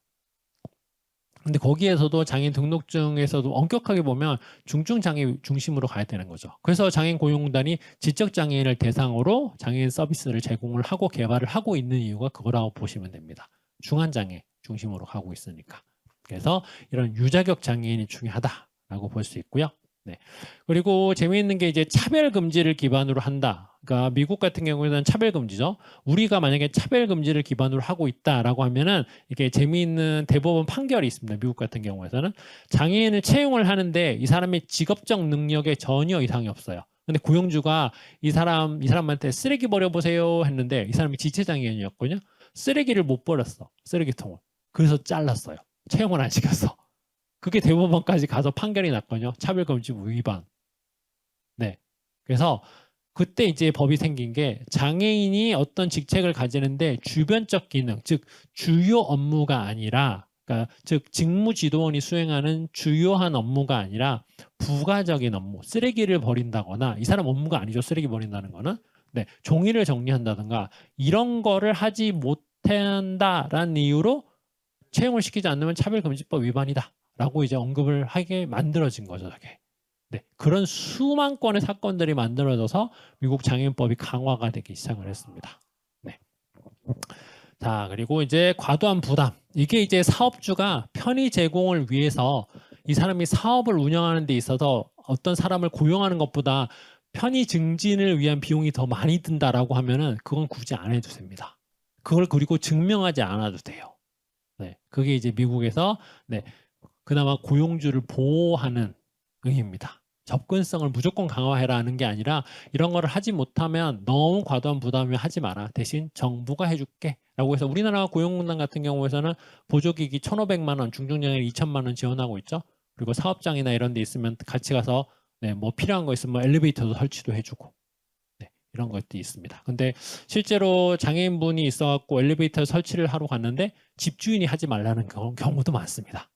근데 거기에서도 장애인 등록증에서도 엄격하게 보면 중증 장애 중심으로 가야 되는 거죠. 그래서 장애인 고용공단이 지적 장애인을 대상으로 장애인 서비스를 제공을 하고 개발을 하고 있는 이유가 그거라고 보시면 됩니다. 중한 장애 중심으로 가고 있으니까. 그래서 이런 유자격 장애인이 중요하다라고 볼 수 있고요. 네. 그리고 재미있는 게 이제 차별 금지를 기반으로 한다. 그러니까 미국 같은 경우에는 차별 금지죠. 우리가 만약에 차별 금지를 기반으로 하고 있다라고 하면은 이게 재미있는 대법원 판결이 있습니다. 미국 같은 경우에서는 장애인을 채용을 하는데 이 사람의 직업적 능력에 전혀 이상이 없어요. 근데 고용주가 이 사람한테 쓰레기 버려보세요 했는데 이 사람이 지체장애인이었거든요. 쓰레기를 못 버렸어. 쓰레기통을. 그래서 잘랐어요. 채용을 안 시켰어. 그게 대법원까지 가서 판결이 났거든요. 차별금지법 위반. 네. 그래서 그때 이제 법이 생긴 게 장애인이 어떤 직책을 가지는데 주변적 기능, 즉 주요 업무가 아니라, 그러니까 즉 직무지도원이 수행하는 주요한 업무가 아니라 부가적인 업무, 쓰레기를 버린다거나, 이 사람 업무가 아니죠. 쓰레기 버린다는 거는. 네, 종이를 정리한다든가 이런 거를 하지 못한다라는 이유로 채용을 시키지 않으면 차별금지법 위반이다라고 이제 언급을 하게 만들어진 거죠, 저게. 네, 그런 수만 건의 사건들이 만들어져서 미국 장애인법이 강화가 되기 시작을 했습니다. 네. 자, 그리고 이제 과도한 부담. 이게 이제 사업주가 편의 제공을 위해서 이 사람이 사업을 운영하는 데 있어서 어떤 사람을 고용하는 것보다 편의 증진을 위한 비용이 더 많이 든다라고 하면은 그건 굳이 안 해도 됩니다. 그걸 그리고 증명하지 않아도 돼요. 네, 그게 이제 미국에서 네, 그나마 고용주를 보호하는 의미입니다. 접근성을 무조건 강화해라는 게 아니라 이런 거를 하지 못하면 너무 과도한 부담을 하지 마라. 대신 정부가 해줄게. 라고 해서 우리나라 고용공단 같은 경우에서는 보조기기 1,500만 원, 중증장애인 2,000만 원 지원하고 있죠. 그리고 사업장이나 이런 데 있으면 같이 가서 네, 뭐 필요한 거 있으면 엘리베이터도 설치도 해주고 네, 이런 것도 있습니다. 근데 실제로 장애인분이 있어갖고 엘리베이터 설치를 하러 갔는데 집주인이 하지 말라는 경우도 많습니다.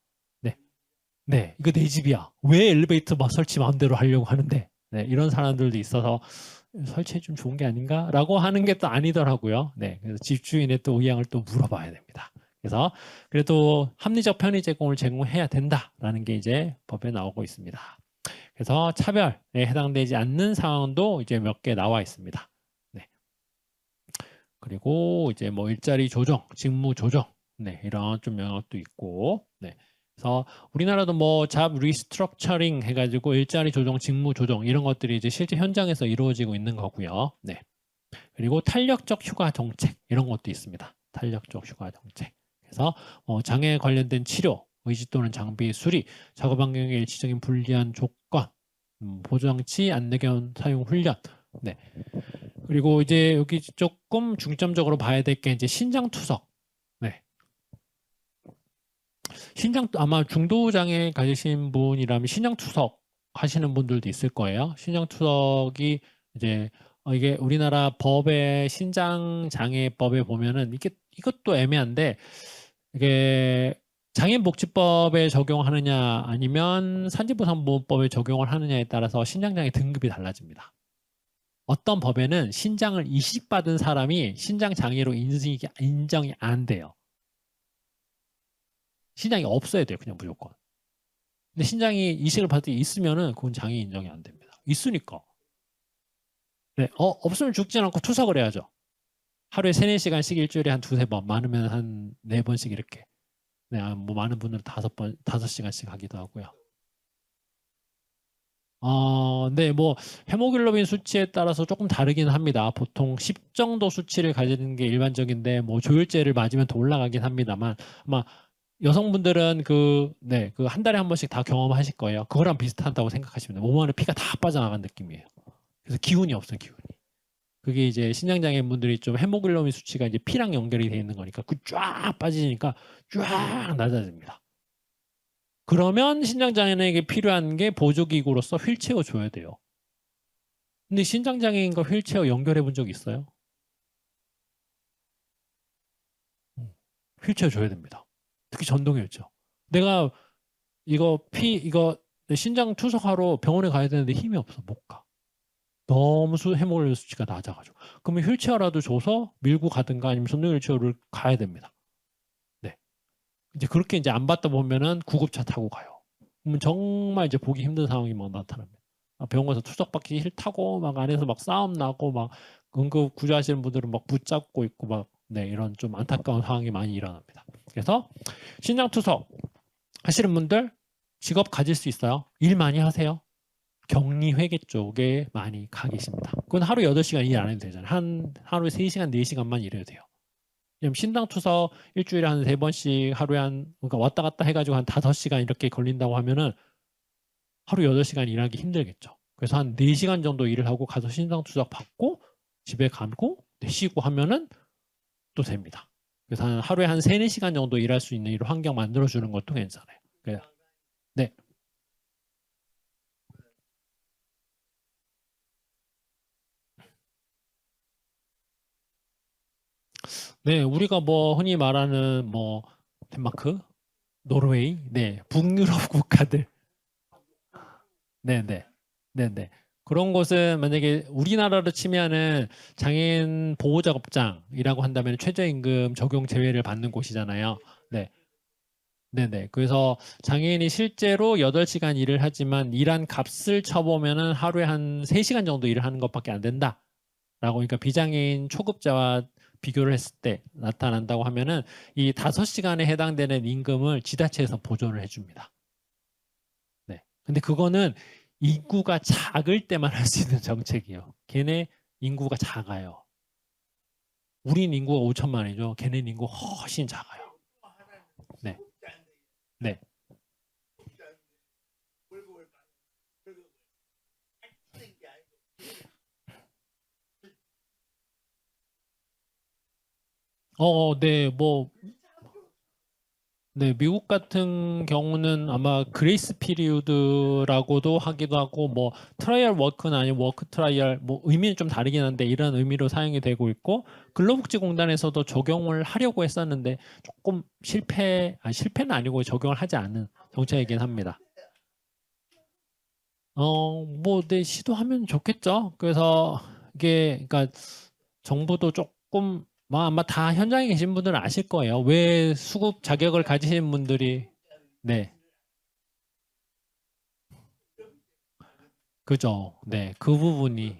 네, 이거 내 집이야. 왜 엘리베이터 막 설치 마음대로 하려고 하는데? 네, 이런 사람들도 있어서 설치해 좀 좋은 게 아닌가라고 하는 게 또 아니더라고요. 네, 그래서 집주인의 또 의향을 또 물어봐야 됩니다. 그래서 그래도 합리적 편의 제공을 제공해야 된다라는 게 이제 법에 나오고 있습니다. 그래서 차별에 해당되지 않는 상황도 이제 몇 개 나와 있습니다. 네. 그리고 이제 뭐 일자리 조정, 직무 조정, 네, 이런 좀 영역도 있고, 네. 그래서 우리나라도 뭐 잡 리스트럭처링 해가지고 일자리 조정, 직무 조정 이런 것들이 이제 실제 현장에서 이루어지고 있는 거고요. 네. 그리고 탄력적 휴가 정책 이런 것도 있습니다. 탄력적 휴가 정책. 그래서 장애 관련된 치료, 의지 또는 장비 수리, 작업 환경의 일시적인 불리한 조건, 보조장치, 안내견 사용 훈련. 네. 그리고 이제 여기 조금 중점적으로 봐야 될 게 이제 신장 투석. 네. 신장 아마 중도 장애 가지신 분이라면 신장 투석 하시는 분들도 있을 거예요. 신장 투석이 이제 이게 우리나라 법의 신장 장애법에 보면은 이것도 애매한데 이게 장애인복지법에 적용하느냐 아니면 산지보상보험법에 적용을 하느냐에 따라서 신장장애 등급이 달라집니다. 어떤 법에는 신장을 이식받은 사람이 신장장애로 인정이 안 돼요. 신장이 없어야 돼요, 그냥 무조건. 근데 신장이 이식을 받을 때 있으면은 그건 장애 인정이 안 됩니다. 있으니까. 네, 없으면 죽진 않고 투석을 해야죠. 하루에 3-4시간씩 일주일에 한 2-3번, 많으면 한 4번씩 이렇게. 네, 뭐 많은 분들은 5시간씩 하기도 하고요. 네, 뭐 헤모글로빈 수치에 따라서 조금 다르긴 합니다. 보통 10 정도 수치를 가지는 게 일반적인데 뭐 조혈제를 맞으면 더 올라가긴 합니다만 아마 여성분들은 그 한 달에 한 번씩 다 경험하실 거예요. 그거랑 비슷하다고 생각하시면 돼요. 몸 안에 피가 다 빠져나간 느낌이에요. 그래서 기운이 없어요, 기운이. 그게 이제 신장장애인분들이 좀 헤모글로빈 수치가 이제 피랑 연결이 돼 있는 거니까 그 쫙 빠지니까 쫙 낮아집니다. 그러면 신장장애인에게 필요한 게 보조기구로서 휠체어 줘야 돼요. 근데 신장장애인과 휠체어 연결해 본 적 있어요? 휠체어 줘야 됩니다. 특히 전동휠체어. 내가 이거 신장 투석하러 병원에 가야 되는데 힘이 없어. 못 가. 너무 헤모글로빈 수치가 낮아가지고. 그러면 휠체어라도 줘서 밀고 가든가 아니면 전동 휠체어를 가야 됩니다. 네. 이제 그렇게 이제 안 받다 보면은 구급차 타고 가요. 그러면 정말 이제 보기 힘든 상황이 막 나타납니다. 병원 가서 투석받기 싫다고 막 안에서 막 싸움 나고 막 응급 구조하시는 분들은 막 붙잡고 있고 막 네, 이런 좀 안타까운 상황이 많이 일어납니다. 그래서 신장 투석 하시는 분들 직업 가질 수 있어요. 일 많이 하세요. 격리회계 쪽에 많이 가 계십니다. 그건 하루 8시간 일 안 해도 되잖아요. 하루에 3시간, 4시간만 일해도 돼요. 왜냐면 신장 투석 일주일에 한 3번씩 하루에 그러니까 왔다 갔다 해가지고 한 5시간 이렇게 걸린다고 하면은 하루 8시간 일하기 힘들겠죠. 그래서 한 4시간 정도 일을 하고 가서 신장 투석 받고 집에 가고 쉬고 하면은 또 됩니다. 그래서 하루에 한 3-4시간 정도 일할 수 있는 이런 환경 만들어주는 것도 괜찮아요. 네. 네, 우리가 뭐 흔히 말하는 뭐 덴마크, 노르웨이, 네, 북유럽 국가들, 네, 네, 네, 네. 그런 곳은 만약에 우리나라로 치면은 장애인 보호작업장이라고 한다면 최저임금 적용 제외를 받는 곳이잖아요. 네, 네, 네. 그래서 장애인이 실제로 8시간 일을 하지만 일한 값을 쳐보면은 하루에 한 3시간 정도 일을 하는 것밖에 안 된다. 라고 그러니까 비장애인 초급자와 비교를 했을 때 나타난다고 하면은 이 5시간에 해당되는 임금을 지자체에서 보조를 해줍니다. 네. 근데 그거는 인구가 작을 때만 할 수 있는 정책이에요. 걔네 인구가 작아요. 우린 인구가 5천만이죠. 걔네 인구 훨씬 작아요. 네. 네. 네, 뭐, 네, 미국 같은 경우는 아마 그레이스 피리우드라고도 하기도 하고, 뭐, 트라이얼 워크는 아니고 워크 트라이얼, 뭐, 의미는 좀 다르긴 한데, 이런 의미로 사용이 되고 있고, 근로복지공단에서도 적용을 하려고 했었는데, 조금 실패는 아니고 적용을 하지 않은 정책이긴 합니다. 뭐, 네, 시도하면 좋겠죠. 그래서 이게, 그러니까 정부도 조금, 뭐 아마 다 현장에 계신 분들은 아실 거예요. 왜 수급 자격을 가지신 분들이, 네, 그죠. 네, 그 부분이,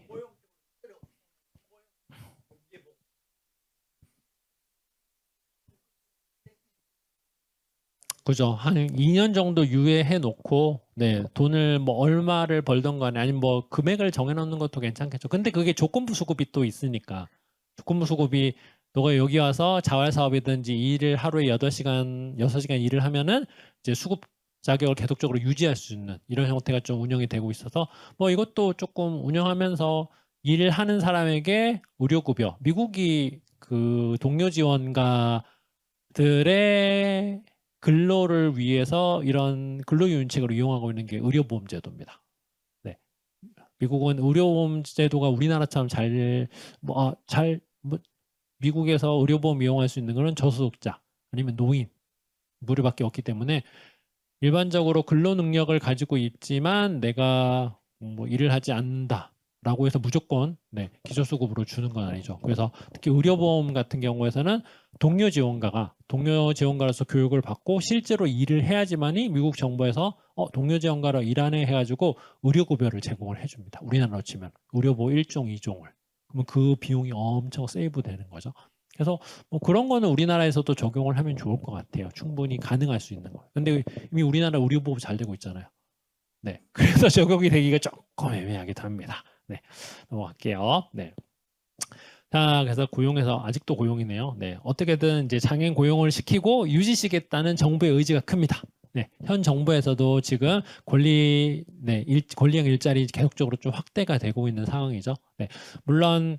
그죠. 한 2년 정도 유예해 놓고, 네, 돈을 뭐 얼마를 벌던 간에 아니면 뭐 금액을 정해 놓는 것도 괜찮겠죠. 근데 그게 조건부 수급이 또 있으니까. 조건부 수급이 너가 여기 와서 자활 사업이든지 일을 하루에 8시간, 6시간 일을 하면은 이제 수급 자격을 계속적으로 유지할 수 있는 이런 형태가 좀 운영이 되고 있어서 뭐 이것도 조금 운영하면서 일을 하는 사람에게 의료급여, 미국이 그 동료 지원가들의 근로를 위해서 이런 근로유인책을 이용하고 있는 게 의료보험 제도입니다. 네. 미국은 의료보험 제도가 우리나라처럼 뭐, 미국에서 의료보험 이용할 수 있는 거는 저소득자 아니면 노인 무료밖에 없기 때문에 일반적으로 근로 능력을 가지고 있지만 내가 뭐 일을 하지 않는다라고 해서 무조건 네, 기초수급으로 주는 건 아니죠. 그래서 특히 의료보험 같은 경우에서는 동료 지원가로서 교육을 받고 실제로 일을 해야지만이 미국 정부에서 동료 지원가로 일하네 해가지고 의료급여를 제공을 해줍니다. 우리나라로 치면 의료보 1종, 2종을. 그러면 그 비용이 엄청 세이브 되는 거죠. 그래서 뭐 그런 거는 우리나라에서도 적용을 하면 좋을 것 같아요. 충분히 가능할 수 있는 거. 근데 이미 우리나라 의료보험 잘 되고 있잖아요. 네. 그래서 적용이 되기가 조금 애매하기도 합니다. 네. 넘어갈게요. 네. 자, 그래서 고용에서 아직도 고용이네요. 네. 어떻게든 이제 장애인 고용을 시키고 유지시겠다는 정부의 의지가 큽니다. 네. 현 정부에서도 지금 권리형 일자리 계속적으로 좀 확대가 되고 있는 상황이죠. 네. 물론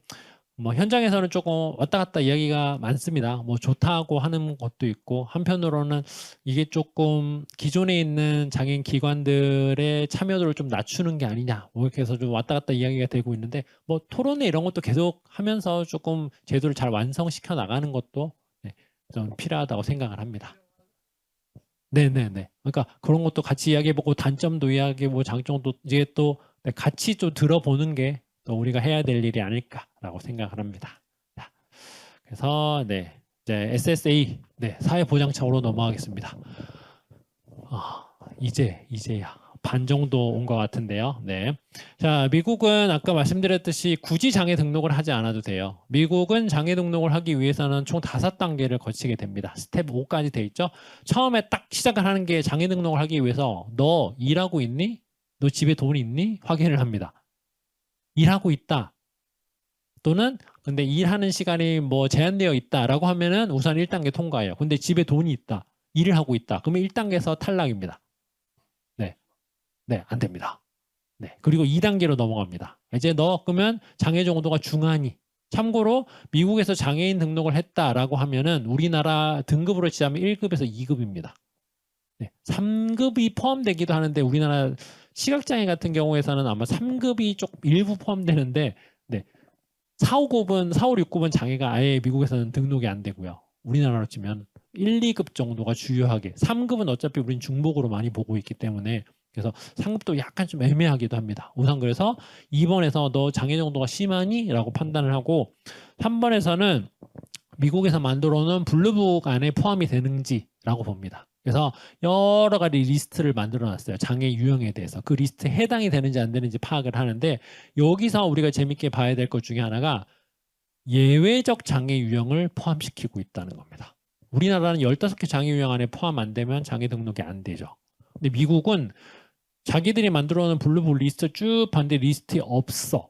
뭐 현장에서는 조금 왔다 갔다 이야기가 많습니다. 뭐 좋다고 하는 것도 있고 한편으로는 이게 조금 기존에 있는 장애인 기관들의 참여도를 좀 낮추는 게 아니냐 뭐 이렇게 해서 좀 왔다 갔다 이야기가 되고 있는데 뭐 토론회 이런 것도 계속 하면서 조금 제도를 잘 완성시켜 나가는 것도 네, 좀 필요하다고 생각을 합니다. 네네네. 그러니까 그런 것도 같이 이야기해보고 단점도 이야기해보고 장점도 이제 또 네, 같이 좀 들어보는 게 또 우리가 해야 될 일이 아닐까라고 생각을 합니다. 자, 그래서 네 이제 SSA 네 사회보장청으로 넘어가겠습니다. 이제야 반 정도 온 것 같은데요. 네. 자, 미국은 아까 말씀드렸듯이 굳이 장애 등록을 하지 않아도 돼요. 미국은 장애 등록을 하기 위해서는 총 5단계를 거치게 됩니다. 스텝 5까지 돼 있죠. 처음에 딱 시작을 하는 게 장애 등록을 하기 위해서 너 일하고 있니? 너 집에 돈 있니? 확인을 합니다. 일하고 있다. 또는 근데 일하는 시간이 뭐 제한되어 있다라고 하면은 우선 1단계 통과해요. 근데 집에 돈이 있다. 일을 하고 있다. 그러면 1단계에서 탈락입니다. 네. 네, 안 됩니다. 네. 그리고 2단계로 넘어갑니다. 이제 너 그러면 장애 정도가 중하니. 참고로 미국에서 장애인 등록을 했다라고 하면은 우리나라 등급으로 치자면 1급에서 2급입니다. 네. 3급이 포함되기도 하는데 우리나라 시각장애 같은 경우에서는 아마 3급이 조금 일부 포함되는데 네. 4, 5급은 4, 5, 6급은 장애가 아예 미국에서는 등록이 안 되고요. 우리나라로 치면 1, 2급 정도가 주요하게 3급은 어차피 우린 중복으로 많이 보고 있기 때문에 그래서 3급도 약간 좀 애매하기도 합니다. 우선 그래서 2번에서 너 장애 정도가 심하니? 라고 판단을 하고 3번에서는 미국에서 만들어 놓은 블루북 안에 포함이 되는지라고 봅니다. 그래서 여러 가지 리스트를 만들어 놨어요. 장애 유형에 대해서. 그 리스트에 해당이 되는지 안 되는지 파악을 하는데 여기서 우리가 재밌게 봐야 될 것 중에 하나가 예외적 장애 유형을 포함시키고 있다는 겁니다. 우리나라는 15개 장애 유형 안에 포함 안 되면 장애 등록이 안 되죠. 근데 미국은 자기들이 만들어 놓은 블루북 리스트 쭉 봤는데 리스트에 없어.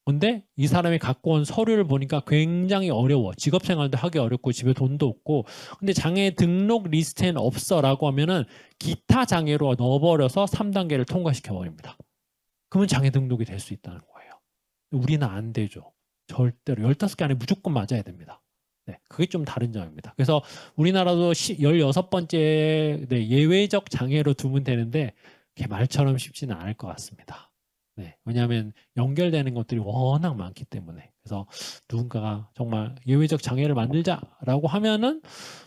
근데 이 사람이 갖고 온 서류를 보니까 굉장히 어려워. 직업 생활도 하기 어렵고 집에 돈도 없고. 근데 장애 등록 리스트에는 없어라고 하면은 기타 장애로 넣어버려서 3단계를 통과시켜 버립니다. 그러면 장애 등록이 될 수 있다는 거예요. 우리는 안 되죠. 절대로 15개 안에 무조건 맞아야 됩니다. 네, 그게 좀 다른 점입니다. 그래서 우리나라도 16번째 예외적 장애로 두면 되는데 그게 말처럼 쉽지는 않을 것 같습니다. 네, 왜냐하면 연결되는 것들이 워낙 많기 때문에. 그래서 누군가가 정말 예외적 장애를 만들자라고 하면은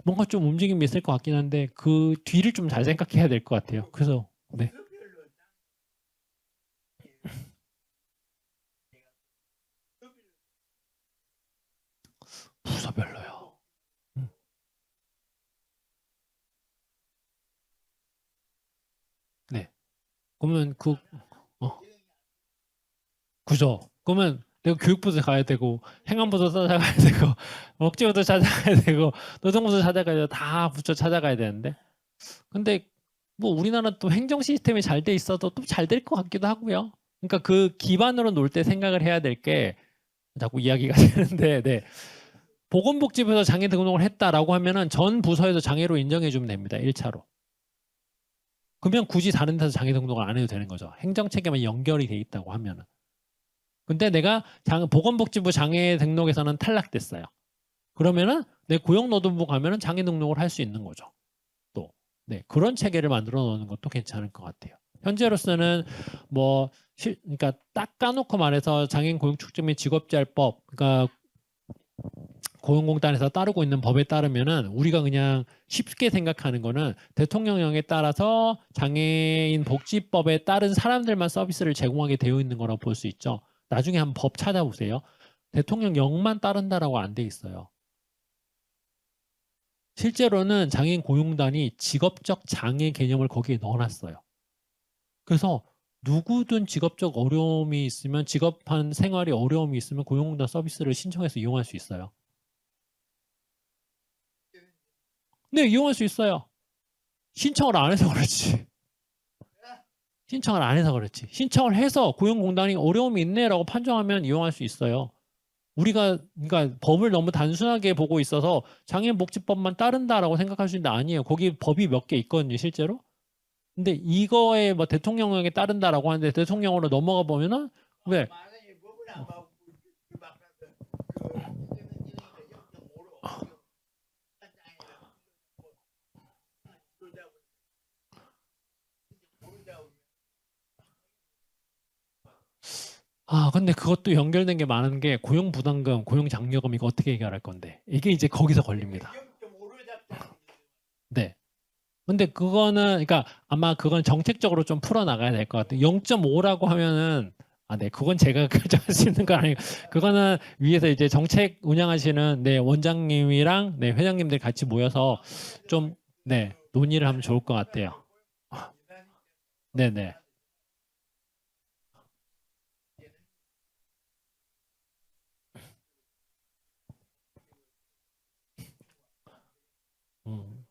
뭔가 좀 움직임이 있을 것 같긴 한데 그 뒤를 좀 잘 생각해야 될 것 같아요. 그래서 네. 부서별로요. 네. 그러면 그죠. 그러면 내가 교육부도 가야 되고 행안부도 찾아가야 되고 복지부도 찾아가야 되고 노동부도 찾아가야 되고 다 부처 찾아가야 되는데 근데 뭐 우리나라는 또 행정 시스템이 잘 돼 있어도 또 잘 될 것 같기도 하고요. 그러니까 그 기반으로 놀 때 생각을 해야 될 게 자꾸 이야기가 되는데 네. 보건복지부에서 장애 등록을 했다라고 하면은 전 부서에서 장애로 인정해 주면 됩니다. 1차로. 그러면 굳이 다른 데서 장애 등록을 안 해도 되는 거죠. 행정 체계만 연결이 돼 있다고 하면은. 근데 내가 보건복지부 장애 등록에서는 탈락됐어요. 그러면은 내 고용노동부 가면은 장애 등록을 할 수 있는 거죠. 또 네, 그런 체계를 만들어 놓는 것도 괜찮을 것 같아요. 현재로서는 뭐 그러니까 딱 까놓고 말해서 장애인 고용축적 및 직업재활법 그러니까 고용공단에서 따르고 있는 법에 따르면은 우리가 그냥 쉽게 생각하는 거는 대통령령에 따라서 장애인 복지법에 따른 사람들만 서비스를 제공하게 되어 있는 거라고 볼 수 있죠. 나중에 한번 법 찾아보세요. 대통령령만 따른다라고 안 돼 있어요. 실제로는 장애인 고용단이 직업적 장애 개념을 거기에 넣어놨어요. 그래서 누구든 직업적 어려움이 있으면 직업한 생활에 어려움이 있으면 고용공단 서비스를 신청해서 이용할 수 있어요. 네, 이용할 수 있어요. 신청을 안 해서 그렇지. 신청을 안 해서 그렇지. 신청을 해서 고용공단이 어려움이 있네라고 판정하면 이용할 수 있어요. 우리가 그러니까 법을 너무 단순하게 보고 있어서 장애인복지법만 따른다라고 생각할 수 있는데 아니에요. 거기 법이 몇 개 있거든요, 실제로. 근데 이거에 뭐 대통령령에 따른다라고 하는데 대통령으로 넘어가 보면은 왜? 근데 그것도 연결된 게 많은 게 고용부담금, 고용장려금 이거 어떻게 해결할 건데 이게 이제 거기서 걸립니다. 네. 근데 그거는 그러니까 아마 그건 정책적으로 좀 풀어나가야 될 것 같아요. 0.5라고 하면은 네, 그건 제가 결정할 수 있는 건 아니고 그거는 위에서 이제 정책 운영하시는 네, 원장님이랑 네, 회장님들 같이 모여서 좀 네, 논의를 하면 좋을 것 같아요. 네네. 음.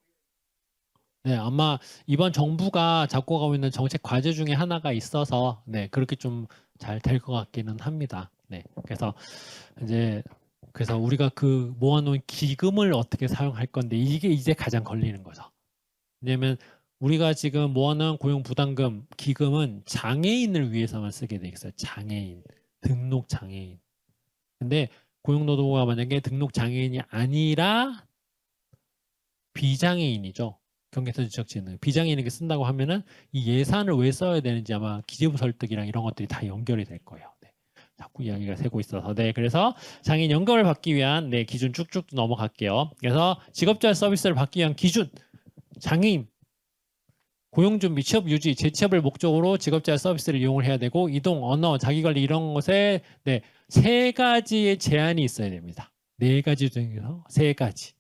네, 아마 이번 정부가 잡고 가고 있는 정책 과제 중에 하나가 있어서 네, 그렇게 좀 잘 될 것 같기는 합니다. 네, 그래서 우리가 그 모아놓은 기금을 어떻게 사용할 건데 이게 이제 가장 걸리는 거죠. 왜냐면 우리가 지금 모아놓은 고용부담금 기금은 장애인을 위해서만 쓰게 돼 있어요. 장애인, 등록 장애인. 근데 고용노동부가 만약에 등록 장애인이 아니라 비장애인이죠. 경계선 지적지능 비장애인에게 쓴다고 하면은 이 예산을 왜 써야 되는지 아마 기재부 설득이랑 이런 것들이 다 연결이 될 거예요. 네. 자꾸 이야기가 새고 있어서. 네, 그래서 장애인 연금을 받기 위한 네, 기준 쭉쭉 넘어갈게요. 그래서 직업재활 서비스를 받기 위한 기준, 장애인 고용 준비, 취업 유지, 재취업을 목적으로 직업재활 서비스를 이용을 해야 되고 이동, 언어, 자기관리 이런 것에 네, 3가지의 제한이 있어야 됩니다. 4가지 중에서 3가지.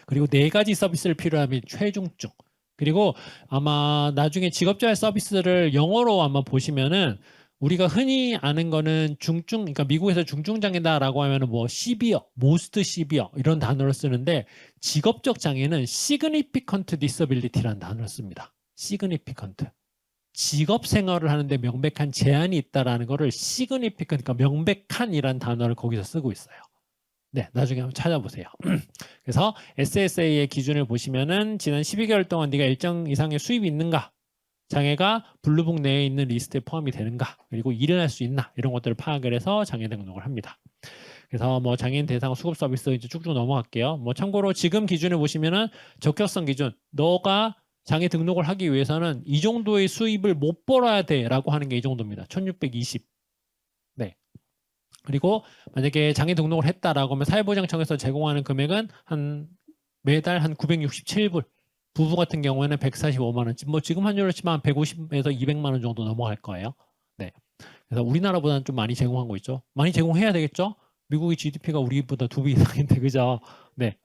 그리고 4가지 서비스를 필요하면 최중증. 그리고 아마 나중에 직업재활 서비스를 영어로 아마 보시면은 우리가 흔히 아는 거는 중증, 그러니까 미국에서 중증장애다라고 하면은 뭐 시비어, 모스트 시비어 이런 단어를 쓰는데 직업적 장애는 significant disability라는 단어를 씁니다. significant. 직업 생활을 하는데 명백한 제한이 있다라는 거를 significant, 그러니까 명백한이라는 단어를 거기서 쓰고 있어요. 네, 나중에 한번 찾아보세요. 그래서 SSA의 기준을 보시면은 지난 12개월 동안 네가 일정 이상의 수입이 있는가, 장애가 블루북 내에 있는 리스트에 포함이 되는가, 그리고 일을 할 수 있나 이런 것들을 파악을 해서 장애 등록을 합니다. 그래서 뭐 장애인 대상 수급 서비스 이제 쭉쭉 넘어갈게요. 뭐 참고로 지금 기준을 보시면은 적격성 기준, 너가 장애 등록을 하기 위해서는 이 정도의 수입을 못 벌어야 돼라고 하는 게 이 정도입니다. 1620. 네. 그리고 만약에 장애 등록을 했다라고 하면 사회보장청에서 제공하는 금액은 한 매달 한 967불. 부부 같은 경우에는 145만 원쯤. 뭐 지금 환율로 치면 150에서 200만 원 정도 넘어갈 거예요. 네. 그래서 우리나라보다는 좀 많이 제공한 거 있죠. 많이 제공해야 되겠죠. 미국의 GDP가 우리보다 2배 이상인데 그죠? 네.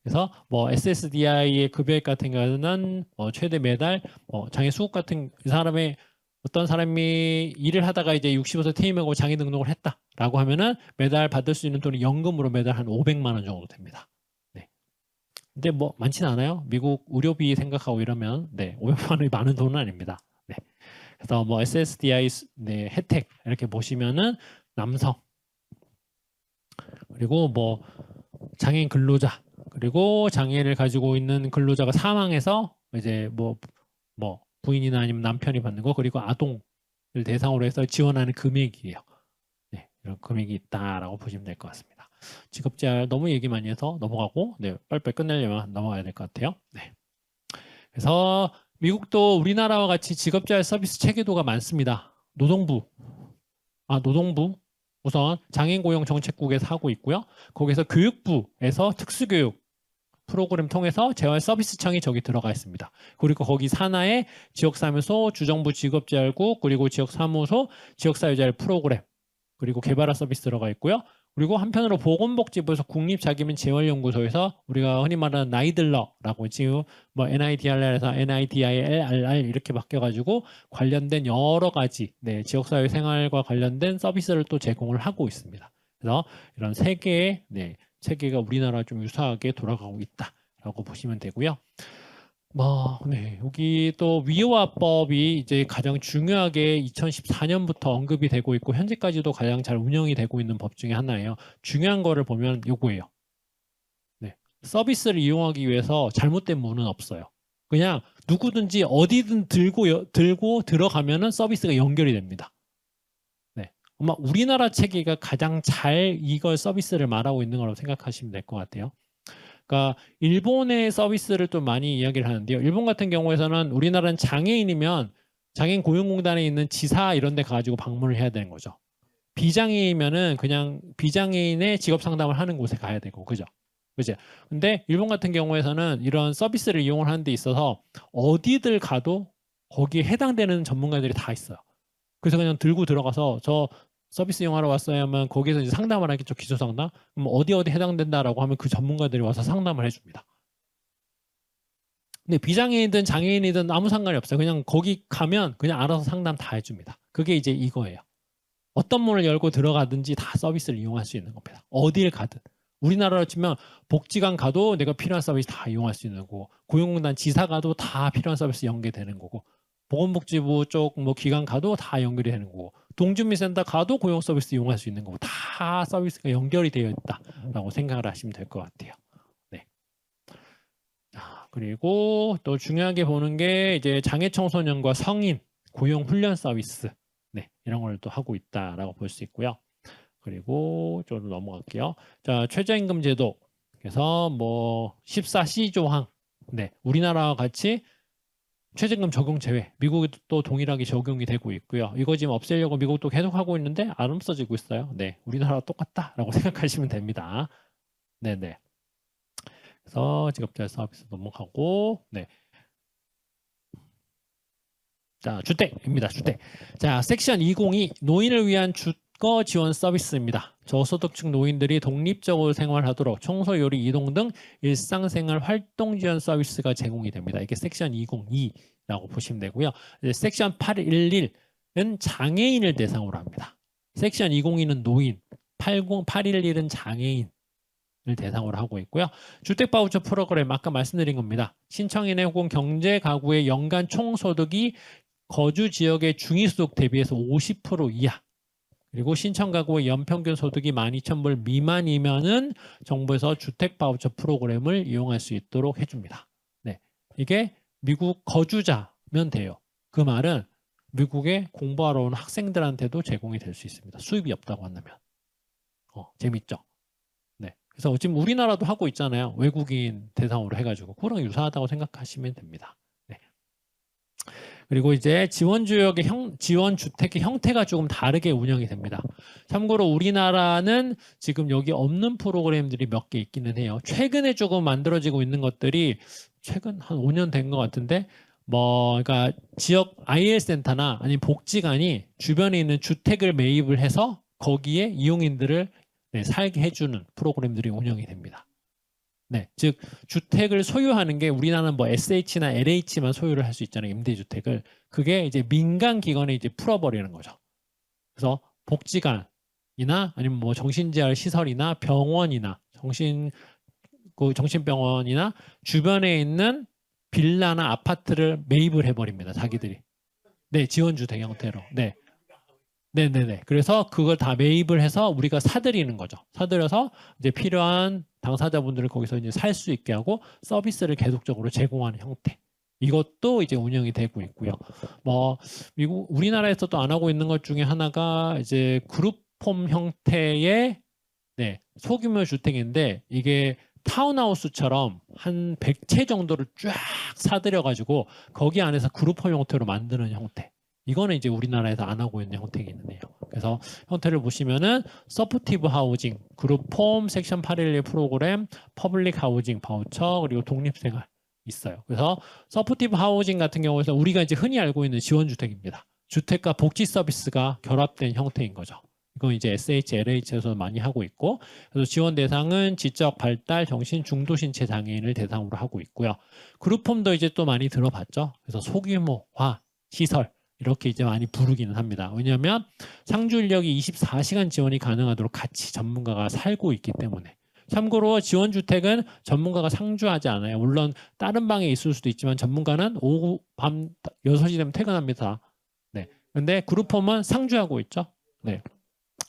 그래서 뭐 SSDI의 급여액 같은 경우는 최대 매달 장애 수급 같은 이 사람의 어떤 사람이 일을 하다가 이제 60에서 퇴임하고 장애 등록을 했다라고 하면은 매달 받을 수 있는 돈이 연금으로 매달 한 500만 원 정도 됩니다. 네. 근데 뭐 많지는 않아요. 미국 의료비 생각하고 이러면 네, 500만 원이 많은 돈은 아닙니다. 네. 그래서 뭐 SSDI 네, 혜택 이렇게 보시면은 남성 그리고 뭐 장애인 근로자 그리고 장애를 가지고 있는 근로자가 사망해서 이제 뭐 부인이나 아니면 남편이 받는 거 그리고 아동을 대상으로 해서 지원하는 금액이에요. 네, 이런 금액이 있다라고 보시면 될 것 같습니다. 직업재활 너무 얘기 많이 해서 넘어가고 네, 빨리빨리 끝내려면 넘어가야 될 것 같아요. 네. 그래서 미국도 우리나라와 같이 직업재활 서비스 체계도가 많습니다. 노동부 우선 장애인 고용 정책국에서 하고 있고요. 거기서 교육부에서 특수교육 프로그램 통해서 재활 서비스청이 저기 들어가 있습니다. 그리고 거기 산하에 지역사무소, 주정부 직업재활국, 그리고 지역사무소, 지역사회재활 프로그램, 그리고 개발화 서비스 들어가 있고요. 그리고 한편으로 보건복지부에서 국립자기민재활연구소에서 우리가 흔히 말하는 나이들러라고 지금 뭐 NIDRR에서 NIDILR 이렇게 바뀌어가지고 관련된 여러 가지 네, 지역사회 생활과 관련된 서비스를 또 제공을 하고 있습니다. 그래서 이런 세 개의 네, 체계가 우리나라 좀 유사하게 돌아가고 있다라고 보시면 되고요. 네, 여기 또 위조화법이 이제 가장 중요하게 2014년부터 언급이 되고 있고 현재까지도 가장 잘 운영이 되고 있는 법 중에 하나예요. 중요한 거를 보면 요거예요. 네, 서비스를 이용하기 위해서 잘못된 문은 없어요. 그냥 누구든지 어디든 들고 들어가면은 서비스가 연결이 됩니다. 네, 아마 우리나라 체계가 가장 잘 이걸 서비스를 말하고 있는 거라고 생각하시면 될 것 같아요. 그러니까 일본의 서비스를 좀 많이 이야기를 하는데요. 일본 같은 경우에서는 우리나라는 장애인이면 장애인 고용공단에 있는 지사 이런 데 가가지고 방문을 해야 되는 거죠. 비장애인이면은 그냥 비장애인의 직업 상담을 하는 곳에 가야 되고, 그죠? 그죠? 근데 일본 같은 경우에서는 이런 서비스를 이용을 하는 데 있어서 어디들 가도 거기에 해당되는 전문가들이 다 있어요. 그래서 그냥 들고 들어가서 저 서비스 이용하러 왔어요 하면 거기서 이제 상담을 하겠죠. 기초 상담. 그럼 어디 해당된다라고 하면 그 전문가들이 와서 상담을 해줍니다. 근데 비장애인이든 장애인이든 아무 상관이 없어요. 그냥 거기 가면 그냥 알아서 상담 다 해줍니다. 그게 이제 이거예요. 어떤 문을 열고 들어가든지 다 서비스를 이용할 수 있는 겁니다. 어딜 가든. 우리나라로 치면 복지관 가도 내가 필요한 서비스 다 이용할 수 있는 거고 고용공단 지사 가도 다 필요한 서비스 연계되는 거고 보건복지부 쪽 뭐 기관 가도 다 연결이 되는 거고 동주민센터 가도 고용 서비스 이용할 수 있는 거고 다 서비스가 연결이 되어 있다라고 생각을 하시면 될 것 같아요. 네. 그리고 또 중요하게 보는 게 이제 장애 청소년과 성인 고용 훈련 서비스 네, 이런 걸 또 하고 있다라고 볼 수 있고요. 그리고 좀 넘어갈게요. 자, 최저임금 제도. 그래서 뭐 14C 조항. 네, 우리나라와 같이 최저임금 적용 제외. 미국도 동일하게 적용이 되고 있고요. 이거 지금 없애려고 미국도 계속 하고 있는데 안 없어지고 있어요. 네, 우리나라와 똑같다라고 생각하시면 됩니다. 네네. 그래서 직업재활 서비스 넘어가고, 네. 자, 주택입니다. 주택. 자, 섹션 202 노인을 위한 주거 지원 서비스입니다. 저소득층 노인들이 독립적으로 생활하도록 청소, 요리, 이동 등 일상생활 활동 지원 서비스가 제공이 됩니다. 이게 섹션 202라고 보시면 되고요. 이제 섹션 811은 장애인을 대상으로 합니다. 섹션 202는 노인, 811은 장애인. 을 대상으로 하고 있고요. 주택바우처 프로그램 아까 말씀드린 겁니다. 신청인의 혹은 경제 가구의 연간 총소득이 거주 지역의 중위소득 대비해서 50% 이하 그리고 신청 가구의 연평균 소득이 12,000불 미만이면은 정부에서 주택바우처 프로그램을 이용할 수 있도록 해줍니다. 네, 이게 미국 거주자면 돼요. 그 말은 미국에 공부하러 온 학생들한테도 제공이 될 수 있습니다. 수입이 없다고 한다면. 재밌죠? 그래서 지금 우리나라도 하고 있잖아요. 외국인 대상으로 해가지고 그거랑 유사하다고 생각하시면 됩니다. 네. 그리고 이제 지원주택의 형태가 조금 다르게 운영이 됩니다. 참고로 우리나라는 지금 여기 없는 프로그램들이 몇 개 있기는 해요. 최근에 조금 만들어지고 있는 것들이 최근 한 5년 된 것 같은데 그러니까 지역 IL 센터나 아니면 복지관이 주변에 있는 주택을 매입을 해서 거기에 이용인들을 살게 해주는 프로그램들이 운영이 됩니다. 네, 즉 주택을 소유하는 게 우리나라는 뭐 SH나 LH만 소유를 할 수 있잖아요. 임대주택을. 그게 이제 민간 기관에 이제 풀어버리는 거죠. 그래서 복지관이나 아니면 뭐 정신재활 시설이나 병원이나 정신병원이나 주변에 있는 빌라나 아파트를 매입을 해버립니다. 자기들이. 네, 지원주택 형태로. 네. 네네네. 그래서 그걸 다 매입을 해서 우리가 사들이는 거죠. 사들여서 이제 필요한 당사자분들을 거기서 이제 살 수 있게 하고 서비스를 계속적으로 제공하는 형태. 이것도 이제 운영이 되고 있고요. 우리나라에서도 안 하고 있는 것 중에 하나가 이제 그룹홈 형태의 소규모 주택인데 이게 타운하우스처럼 한 100채 정도를 쫙 사들여가지고 거기 안에서 그룹홈 형태로 만드는 형태. 이거는 이제 우리나라에서 안 하고 있는 형태이긴 해요. 그래서 형태를 보시면은 서포티브 하우징, 그룹홈, 섹션 811 프로그램, 퍼블릭 하우징 바우처, 그리고 독립생활 있어요. 그래서 서포티브 하우징 같은 경우에는 우리가 이제 흔히 알고 있는 지원주택입니다. 주택과 복지 서비스가 결합된 형태인 거죠. 이건 이제 SH, LH에서 많이 하고 있고, 그래서 지원 대상은 지적 발달, 정신, 중도신체 장애인을 대상으로 하고 있고요. 그룹홈도 이제 또 많이 들어봤죠. 그래서 소규모화 시설 이렇게 이제 많이 부르기는 합니다. 왜냐하면 상주 인력이 24시간 지원이 가능하도록 같이 전문가가 살고 있기 때문에. 참고로 지원주택은 전문가가 상주하지 않아요. 물론 다른 방에 있을 수도 있지만 전문가는 오후 밤 6시 되면 퇴근합니다. 네. 근데 그룹홈은 상주하고 있죠. 네.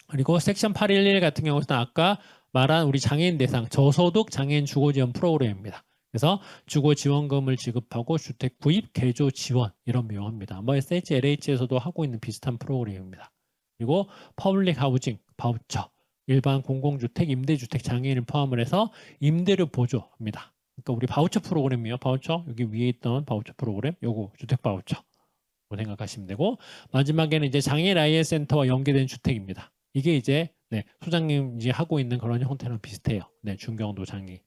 그리고 섹션 811 같은 경우는 아까 말한 우리 장애인 대상 저소득 장애인 주거 지원 프로그램입니다. 그래서 주거 지원금을 지급하고 주택 구입, 개조 지원 이런 미용합니다. SH, LH에서도 하고 있는 비슷한 프로그램입니다. 그리고 퍼블릭 하우징, 바우처, 일반 공공주택, 임대주택 장애인을 포함을 해서 임대료 보조합니다. 그러니까 우리 바우처 프로그램이요. 바우처 여기 위에 있던 바우처 프로그램, 요거 주택 바우처 생각하시면 되고 마지막에는 이제 장애인 IL 센터와 연계된 주택입니다. 이게 이제 소장님 이제 하고 있는 그런 형태랑 비슷해요. 중경도 장애인.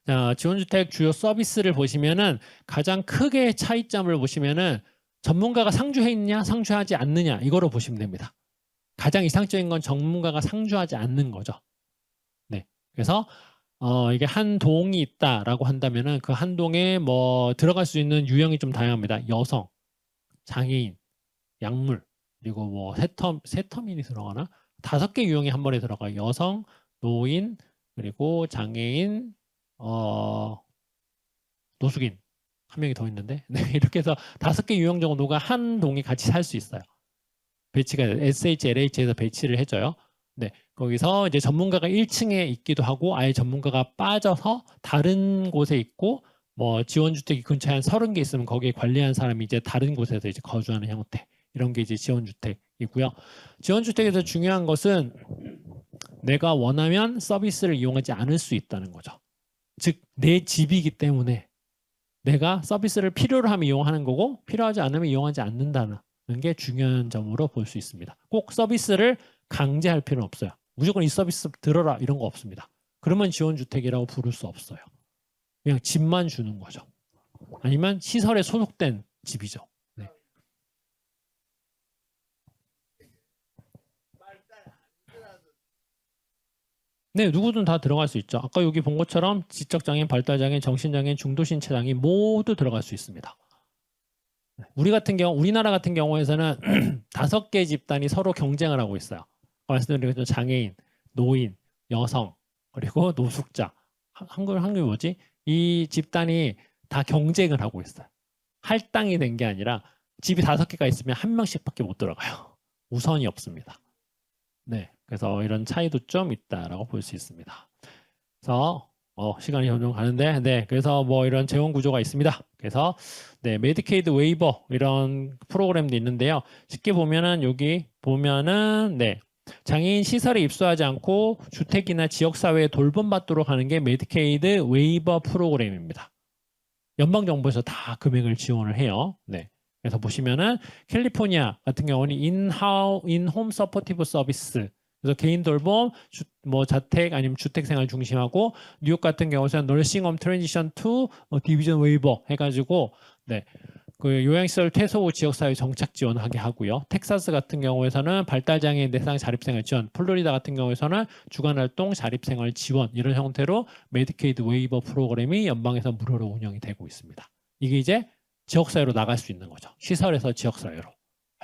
자, 지원주택 주요 서비스를 보시면은 가장 크게 차이점을 보시면은 전문가가 상주해 있냐, 상주하지 않느냐 이거로 보시면 됩니다. 가장 이상적인 건 전문가가 상주하지 않는 거죠. 네, 그래서 이게 한 동이 있다라고 한다면은 그 한 동에 들어갈 수 있는 유형이 좀 다양합니다. 여성, 장애인, 약물 그리고 세터민이 들어가나? 5개 유형이 한 번에 들어가요. 여성, 노인 그리고 장애인. 노숙인 한 명이 더 있는데 이렇게 해서 5개 유형 정도가 한 동에 같이 살 수 있어요. 배치가 SH, LH에서 배치를 해줘요. 거기서 이제 전문가가 1층에 있기도 하고 아예 전문가가 빠져서 다른 곳에 있고 지원주택이 근처에 한 30개 있으면 거기에 관리하는 사람이 이제 다른 곳에서 이제 거주하는 형태 이런 게 이제 지원주택이고요. 지원주택에서 중요한 것은 내가 원하면 서비스를 이용하지 않을 수 있다는 거죠. 즉 내 집이기 때문에 내가 서비스를 필요로 하면 이용하는 거고 필요하지 않으면 이용하지 않는다는 게 중요한 점으로 볼 수 있습니다. 꼭 서비스를 강제할 필요는 없어요. 무조건 이 서비스 들어라 이런 거 없습니다. 그러면 지원주택이라고 부를 수 없어요. 그냥 집만 주는 거죠. 아니면 시설에 소속된 집이죠. 네. 네, 누구든 다 들어갈 수 있죠. 아까 여기 본 것처럼 지적장애인, 발달장애인, 정신장애인, 중도신체장애인 모두 들어갈 수 있습니다. 우리나라 같은 경우에서는 5개 집단이 서로 경쟁을 하고 있어요. 말씀드린 장애인, 노인, 여성, 그리고 노숙자. 한글 뭐지? 이 집단이 다 경쟁을 하고 있어요. 할당이 된 게 아니라 집이 5개가 있으면 1명씩밖에 못 들어가요. 우선이 없습니다. 네, 그래서 이런 차이도 좀 있다라고 볼 수 있습니다. 그래서 시간이 점점 가는데, 네, 그래서 뭐 이런 재원 구조가 있습니다. 그래서 네, 메디케이드 웨이버 이런 프로그램도 있는데요. 쉽게 보면은 여기 보면은 네, 장애인 시설에 입소하지 않고 주택이나 지역사회에 돌봄받도록 하는 게 메디케이드 웨이버 프로그램입니다. 연방정부에서 다 금액을 지원을 해요. 네. 그래서 보시면은 캘리포니아 같은 경우는 인홈 서포티브 서비스, 그래서 개인 돌봄, 뭐 자택 아니면 주택 생활 중심하고, 뉴욕 같은 경우는 너싱홈 트랜지션 투 디비전 웨이버 해가지고 네. 그 요양시설 퇴소 후 지역사회 정착 지원하게 하고요. 텍사스 같은 경우에서는 발달장애인 대상 자립생활 지원, 플로리다 같은 경우에서는 주간활동 자립생활 지원 이런 형태로 메디케이드 웨이버 프로그램이 연방에서 무료로 운영이 되고 있습니다. 이게 이제 지역사회로 나갈 수 있는 거죠. 시설에서 지역사회로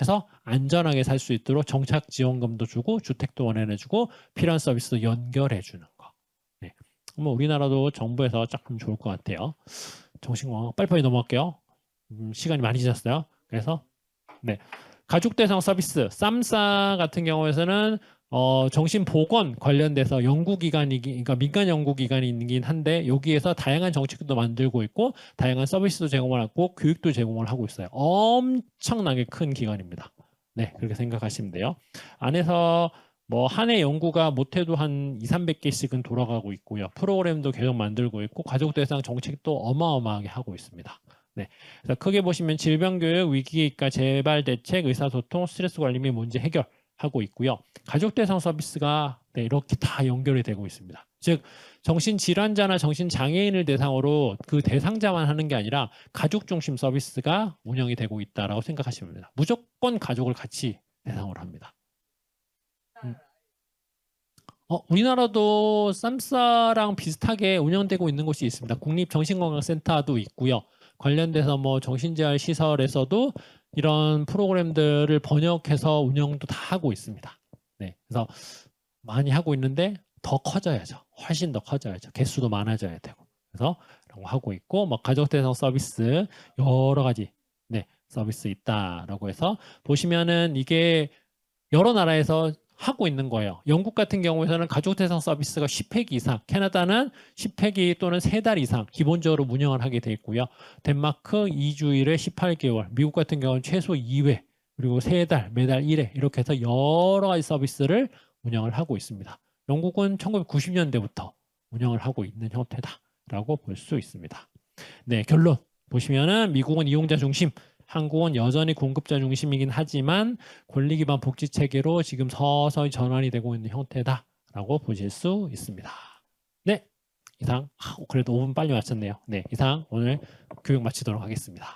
해서 안전하게 살 수 있도록 정착 지원금도 주고 주택도 원해주고 필요한 서비스도 연결해주는 거. 네. 뭐 우리나라도 정부에서 쫙 좋을 것 같아요. 정신건강 빨리빨리 넘어갈게요. 시간이 많이 지났어요. 그래서 네, 가족 대상 서비스 쌈싸 같은 경우에서는 정신보건 관련돼서 그러니까 민간 연구기관이긴 한데 여기에서 다양한 정책도 만들고 있고 다양한 서비스도 제공을 하고 교육도 제공을 하고 있어요. 엄청나게 큰 기관입니다. 네, 그렇게 생각하시면 돼요. 안에서 뭐 한 해 연구가 못해도 한 200~300개씩은 돌아가고 있고요. 프로그램도 계속 만들고 있고 가족 대상 정책도 어마어마하게 하고 있습니다. 네, 그래서 크게 보시면 질병교육, 위기기가, 재발대책, 의사소통, 스트레스 관리 및 문제 해결하고 있고요. 가족 대상 서비스가 네, 이렇게 다 연결이 되고 있습니다. 즉 정신질환자나 정신장애인을 대상으로 그 대상자만 하는 게 아니라 가족 중심 서비스가 운영이 되고 있다라고 생각하시면 됩니다. 무조건 가족을 같이 대상으로 합니다. 우리나라도 쌈싸랑 비슷하게 운영되고 있는 곳이 있습니다. 국립정신건강센터도 있고요. 관련돼서 뭐 정신재활 시설에서도 이런 프로그램들을 번역해서 운영도 다 하고 있습니다. 네, 그래서 많이 하고 있는데 더 커져야죠. 훨씬 더 커져야죠. 개수도 많아져야 되고. 그래서 이런 거 하고 있고, 뭐 가족 대상 서비스 여러 가지 네, 서비스 있다라고 해서 보시면은 이게 여러 나라에서 하고 있는 거예요. 영국 같은 경우에서는 가족 대상 서비스가 10회기 이상, 캐나다는 10회기 또는 3달 이상 기본적으로 운영을 하게 돼 있고요. 덴마크 2주일에 18개월, 미국 같은 경우는 최소 2회, 그리고 3달, 매달 1회 이렇게 해서 여러 가지 서비스를 운영을 하고 있습니다. 영국은 1990년대부터 운영을 하고 있는 형태다라고 볼 수 있습니다. 네, 결론 보시면은 미국은 이용자 중심, 한국은 여전히 공급자 중심이긴 하지만 권리 기반 복지 체계로 지금 서서히 전환이 되고 있는 형태다라고 보실 수 있습니다. 네, 이상 그래도 5분 빨리 마쳤네요. 네, 이상 오늘 교육 마치도록 하겠습니다.